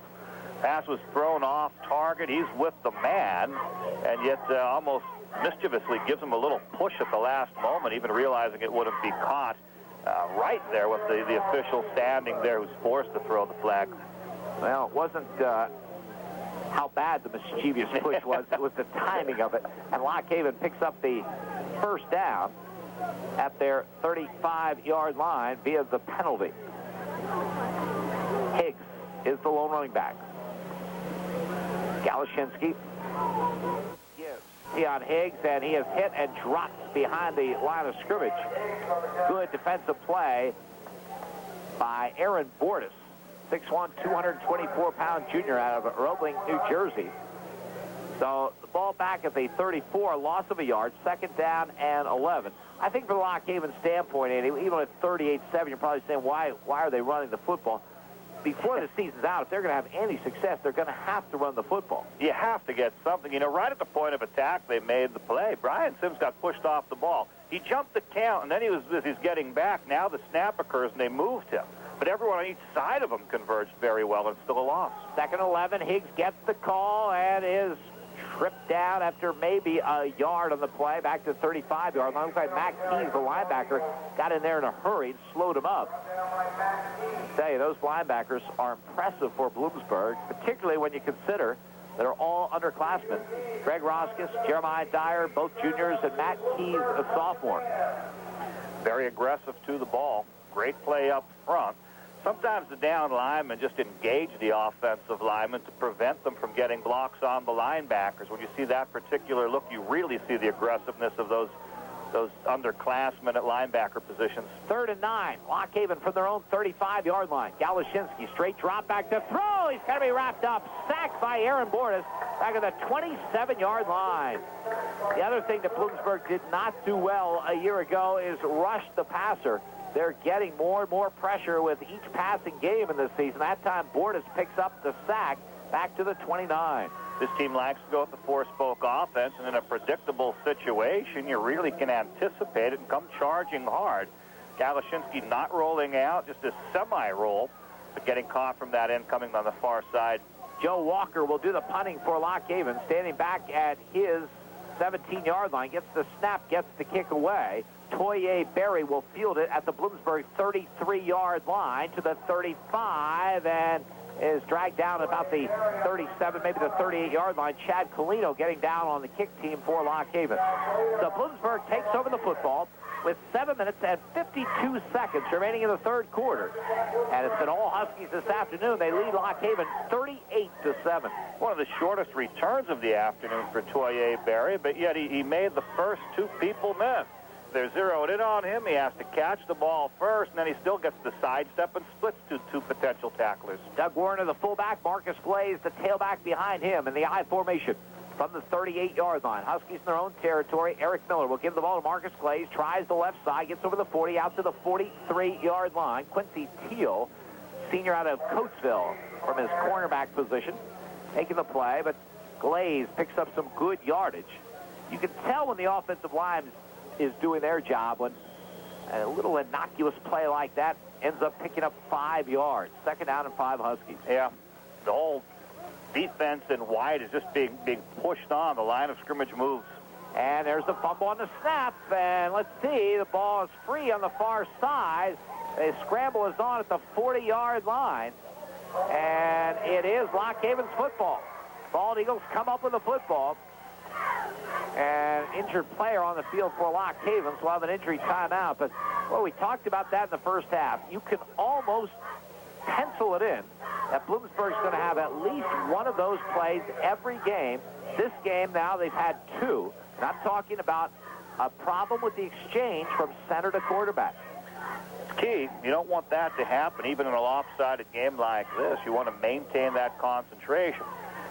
Pass was thrown off target. He's with the man, and yet almost mischievously gives him a little push at the last moment, even realizing it wouldn't be caught right there with the official standing there who's forced to throw the flag. Well, it wasn't how bad the mischievous push was. It was the timing of it. And Lock Haven picks up the first down at their 35-yard line via the penalty. Higgs is the lone running back. Galashinsky gives Keon Higgs, and he is hit and dropped behind the line of scrimmage. Good defensive play by Aaron Bordas, 6'1", 224-pound junior out of Roebling, New Jersey. So the ball back at the 34, loss of a yard, second down and 11. I think from the Lock Haven standpoint, Andy, even at 38-7, you're probably saying, why are they running the football? Before the season's out, if they're going to have any success, they're going to have to run the football. You have to get something. You know, right at the point of attack, they made the play. Brian Sims got pushed off the ball. He jumped the count, and then he's getting back. Now the snap occurs, and they moved him. But everyone on each side of him converged very well, and it's still a loss. Second 11, Higgs gets the call and is tripped down after maybe a yard on the play, back to 35-yard line. Looks like Mac Keys, the linebacker, got in there in a hurry and slowed him up. I tell you, those linebackers are impressive for Bloomsburg, particularly when you consider they're all underclassmen. Greg Roskis, Jeremiah Dyer, both juniors, and Matt Keys, a sophomore. Very aggressive to the ball. Great play up front. Sometimes the down linemen just engage the offensive linemen to prevent them from getting blocks on the linebackers. When you see that particular look, you really see the aggressiveness of those underclassmen at linebacker positions. Third and 9. Lock Haven from their own 35-yard line. Galashinsky, straight drop back to throw. He's going to be wrapped up. Sacked by Aaron Bordas back at the 27-yard line. The other thing that Bloomsburg did not do well a year ago is rush the passer. They're getting more and more pressure with each passing game in this season. That time, Bordas picks up the sack back to the 29. This team likes to go with the four-spoke offense, and in a predictable situation, you really can anticipate it and come charging hard. Galashinsky not rolling out, just a semi-roll, but getting caught from that end coming on the far side. Joe Walker will do the punting for Lock Haven, standing back at his 17-yard line, gets the snap, gets the kick away. Toye Berry will field it at the Bloomsburg 33-yard line to the 35, and is dragged down about the 37, maybe the 38-yard line. Chad Colino getting down on the kick team for Lock Haven. So Bloomsburg takes over the football with 7 minutes and 52 seconds remaining in the third quarter. And it's been all Huskies this afternoon. They lead Lock Haven 38-7. One of the shortest returns of the afternoon for Toye Berry, but yet he made the first two people miss. They're zeroed in on him. He has to catch the ball first, and then he still gets the sidestep and splits to two potential tacklers. Doug Warner, the fullback. Marcus Blaze, the tailback behind him in the I formation from the 38-yard line. Huskies in their own territory. Eric Miller will give the ball to Marcus Glaze, tries the left side, gets over the 40, out to the 43-yard line. Quincy Teal, senior out of Coatesville, from his cornerback position, taking the play, but Glaze picks up some good yardage. You can tell when the offensive line is doing their job when a little innocuous play like that ends up picking up 5 yards. Second down and 5 Huskies. Yeah, the whole defense in white is just being pushed on. The line of scrimmage moves. And there's the fumble on the snap, and let's see, the ball is free on the far side. The scramble is on at the 40-yard line, and it is Lock Haven's football. Bald Eagles come up with the football. And injured player on the field for Lock Haven, so we'll have an injury timeout. But, well, we talked about that in the first half. You can almost pencil it in that Bloomsburg's going to have at least one of those plays every game. This game now they've had 2. And I'm talking about a problem with the exchange from center to quarterback. It's key. You don't want that to happen even in a lopsided game like this. You want to maintain that concentration.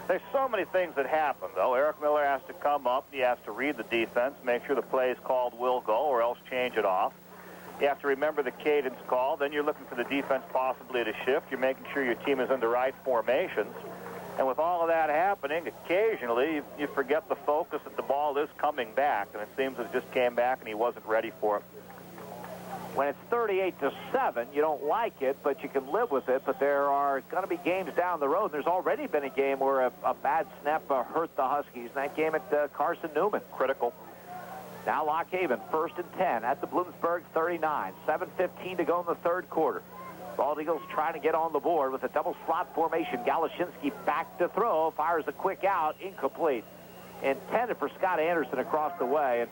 There's so many things that happen, though. Eric Miller has to come up. He has to read the defense, make sure the play is called will go, or else change it off. You have to remember the cadence call. Then you're looking for the defense possibly to shift. You're making sure your team is in the right formations. And with all of that happening, occasionally you forget the focus that the ball is coming back. And it seems that it just came back and he wasn't ready for it. When it's 38-7, you don't like it, but you can live with it. But there are going to be games down the road. There's already been a game where a bad snap hurt the Huskies. That game at Carson Newman. Critical. Now Lock Haven, 1st and 10 at the Bloomsburg 39. 7:15 to go in the third quarter. Bald Eagles trying to get on the board with a double slot formation. Galashinsky back to throw, fires a quick out, incomplete. Intended for Scott Anderson across the way, and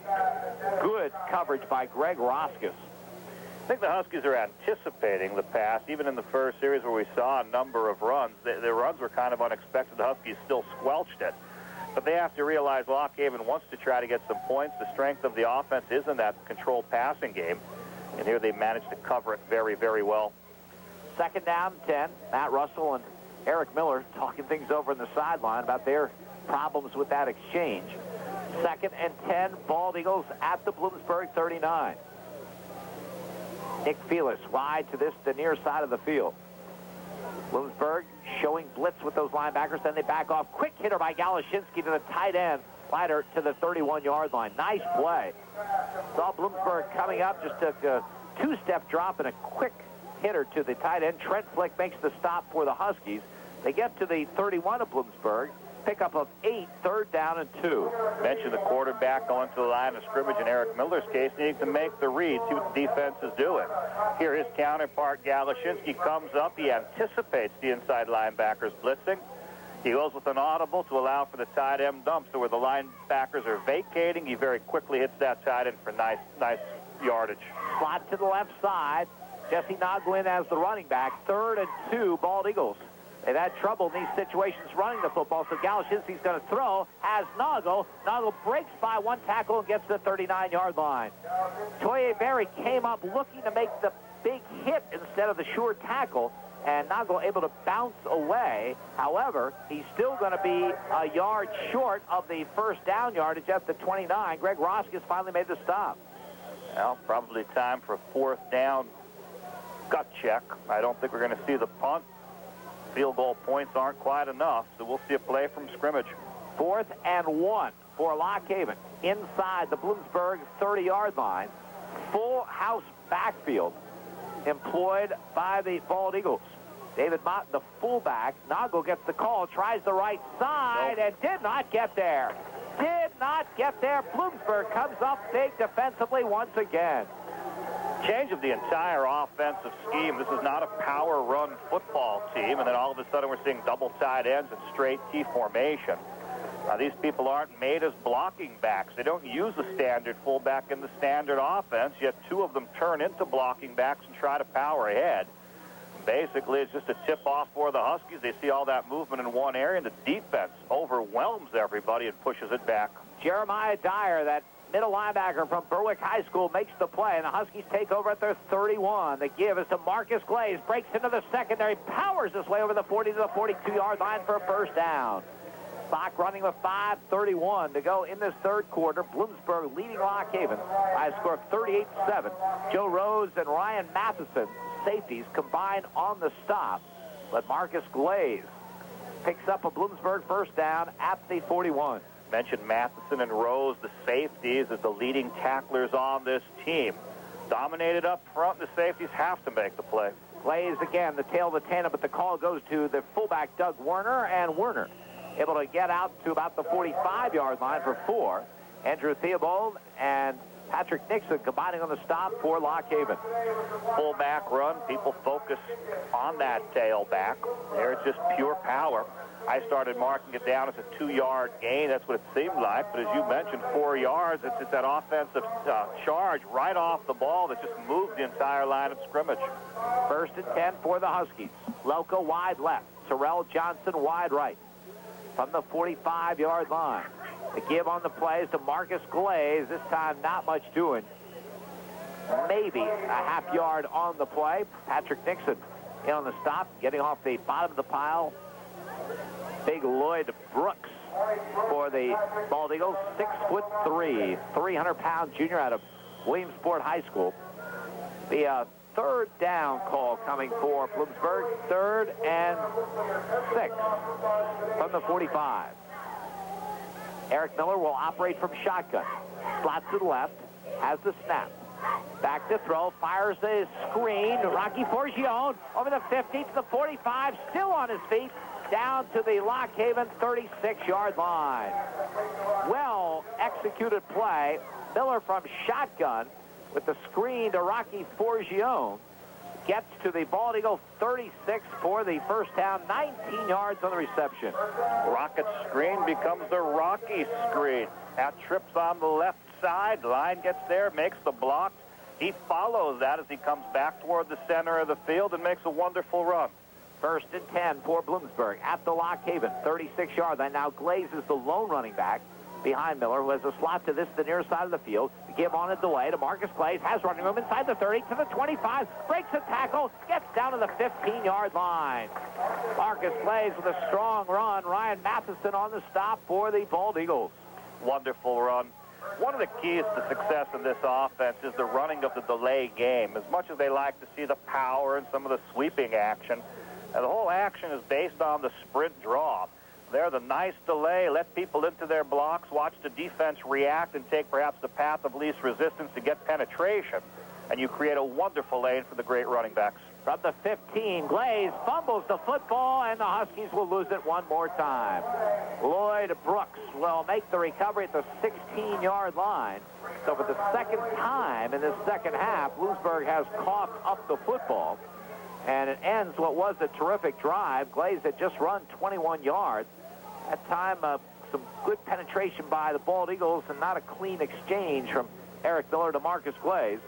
good coverage by Greg Roskis. I think the Huskies are anticipating the pass. Even in the first series where we saw a number of runs, the runs were kind of unexpected. The Huskies still squelched it. But they have to realize Lock Haven wants to try to get some points. The strength of the offense is in that controlled passing game. And here they managed to cover it very, very well. 2nd down, 10. Matt Russell and Eric Miller talking things over in the sideline about their problems with that exchange. 2nd and 10, Bald Eagles at the Bloomsburg 39. Nick Felix wide to the near side of the field. Bloomsburg showing blitz with those linebackers. Then they back off. Quick hitter by Galashinsky to the tight end. Slider to the 31-yard line. Nice play. Saw Bloomsburg coming up. Just took a 2-step drop and a quick hitter to the tight end. Trent Flick makes the stop for the Huskies. They get to the 31 of Bloomsburg. Pickup of 8, 3rd down and 2. Mentioned the quarterback going to the line of scrimmage in Eric Miller's case, needing to make the read, see what the defense is doing. Here his counterpart, Galashinsky, comes up. He anticipates the inside linebackers blitzing. He goes with an audible to allow for the tight end dump. So where the linebackers are vacating, he very quickly hits that tight end for nice yardage. Slot to the left side. Jesse Noglin as the running back. 3rd and 2, Bald Eagles. They've had trouble in these situations running the football, so Galashinsky's going to throw, has Noggle. Noggle breaks by one tackle and gets to the 39-yard line. Toye Berry came up looking to make the big hit instead of the sure tackle, and Noggle able to bounce away. However, he's still going to be a yard short of the 1st down yardage at the 29. Greg Roskis finally made the stop. Well, probably time for a 4th down gut check. I don't think we're going to see the punt. Field goal points aren't quite enough, so we'll see a play from scrimmage. 4th and 1 for Lock Haven inside the Bloomsburg 30-yard line. Full house backfield employed by the Bald Eagles. David Mott, the fullback. Noggle gets the call, tries the right side, and did not get there. Did not get there. Bloomsburg comes up big defensively once again. Change of the entire offensive scheme. This is not a power run football team, and then all of a sudden we're seeing double tight ends and straight T formation. These people aren't made as blocking backs. They don't use the standard fullback in the standard offense, yet 2 of them turn into blocking backs and try to power ahead. Basically, it's just a tip-off for the Huskies. They see all that movement in one area, and the defense overwhelms everybody and pushes it back. Jeremiah Dyer, that middle linebacker from Berwick High School, makes the play, and the Huskies take over at their 31. The give is to Marcus Glaze, breaks into the secondary, powers his way over the 40 to the 42-yard line for a 1st down. Clock running with 5:31 to go in this third quarter. Bloomsburg leading Lock Haven by a score of 38-7. Joe Rose and Ryan Matheson, safeties, combined on the stop, but Marcus Glaze picks up a Bloomsburg 1st down at the 41. Mentioned Matheson and Rose, the safeties, as the leading tacklers on this team. Dominated up front, the safeties have to make the play. Glaze again, the tail of the tandem, but the call goes to the fullback, Doug Werner, and Werner able to get out to about the 45-yard line for 4. Andrew Theobald and Patrick Nixon combining on the stop for Lock Haven. Fullback run, people focus on that tailback. There it's just pure power. I started marking it down as a 2-yard gain. That's what it seemed like. But as you mentioned, 4 yards. It's that offensive charge right off the ball that just moved the entire line of scrimmage. 1st and 10 for the Huskies. Lelka wide left. Terrell Johnson wide right. From the 45-yard line. The give on the play is to Marcus Glaze. This time not much doing. Maybe a half-yard on the play. Patrick Nixon in on the stop, getting off the bottom of the pile. Big Lloyd Brooks for the Bald Eagles, 6'3", 300-pound junior out of Williamsport High School. The third down call coming for Bloomsburg. 3rd and 6 from the 45. Eric Miller will operate from shotgun. Slots to the left, has the snap. Back to throw, fires a screen. Rocky Forgione over the 50 to the 45, still on his feet, down to the Lock Haven 36-yard line. Well executed play. Miller from shotgun with the screen to Rocky Forgione. Gets to the Bald Eagle 36 for the first down, 19 yards on the reception. Rocket's screen becomes the Rocky screen. That trips on the left side. The line gets there, makes the block. He follows that as he comes back toward the center of the field and makes a wonderful run. 1st and 10 for Bloomsburg at the Lock Haven, 36-yard line. Now Glaze is the lone running back behind Miller, who has a slot to the near side of the field. Give on a delay to Marcus Glaze, has running room inside the 30 to the 25, breaks a tackle, gets down to the 15-yard line. Marcus Glaze with a strong run. Ryan Matheson on the stop for the Bald Eagles. Wonderful run. One of the keys to success in this offense is the running of the delay game. As much as they like to see the power and some of the sweeping action, the whole action is based on the sprint draw. They're the nice delay, let people into their blocks, watch the defense react, and take perhaps the path of least resistance to get penetration. And you create a wonderful lane for the great running backs. From the 15, Glaze fumbles the football, and the Huskies will lose it one more time. Lloyd Brooks will make the recovery at the 16-yard line. So for the second time in this second half, Bloomsburg has coughed up the football. And it ends what was a terrific drive. Glaze had just run 21 yards. That time, some good penetration by the Bald Eagles and not a clean exchange from Eric Miller to Marcus Glaze.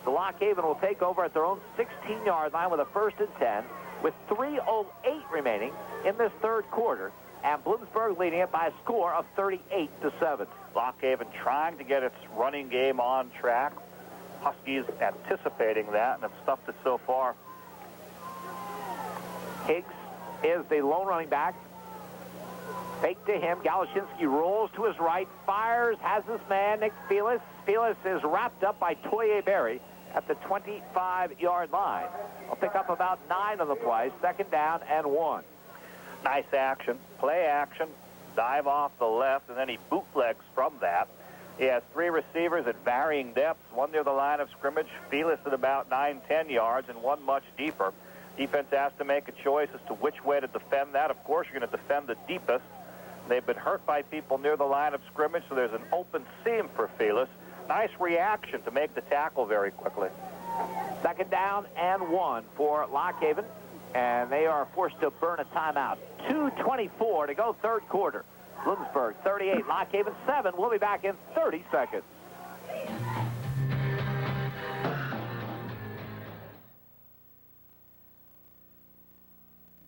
The Lock Haven will take over at their own 16-yard line with a 1st and 10 with 3:08 remaining in this third quarter. And Bloomsburg leading it by a score of 38-7. Lock Haven trying to get its running game on track. Huskies anticipating that and have stuffed it so far. Higgs is the lone running back. Fake to him. Galashinsky rolls to his right, fires, has his man, Nick Felis. Felis is wrapped up by Toye Berry at the 25-yard line. I'll pick up about 9 on the play. 2nd down and 1. Nice action, play action, dive off the left, and then he bootlegs from that. He has 3 receivers at varying depths, one near the line of scrimmage, Felis at about 9-10 yards, and one much deeper. Defense has to make a choice as to which way to defend that. Of course, you're going to defend the deepest. They've been hurt by people near the line of scrimmage, so there's an open seam for Felis. Nice reaction to make the tackle very quickly. 2nd down and 1 for Lock Haven, and they are forced to burn a timeout. 2:24 to go, third quarter. Bloomsburg 38, Lock Haven 7. We'll be back in 30 seconds.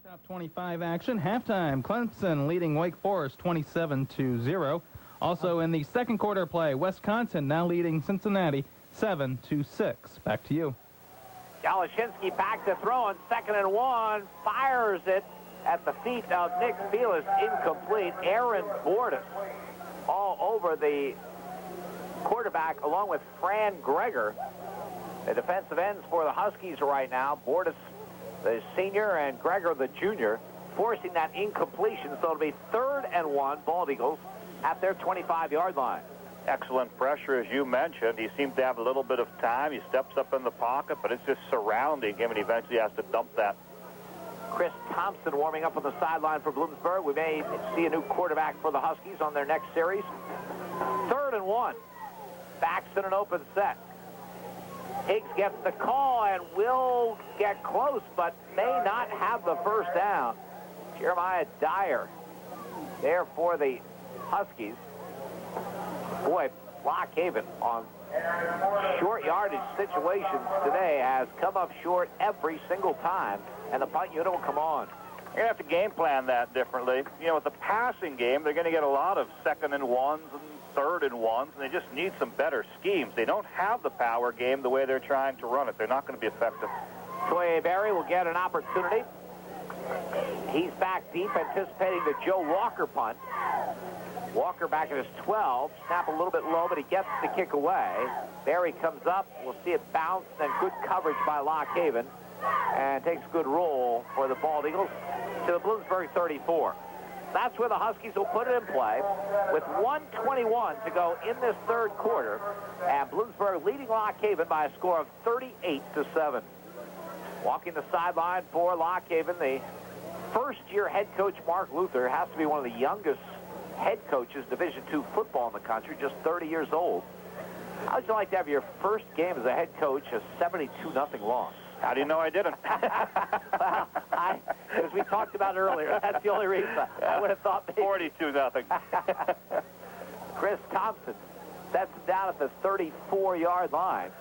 Top 25 action. Halftime, Clemson leading Wake Forest 27-0. Also in the second quarter play, Wisconsin now leading Cincinnati 7-6. Back to you. Galashinsky back to throw on 2nd and 1. Fires it at the feet of Nick Felis. Incomplete. Aaron Bordas all over the quarterback along with Fran Greger. The defensive ends for the Huskies right now. Bordas, the senior, and Greger, the junior, forcing that incompletion. So it'll be 3rd and 1, Bald Eagles at their 25-yard line. Excellent pressure, as you mentioned. He seems to have a little bit of time. He steps up in the pocket, but it's just surrounding him, and he eventually has to dump that. Chris Thompson warming up on the sideline for Bloomsburg. We may see a new quarterback for the Huskies on their next series. 3rd and 1. Backs in an open set. Higgs gets the call and will get close, but may not have the first down. Jeremiah Dyer there for the Huskies. Boy, Lock Haven on short yardage situations today has come up short every single time, and the punt unit will come on. You're going to have to game plan that differently. You know, with the passing game, they're going to get a lot of 2nd and 1s and 3rd and 1s, and they just need some better schemes. They don't have the power game the way they're trying to run it. They're not going to be effective. Toye Berry will get an opportunity. He's back deep, anticipating the Joe Walker punt. Walker back at his 12. Snap a little bit low, but he gets the kick away. There he comes up. We'll see it bounce, and good coverage by Lock Haven. And takes a good roll for the Bald Eagles to the Bloomsburg 34. That's where the Huskies will put it in play with 1:21 to go in this third quarter. And Bloomsburg leading Lock Haven by a score of 38-7. Walking the sideline for Lock Haven, the first-year head coach Mark Luther has to be one of the youngest head coaches Division II football in the country, just 30 years old. How would you like to have your first game as a head coach a 72-0 loss? How do you know I didn't? Well, as we talked about earlier, that's the only reason I would have thought maybe. 42-0. Chris Thompson sets it down at the 34-yard line.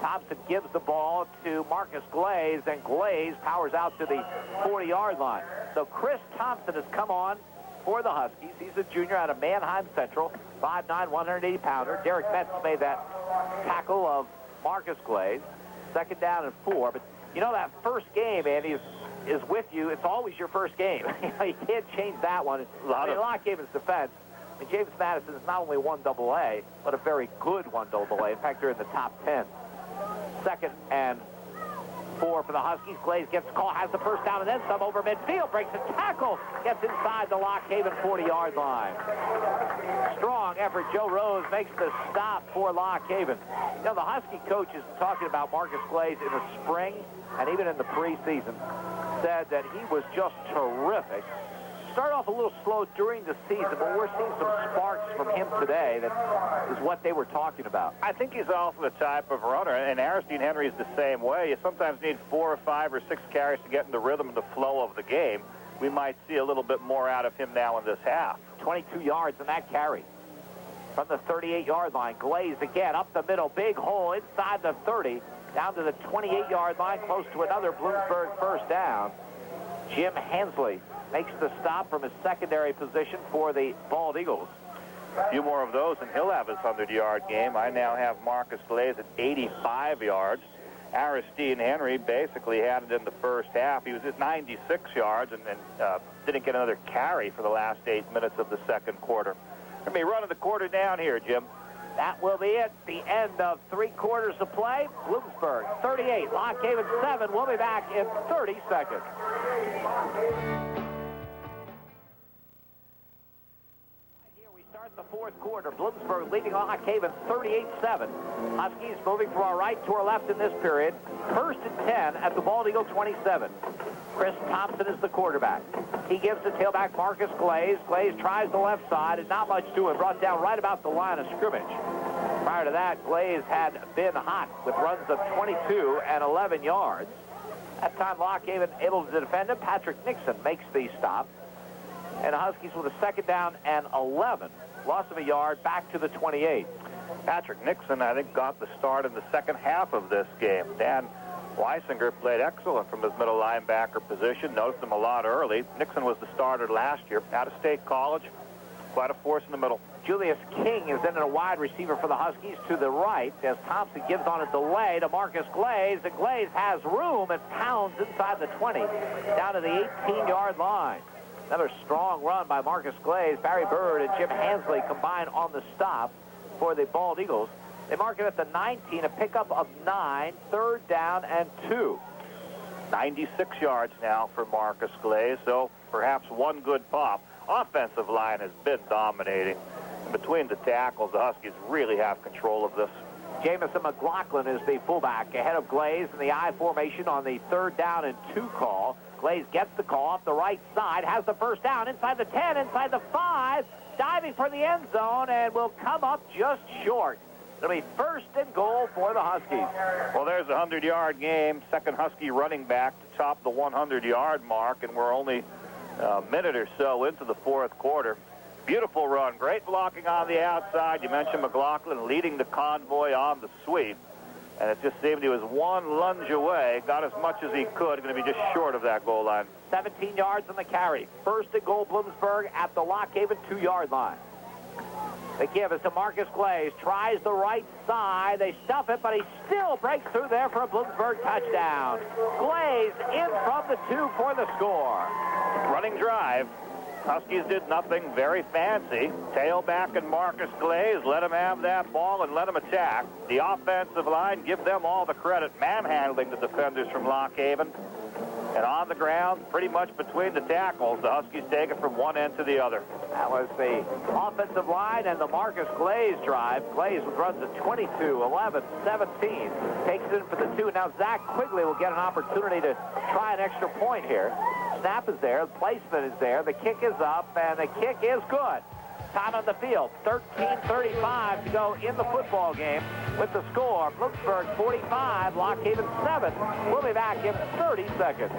Thompson gives the ball to Marcus Glaze, and Glaze powers out to the 40-yard line. So Chris Thompson has come on for the Huskies. He's a junior out of Mannheim Central, 5'9", 180-pounder. Derek Metz made that tackle of Marcus Glaze. Second down and 4. But, you know, that first game, Andy, is with you. It's always your first game. You can't change that one. Lock Haven's defense. I mean, James Madison is not only 1AA, but a very good 1AA. In fact, they're in the top 10. Second and 4 for the Huskies. Glaze gets the call, has the first down, and then some over midfield. Breaks a tackle. Gets inside the Lock Haven 40-yard line. Strong effort. Joe Rose makes the stop for Lock Haven. You know, the Husky coaches talking about Marcus Glaze in the spring and even in the preseason said that he was just terrific. Started off a little slow during the season, but we're seeing some sparks from him today. That is what they were talking about. I think he's also the type of runner, and Aristine Henry's the same way. You sometimes need 4 or 5 or 6 carries to get in the rhythm and the flow of the game. We might see a little bit more out of him now in this half. 22 yards in that carry. From the 38-yard line, Glaze again up the middle, big hole inside the 30, down to the 28-yard line, close to another Bloomsburg first down. Jim Hensley makes the stop from his secondary position for the Bald Eagles. A few more of those, and he'll have his 100-yard game. I now have Marcus Glaze at 85 yards. Aristine Henry basically had it in the first half. He was at 96 yards and didn't get another carry for the last 8 minutes of the second quarter. Going to be running the quarter down here, Jim. That will be it. The end of 3 quarters of play. Bloomsburg 38, Lock Haven 7. We'll be back in 30 seconds. The fourth quarter, Bloomsburg leading Lock Haven 38-7. Huskies moving from our right to our left in this period. First and 10 at the Bald Eagle 27. Chris Thompson is the quarterback. He gives the tailback Marcus Glaze. Glaze tries the left side and not much doing. Brought down right about the line of scrimmage. Prior to that, Glaze had been hot with runs of 22 and 11 yards. That time, Lock Haven able to defend him. Patrick Nixon makes the stop. And the Huskies with a second down and 11. Loss of a yard back to the 28. Patrick Nixon, I think, got the start in the second half of this game. Dan Weisinger played excellent from his middle linebacker position. Noticed him a lot early. Nixon was the starter last year. Out of state college. Quite a force in the middle. Julius King is in a wide receiver for the Huskies to the right as Thompson gives on a delay to Marcus Glaze. And Glaze has room and pounds inside the 20 down to the 18-yard line. Another strong run by Marcus Glaze. Barry Bird and Jim Hensley combine on the stop for the Bald Eagles. They mark it at the 19, a pickup of 9, third down and 2. 96 yards now for Marcus Glaze, so perhaps one good pop. Offensive line has been dominating. Between the tackles, the Huskies really have control of this. Jamison McLaughlin is the fullback ahead of Glaze in the I formation on the third down and 2 call. Glaze gets the call off the right side, has the first down inside the 10, inside the 5, diving for the end zone, and will come up just short. It'll be first and goal for the Huskies. Well, there's a 100-yard game. Second Husky running back to top the 100-yard mark, and we're only a minute or so into the fourth quarter. Beautiful run. Great blocking on the outside. You mentioned McLaughlin leading the convoy on the sweep. And it just seemed he was one lunge away, got as much as he could, going to be just short of that goal line. 17 yards on the carry. First and goal, Bloomsburg at the Lock Haven 2-yard line. The give is to Marcus Glaze. Tries the right side. They stuff it, but he still breaks through there for a Bloomsburg touchdown. Glaze in from the 2 for the score. Running drive. Huskies did nothing very fancy. Tailback and Marcus Glaze, let him have that ball and let him attack. The offensive line, give them all the credit, manhandling the defenders from Lock Haven. And on the ground, pretty much between the tackles, the Huskies take it from one end to the other. That was the offensive line and the Marcus Glaze drive. Glaze runs a 22, 11, 17. Takes it in for the 2. Now Zach Quigley will get an opportunity to try an extra point here. Snap is there. The placement is there. The kick is up, and the kick is good. Time on the field, 13:35 to go in the football game with the score. Bloomsburg 45, Lock Haven 7. We'll be back in 30 seconds.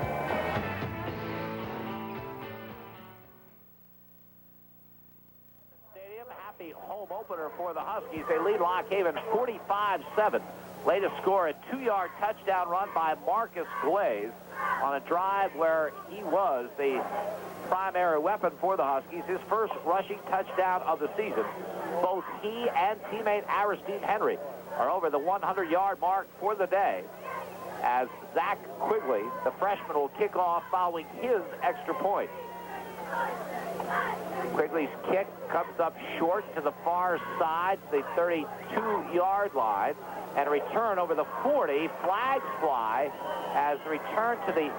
Stadium, happy home opener for the Huskies. They lead Lock Haven 45-7. Latest score, a 2-yard touchdown run by Marcus Glaze on a drive where he was the primary weapon for the Huskies, his first rushing touchdown of the season. Both he and teammate Aristide Henry are over the 100-yard mark for the day, as Zach Quigley, the freshman, will kick off following his extra point. Quigley's kick comes up short to the far side, the 32-yard line, and a return over the 40. Flags fly as the return to the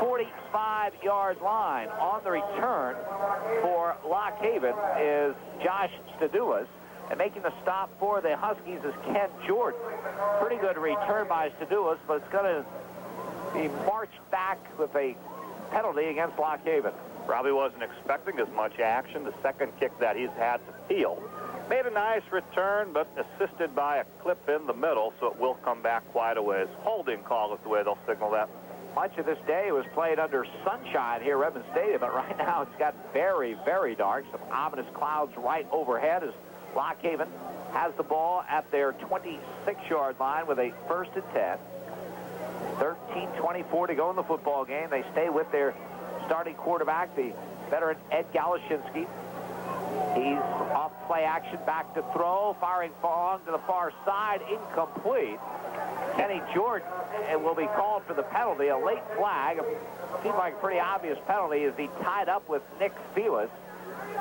45-yard line. On the return for Lock Haven is Josh Stadulis, and making the stop for the Huskies is Ken Jordan. Pretty good return by Stadulis, but it's going to be marched back with a penalty against Lock Haven. Probably wasn't expecting as much action. The second kick that he's had to field. Made a nice return, but assisted by a clip in the middle, so it will come back quite a ways. Holding call is the way they'll signal that. Much of this day was played under sunshine here at Redmond Stadium, but right now it's got very, very dark. Some ominous clouds right overhead as Lock Haven has the ball at their 26-yard line with a 1st and 10. 13:24 to go in the football game. They stay with their starting quarterback, the veteran Ed Galashinsky. He's off play action, back to throw, firing long to the far side, incomplete. Kenny Jordan will be called for the penalty, a late flag. Seemed like a pretty obvious penalty as he tied up with Nick Felis.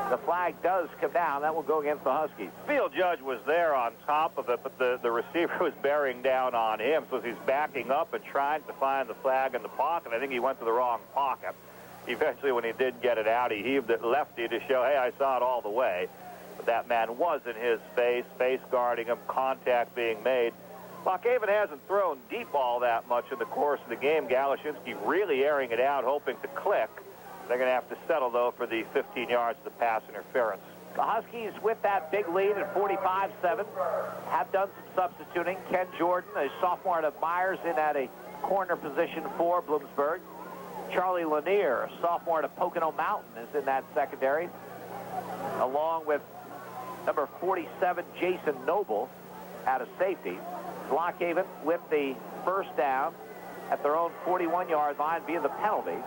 The flag does come down. That will go against the Huskies. Field judge was there on top of it, but the receiver was bearing down on him, so as he's backing up and trying to find the flag in the pocket, I think he went to the wrong pocket. Eventually, when he did get it out, he heaved it lefty to show, hey, I saw it all the way. But that man was in his face guarding him, contact being made. Lock Haven hasn't thrown deep all that much in the course of the game. Galashinsky really airing it out, hoping to click. They're going to have to settle, though, for the 15 yards of the pass interference. The Huskies, with that big lead at 45-7, have done some substituting. Ken Jordan, a sophomore out of Myers, in at a corner position for Bloomsburg. Charlie Lanier, a sophomore out of Pocono Mountain, is in that secondary, along with number 47, Jason Noble, out of safety. Lock Haven with the first down at their own 41-yard line via the penalty.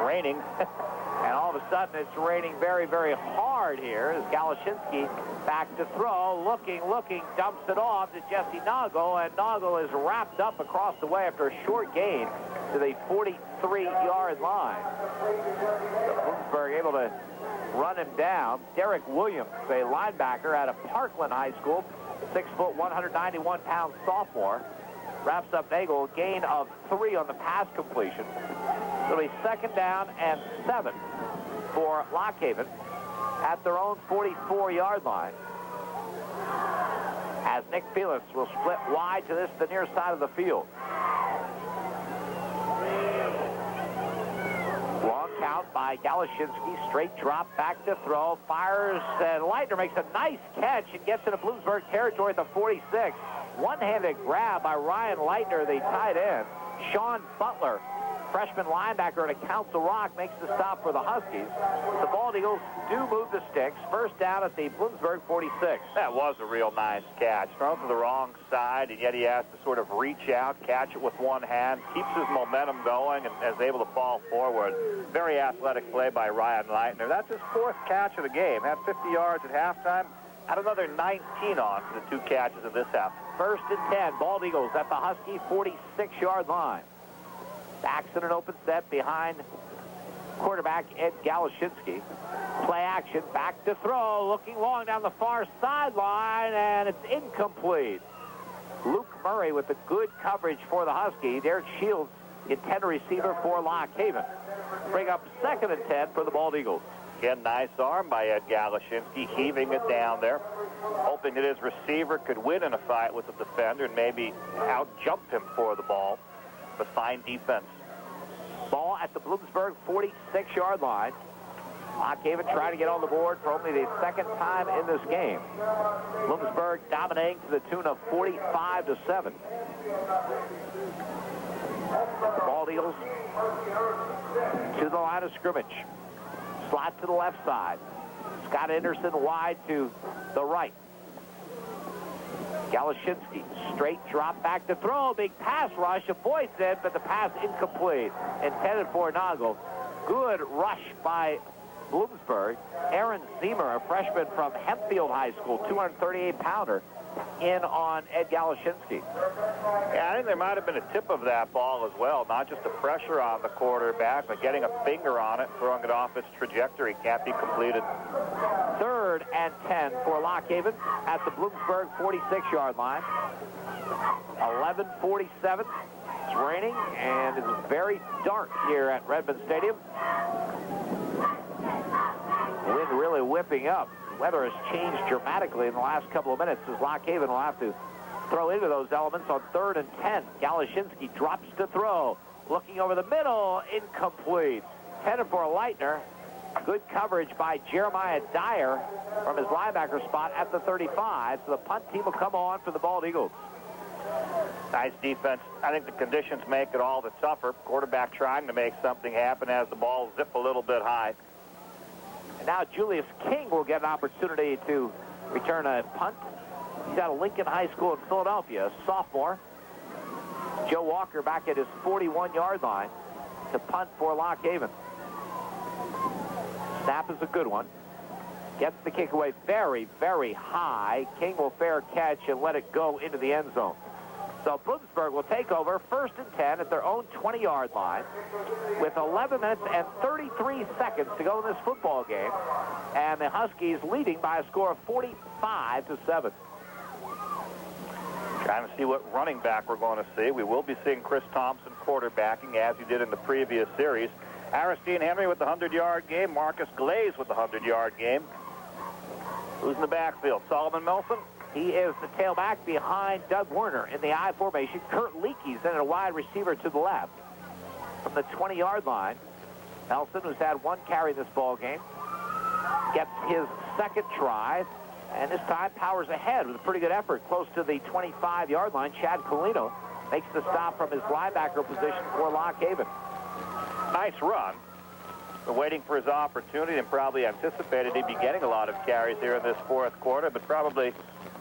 Raining, and all of a sudden it's raining very, very hard here as Galashinsky back to throw, looking, dumps it off to Jesse Noggle, and Noggle is wrapped up across the way after a short gain to the 43-yard line. So Bloomsburg able to run him down. Derek Williams, a linebacker out of Parkland High School, 6 foot, 191-pound sophomore, wraps up Nagel, gain of 3 on the pass completion. It'll be 2nd down and 7 for Lock Haven at their own 44-yard line, as Nick Felix will split wide to the near side of the field. Long count by Galashinsky, straight drop, back to throw, fires, and Leitner makes a nice catch and gets into Bloomsburg territory at the 46. One-handed grab by Ryan Leitner, the tight end. Sean Butler, freshman linebacker at Council Rock, makes the stop for the Huskies. The Bald Eagles do move the sticks. First down at the Bloomsburg 46. That was a real nice catch. Thrown to the wrong side, and yet he has to sort of reach out, catch it with one hand, keeps his momentum going, and is able to fall forward. Very athletic play by Ryan Leitner. That's his 4th catch of the game. Had 50 yards at halftime. Had another 19 on for the 2 catches of this half. 1st and 10, Bald Eagles at the Husky 46-yard line. Backs in an open set behind quarterback Ed Galashinsky. Play action, back to throw, looking long down the far sideline, and it's incomplete. Luke Murray with the good coverage for the Husky. Derek Shields, intended receiver for Lock Haven. Bring up 2nd and 10 for the Bald Eagles. Again, nice arm by Ed Galashinsky, heaving it down there, hoping that his receiver could win in a fight with the defender and maybe out-jump him for the ball. But fine defense. Ball at the Bloomsburg 46-yard line. Lock Haven trying to get on the board for only the 2nd time in this game. Bloomsburg dominating to the tune of 45-7. Bald Eagles to the line of scrimmage. Slot to the left side. Scott Anderson wide to the right. Galashinsky, straight drop back to throw. Big pass rush, avoids it, but the pass incomplete. Intended for Noggle. Good rush by Bloomsburg. Aaron Zemer, a freshman from Hempfield High School, 238-pounder, in on Ed Galashinsky. Yeah, I think there might have been a tip of that ball as well. Not just the pressure on the quarterback, but getting a finger on it, throwing it off its trajectory. Can't be completed. 3rd and 10 for Lock Haven at the Bloomsburg 46-yard line. 11:47. It's raining and it's very dark here at Redmond Stadium. Wind really whipping up. The weather has changed dramatically in the last couple of minutes as Lock Haven will have to throw into those elements on 3rd and 10. Galashinsky drops to throw. Looking over the middle, incomplete. Headed for a Leitner. Good coverage by Jeremiah Dyer from his linebacker spot at the 35. So the punt team will come on for the Bald Eagles. Nice defense. I think the conditions make it all the tougher. Quarterback trying to make something happen as the ball zip a little bit high. And now Julius King will get an opportunity to return a punt. He's out of Lincoln High School in Philadelphia, a sophomore. Joe Walker back at his 41-yard line to punt for Lock Haven. Snap is a good one. Gets the kick away very, very high. King will fair catch and let it go into the end zone. So Bloomsburg will take over 1st and 10 at their own 20-yard line with 11 minutes and 33 seconds to go in this football game. And the Huskies leading by a score of 45-7. Trying to see what running back we're going to see. We will be seeing Chris Thompson quarterbacking as he did in the previous series. Aristine Henry with the 100-yard game. Marcus Glaze with the 100-yard game. Who's in the backfield? Solomon Melson? He is the tailback behind Doug Werner in the I formation. Kurt Leakey's in a wide receiver to the left. From the 20-yard line, Nelson, who's had 1 carry in this ball game, gets his 2nd try, and this time powers ahead with a pretty good effort. Close to the 25-yard line, Chad Colino makes the stop from his linebacker position for Lock Haven. Nice run. Been waiting for his opportunity and probably anticipated he'd be getting a lot of carries here in this 4th quarter, but probably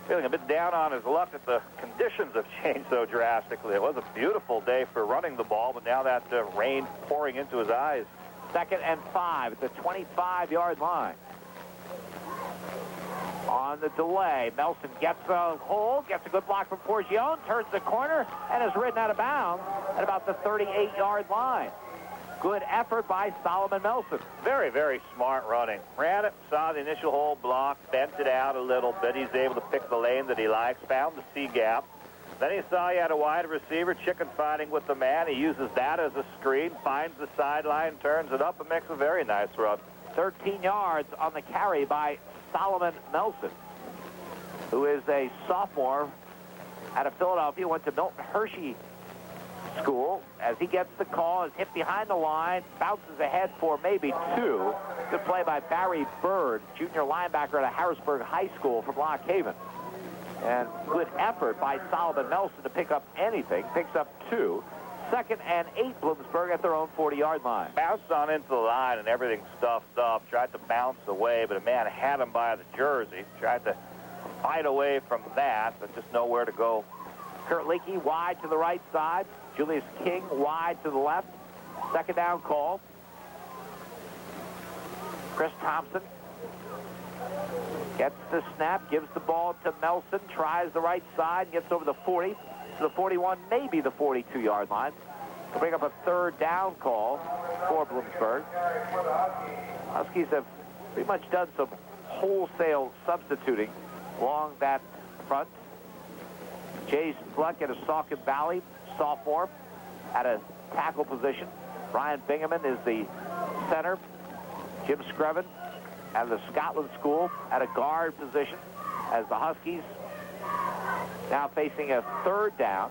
feeling a bit down on his luck that the conditions have changed so drastically. It was a beautiful day for running the ball, but now that rain pouring into his eyes. 2nd and 5 at the 25-yard line. On the delay, Melson gets a hold, gets a good block from Porgione, turns the corner, and is ridden out of bounds at about the 38-yard line. Good effort by Solomon Melson. Very, very smart running. Ran it, saw the initial hole block, bent it out a little bit. He's able to pick the lane that he likes, found the C gap. Then he saw he had a wide receiver, chicken fighting with the man. He uses that as a screen, finds the sideline, turns it up, and makes a very nice run. 13 yards on the carry by Solomon Melson, who is a sophomore out of Philadelphia, went to Milton Hershey School. As he gets the call, is hit behind the line, bounces ahead for maybe 2. Good play by Barry Bird, junior linebacker at Harrisburg High School from Lock Haven. And good effort by Solomon Melson to pick up anything. Picks up 2. 2nd and 8, Bloomsburg at their own 40-yard line. Bounced on into the line and everything stuffed up. Tried to bounce away, but a man had him by the jersey. Tried to fight away from that, but just nowhere to go. Kurt Leakey wide to the right side. Julius King wide to the left. 2nd down call. Chris Thompson gets the snap, gives the ball to Melson, tries the right side, gets over the 40 to the 41, maybe the 42-yard line. to bring up a third down call for Bloomsburg. Huskies have pretty much done some wholesale substituting along that front. Jay Fluck at a Saucon Valley sophomore at a tackle position. Brian Bingaman is the center. Jim Screven at the Scotland School at a guard position as the Huskies now facing a third down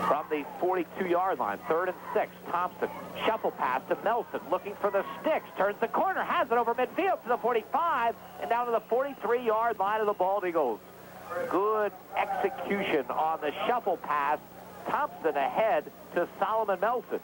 from the 42-yard line. 3rd and 6. Thompson, shuffle pass to Nelson, looking for the sticks, turns the corner, has it over midfield to the 45, and down to the 43-yard line of the Bald Eagles. Good execution on the shuffle pass. Thompson ahead to Solomon Nelson.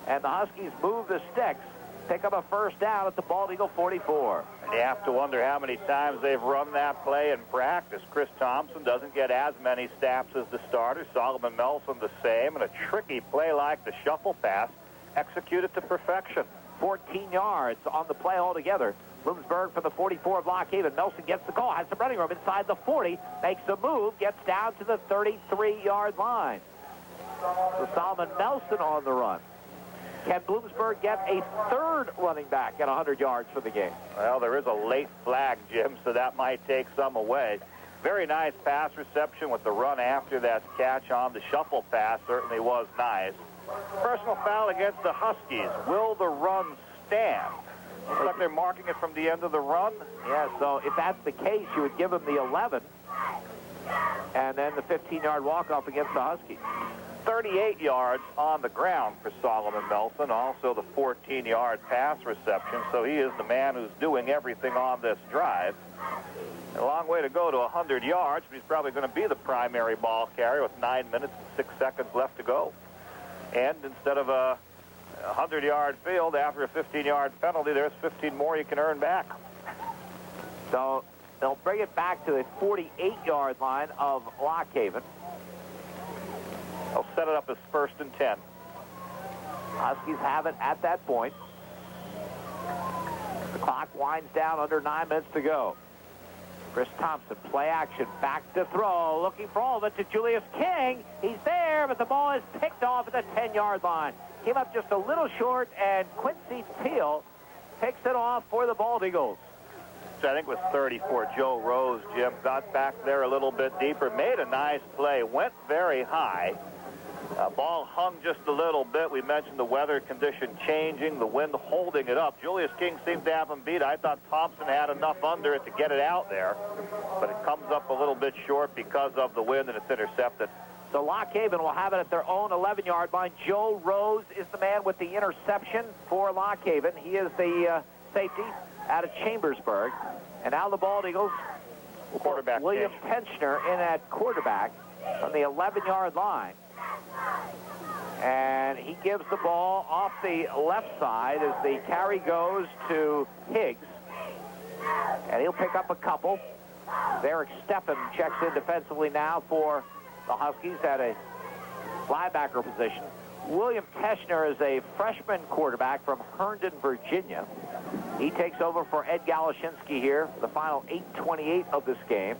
And the Huskies move the sticks, pick up a first down at the Bald Eagle 44. And you have to wonder how many times they've run that play in practice. Chris Thompson doesn't get as many snaps as the starter. Solomon Nelson the same. And a tricky play like the shuffle pass executed to perfection. 14 yards on the play altogether. Bloomsburg from the 44 of Lock Haven. Nelson gets the call, has some running room inside the 40, makes a move, gets down to the 33-yard line. So Solomon Nelson on the run. Can Bloomsburg get a third running back at 100 yards for the game? Well, there is a late flag, Jim, so that might take some away. Very nice pass reception with the run after that catch on the shuffle pass. Certainly was nice. Personal foul against the Huskies. Will the run stand? Looks like they're marking it from the end of the run. Yeah, so if that's the case, you would give them the 11 and then the 15-yard walk-off against the Huskies. 38 yards on the ground for Solomon Nelson, also the 14-yard pass reception, so he is the man who's doing everything on this drive. A long way to go to 100 yards, but he's probably going to be the primary ball carrier with 9 minutes and 6 seconds left to go. And instead of a 100-yard field after a 15-yard penalty, there's 15 more you can earn back. So they'll bring it back to the 48-yard line of Lock Haven. They'll set it up as 1st and 10. Huskies have it at that point. The clock winds down, under 9 minutes to go. Chris Thompson, play action, back to throw, looking for all of it to Julius King. He's there, but the ball is picked off at the 10-yard line. Came up just a little short, and Quincy Peel picks it off for the Bald Eagles. I think it was 34. Joe Rose, Jim, got back there a little bit deeper, made a nice play, went very high. Ball hung just a little bit. We mentioned the weather condition changing, the wind holding it up. Julius King seemed to have him beat. I thought Thompson had enough under it to get it out there, but it comes up a little bit short because of the wind, and it's intercepted. So Lock Haven will have it at their own 11-yard line. Joe Rose is the man with the interception for Lock Haven. He is the safety out of Chambersburg. And now the Bald Eagles, quarterback William Tenchner in at quarterback from the 11-yard line. And he gives the ball off the left side as the carry goes to Higgs. And he'll pick up a couple. Eric Steffen checks in defensively now for the Huskies at a linebacker position. William Teschner is a freshman quarterback from Herndon, Virginia. He takes over for Ed Galashinsky here for the final 8:28 of this game.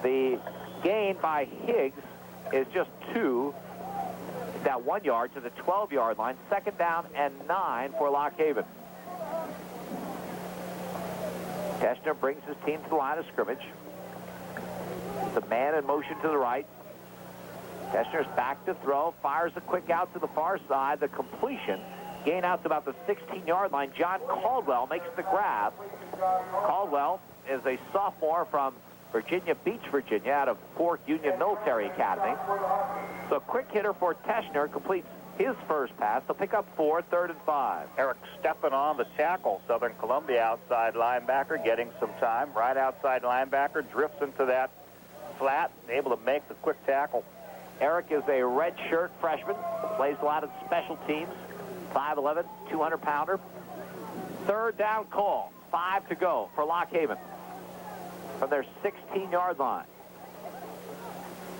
The gain by Higgs is just 2, that 1 yard to the 12-yard line. 2nd down and 9 for Lock Haven. Teschner brings his team to the line of scrimmage. The man in motion to the right. Teschner's back to throw, fires a quick out to the far side. The completion, gain out to about the 16-yard line. John Caldwell makes the grab. Caldwell is a sophomore from Virginia Beach, Virginia, out of Fork Union Military Academy. So quick hitter for Teschner completes his first pass. They'll pick up 4, 3rd and 5. Eric Steffen on the tackle. Southern Columbia outside linebacker getting some time. Right outside linebacker drifts into that flat, able to make the quick tackle. Eric is a redshirt freshman, plays a lot of special teams, 5'11", 200-pounder. 3rd down call, 5 to go for Lock Haven from their 16-yard line.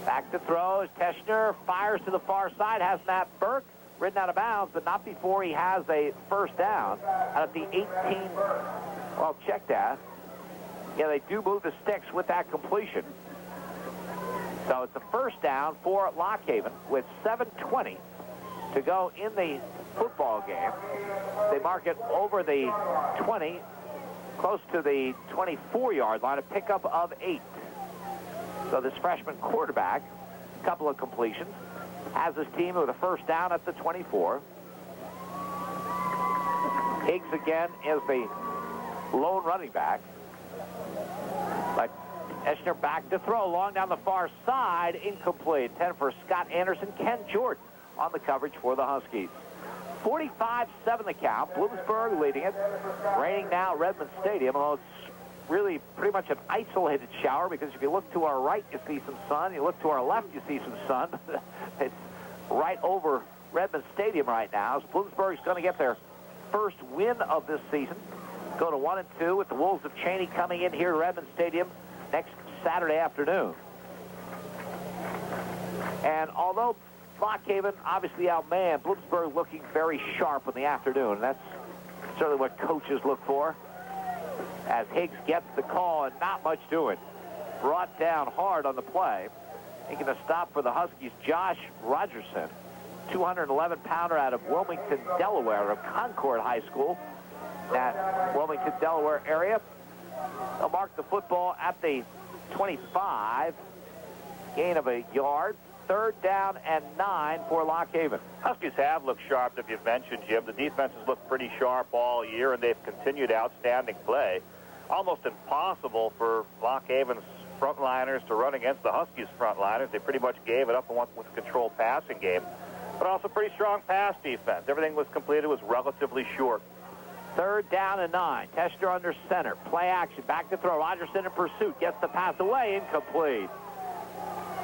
Back to throw as Teschner fires to the far side, has Matt Burke ridden out of bounds, but not before he has a first down out of the 18. Well, check that. Yeah, they do move the sticks with that completion. So it's a first down for Lock Haven with 7:20 to go in the football game. They mark it over the 20, close to the 24-yard line, a pickup of 8. So this freshman quarterback, a couple of completions, has his team with a first down at the 24. Higgs again is the lone running back. But Eschner back to throw, long down the far side, incomplete. 10 for Scott Anderson. Ken Jordan on the coverage for the Huskies. 45-7 the count. Bloomsburg leading it. Raining now at Redmond Stadium, although it's really pretty much an isolated shower, because if you look to our right, you see some sun. You look to our left, you see some sun. It's right over Redmond Stadium right now. So Bloomsburg's going to get their first win of this season. Go to 1-2 with the Wolves of Cheney coming in here to Redmond Stadium next Saturday afternoon. And although Lock Haven obviously outmanned, Bloomsburg looking very sharp in the afternoon. That's certainly what coaches look for. As Higgs gets the call and not much doing. Brought down hard on the play. Making a stop for the Huskies, Josh Rogerson, 211-pounder out of Wilmington, Delaware, of Concord High School, that Wilmington, Delaware area. They'll mark the football at the 25. Gain of a yard. 3rd down and 9 for Lock Haven. Huskies have looked sharp, as you've mentioned, Jim. The defense has looked pretty sharp all year, and they've continued outstanding play. Almost impossible for Lock Haven's frontliners to run against the Huskies' frontliners. They pretty much gave it up and went with a controlled passing game. But also pretty strong pass defense. Everything was completed was relatively short. 3rd down and 9. Tester under center. Play action. Back to throw. Rogerson in pursuit. Gets the pass away. Incomplete.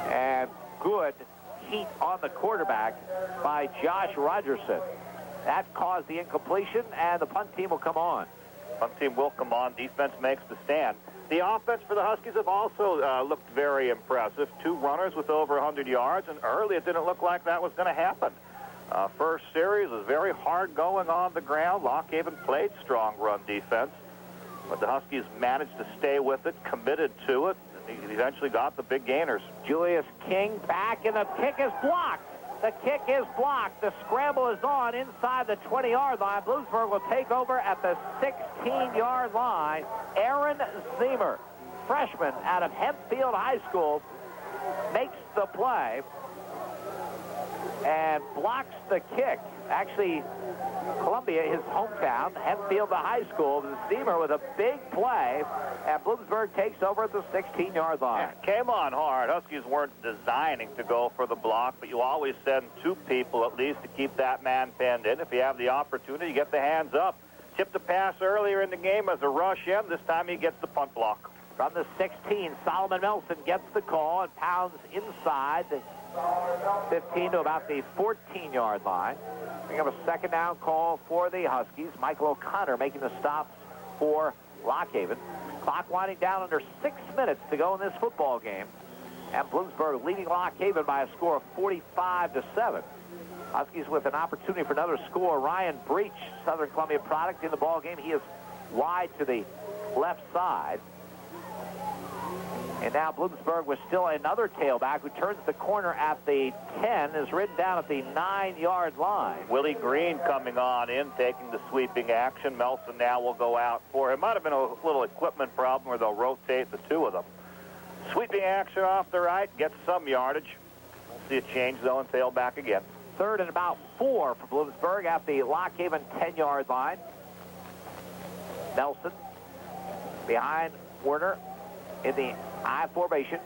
And good heat on the quarterback by Josh Rogerson. That caused the incompletion, and the punt team will come on. Punt team will come on. Defense makes the stand. The offense for the Huskies have also looked very impressive. 2 runners with over 100 yards, and early it didn't look like that was going to happen. First series was very hard going on the ground. Lock Haven played strong run defense, but the Huskies managed to stay with it, committed to it, and he eventually got the big gainers. Julius King back, and the kick is blocked. The kick is blocked. The scramble is on inside the 20-yard line. Bloomsburg will take over at the 16-yard line. Aaron Zemer, freshman out of Hempfield High School, makes the play and blocks the kick. Actually, Columbia, his hometown, Hempfield, the high school. Zemer with a big play, and Bloomsburg takes over at the 16-yard line. Yeah, came on hard. Huskies weren't designing to go for the block, but you always send 2 people at least to keep that man pinned in. If you have the opportunity, get the hands up. Tipped the pass earlier in the game as a rush in. This time he gets the punt block. From the 16, Solomon Melson gets the call and pounds inside the 15 to about the 14-yard line. We have a 2nd down call for the Huskies. Michael O'Connor making the stops for Lock Haven. Clock winding down under 6 minutes to go in this football game. And Bloomsburg leading Lock Haven by a score of 45-7. Huskies with an opportunity for another score. Ryan Breach, Southern Columbia product, in the ball game. He is wide to the left side. And now Bloomsburg with still another tailback who turns the corner at the 10, is ridden down at the 9-yard line. Willie Green coming on in, taking the sweeping action. Melson now will go out for him. Might have been a little equipment problem where they'll rotate the 2 of them. Sweeping action off the right, gets some yardage. We'll see a change, though, and tailback again. 3rd and about 4 for Bloomsburg at the Lock Haven 10-yard line. Nelson behind Werner in the I formation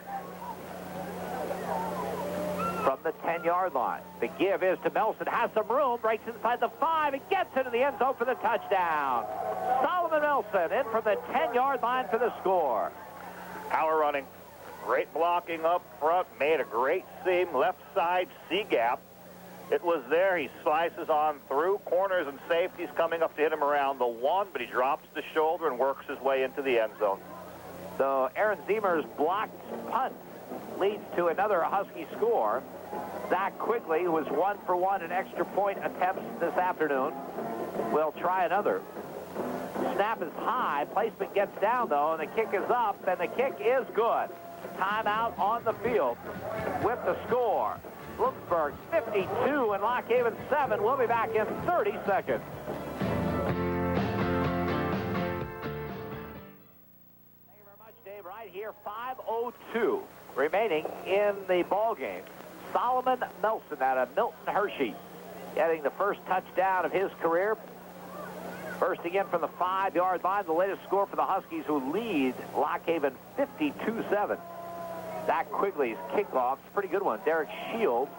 from the 10-yard line. The give is to Melson, has some room, breaks inside the 5, and gets into the end zone for the touchdown. Solomon Melson in from the 10-yard line for the score. Power running, great blocking up front, made a great seam, left side C-gap. It was there. He slices on through. Corners and safeties coming up to hit him around the 1, but he drops the shoulder and works his way into the end zone. So Aaron Zemer's blocked punt leads to another Husky score. Zach Quigley, who was 1 for 1 in extra point attempts this afternoon, will try another. Snap is high. Placement gets down, though, and the kick is up, and the kick is good. timeout on the field with the score. Bloomsburg 52 and Lock Haven 7. We'll be back in 30 seconds. Thank you very much, Dave. Right here, 5:02 remaining in the ball game. Solomon Nelson out of Milton Hershey getting the first touchdown of his career. First again from the 5-yard line. The latest score for the Huskies, who lead Lock Haven 52-7. Zach Quigley's kickoff, pretty good one. Derek Shields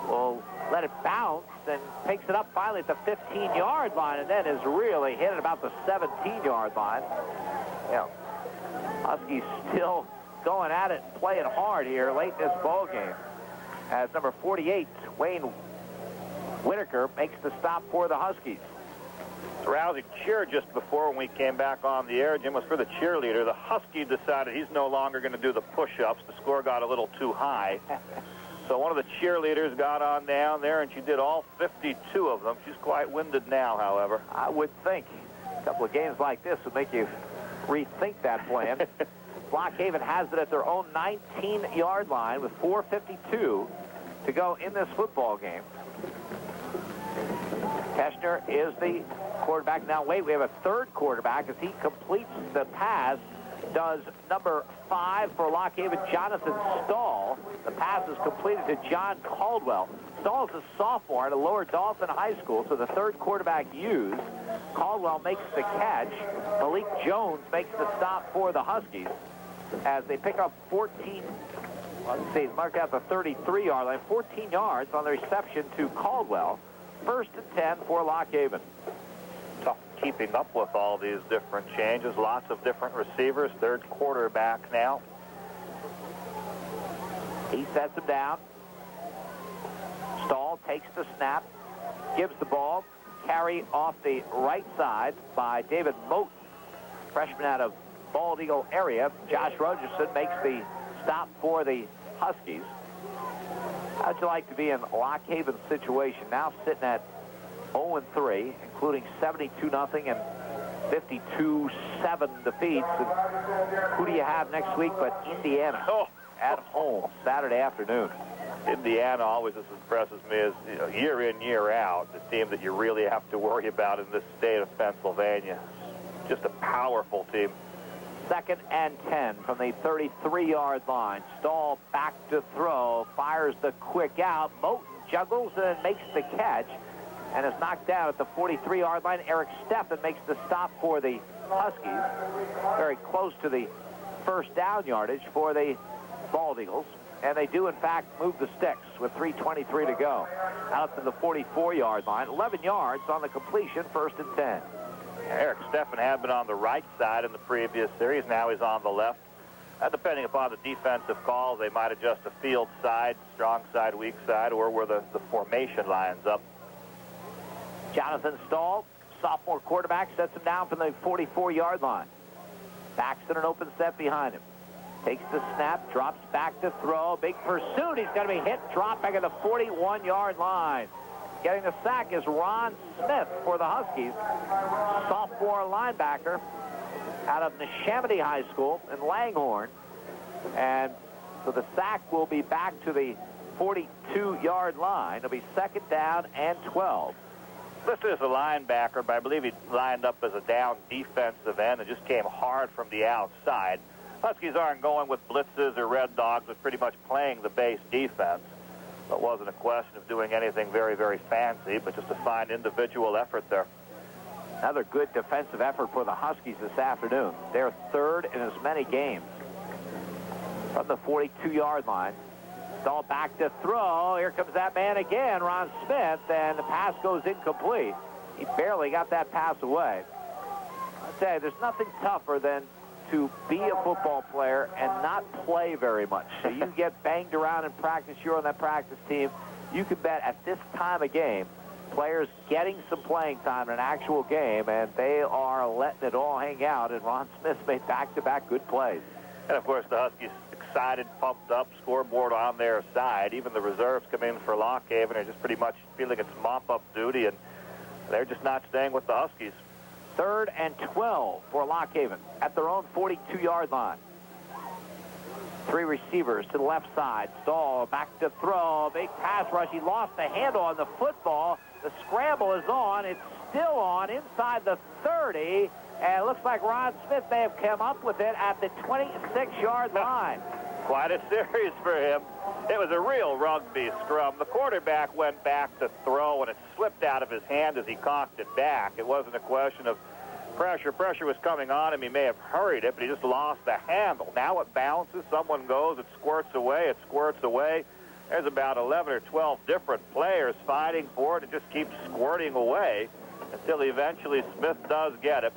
will let it bounce and takes it up finally at the 15-yard line, and then is really hit at about the 17-yard line. Yeah, Huskies still going at it and playing hard here late in this ball game, as number 48, Wayne Whitaker, makes the stop for the Huskies. Rousey cheer just before when we came back on the air. Jim was for the cheerleader. The Husky decided he's no longer going to do the push-ups. The score got a little too high. So one of the cheerleaders got on down there, and she did all 52 of them. She's quite winded now, however. I would think a couple of games like this would make you rethink that plan. Lock Haven has it at their own 19-yard line with 4:52 to go in this football game. Teschner is the quarterback. Now, wait, we have a third quarterback as he completes the pass. Does number 5 for Lock Haven, Jonathan Stahl. The pass is completed to John Caldwell. Stahl is a sophomore at Lower Dolphin High School, so the third quarterback used. Caldwell makes the catch. Malik Jones makes the stop for the Huskies as they pick up 14. Let's see, he's marked out the 33-yard line. 14 yards on the reception to Caldwell. First and 10 for Lock Haven. Tough keeping up with all these different changes. Lots of different receivers. Third quarterback now. He sets him down. Stahl takes the snap, gives the ball. Carry off the right side by David Moten, freshman out of Bald Eagle area. Josh Rogerson makes the stop for the Huskies. How'd you like to be in Lock Haven's situation? Now sitting at 0-3, including 72-0 and 52-7 defeats. And who do you have next week but Indiana at home Saturday afternoon? Indiana always just impresses me as, you know, year in, year out, the team that you really have to worry about in this state of Pennsylvania. Just a powerful team. Second and 10 from the 33-yard line. Stahl back to throw, fires the quick out. Moten juggles and makes the catch and is knocked down at the 43-yard line. Eric Steffen makes the stop for the Huskies. Very close to the first down yardage for the Bald Eagles. And they do, in fact, move the sticks with 3:23 to go. Out to the 44-yard line. 11 yards on the completion, first and 10. Eric Steffen had been on the right side in the previous series. Now he's on the left. Depending upon the defensive calls, they might adjust a field side, strong side, weak side, or where the formation lines up. Jonathan Stahl, sophomore quarterback, sets him down from the 44-yard line. Backs in an open set behind him. Takes the snap, drops back to throw. Big pursuit. He's going to be hit, drop back at the 41-yard line. Getting the sack is Ron Smith for the Huskies, sophomore linebacker out of Neshaminy High School in Langhorne. And so the sack will be back to the 42-yard line. It'll be second down and 12. Listed as a linebacker, but I believe he lined up as a down defensive end and just came hard from the outside. Huskies aren't going with blitzes or red dogs, but pretty much playing the base defense. It wasn't a question of doing anything very, very fancy, but just a fine individual effort there. Another good defensive effort for the Huskies this afternoon. They're third in as many games. From the 42-yard line. Stahl back to throw. Here comes that man again, Ron Smith, and the pass goes incomplete. He barely got that pass away. I tell you, there's nothing tougher than to be a football player and not play very much. So you get banged around in practice, you're on that practice team. You can bet at this time of game, players getting some playing time in an actual game, and they are letting it all hang out, and Ron Smith made back-to-back good plays. And, of course, the Huskies excited, pumped up, scoreboard on their side. Even the reserves come in for Lock Haven are just pretty much feeling it's mop-up duty, and they're just not staying with the Huskies. Third and 12 for Lock Haven at their own 42-yard line. Three receivers to the left side. Stahl back to throw. Big pass rush. He lost the handle on the football. The scramble is on. It's still on inside the 30. And it looks like Ron Smith may have come up with it at the 26-yard line. Quite a series for him. It was a real rugby scrum. The quarterback went back to throw, and it slipped out of his hand as he cocked it back. It wasn't a question of pressure. Pressure was coming on him. He may have hurried it, but he just lost the handle. Now it bounces. Someone goes. It squirts away. It squirts away. There's about 11 or 12 different players fighting for it. It just keeps squirting away until eventually Smith does get it.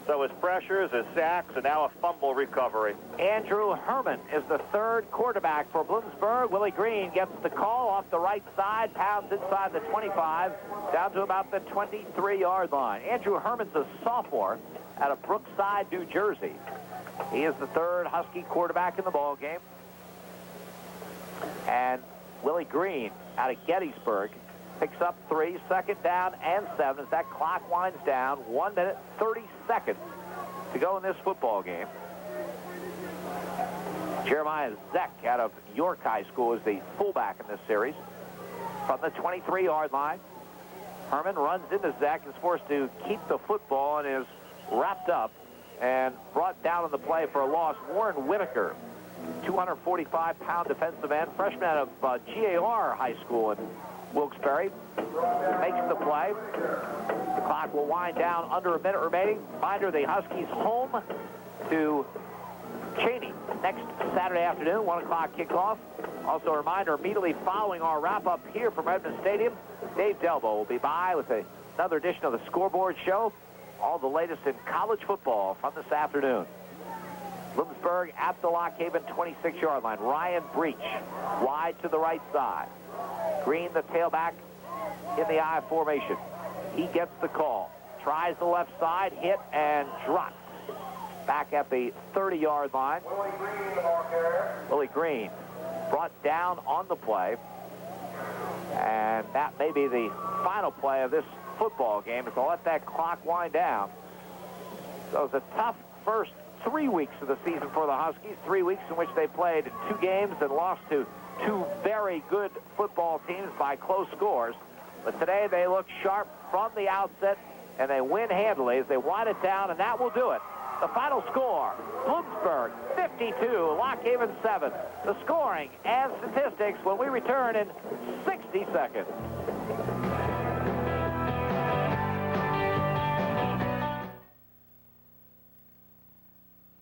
So his pressures, his sacks, and now a fumble recovery. Andrew Herman is the third quarterback for Bloomsburg. Willie Green gets the call off the right side, pounds inside the 25, down to about the 23-yard line. Andrew Herman's a sophomore out of Brookside, New Jersey. He is the third Husky quarterback in the ball game. And Willie Green out of Gettysburg picks up 3, second down and 7 as that clock winds down. 1 minute, 30 seconds to go in this football game. Jeremiah Zeck out of York High School is the fullback in this series. From the 23-yard line, Herman runs into Zeck, is forced to keep the football and is wrapped up and brought down on the play for a loss. Warren Whitaker, 245-pound defensive end, freshman out of GAR High School in Wilkes-Barre, makes the play. The clock will wind down under a minute remaining. Reminder, the Huskies home to Cheney next Saturday afternoon, 1 o'clock kickoff. Also a reminder, immediately following our wrap-up here from Redmond Stadium, Dave Delbo will be by with another edition of the Scoreboard Show. All the latest in college football from this afternoon. Bloomsburg at the Lock Haven 26-yard line. Ryan Breach wide to the right side. Green, the tailback, in the I formation. He gets the call. Tries the left side, hit, and drops. Back at the 30-yard line. Willie Green brought down on the play. And that may be the final play of this football game as they'll let that clock wind down. So it's a tough first 3 weeks of the season for the Huskies. 3 weeks in which they played 2 games and lost to 2 very good football teams by close scores. But today they look sharp from the outset, and they win handily as they wind it down, and that will do it. The final score, Bloomsburg 52, Lock Haven 7. The scoring and statistics when we return in 60 seconds.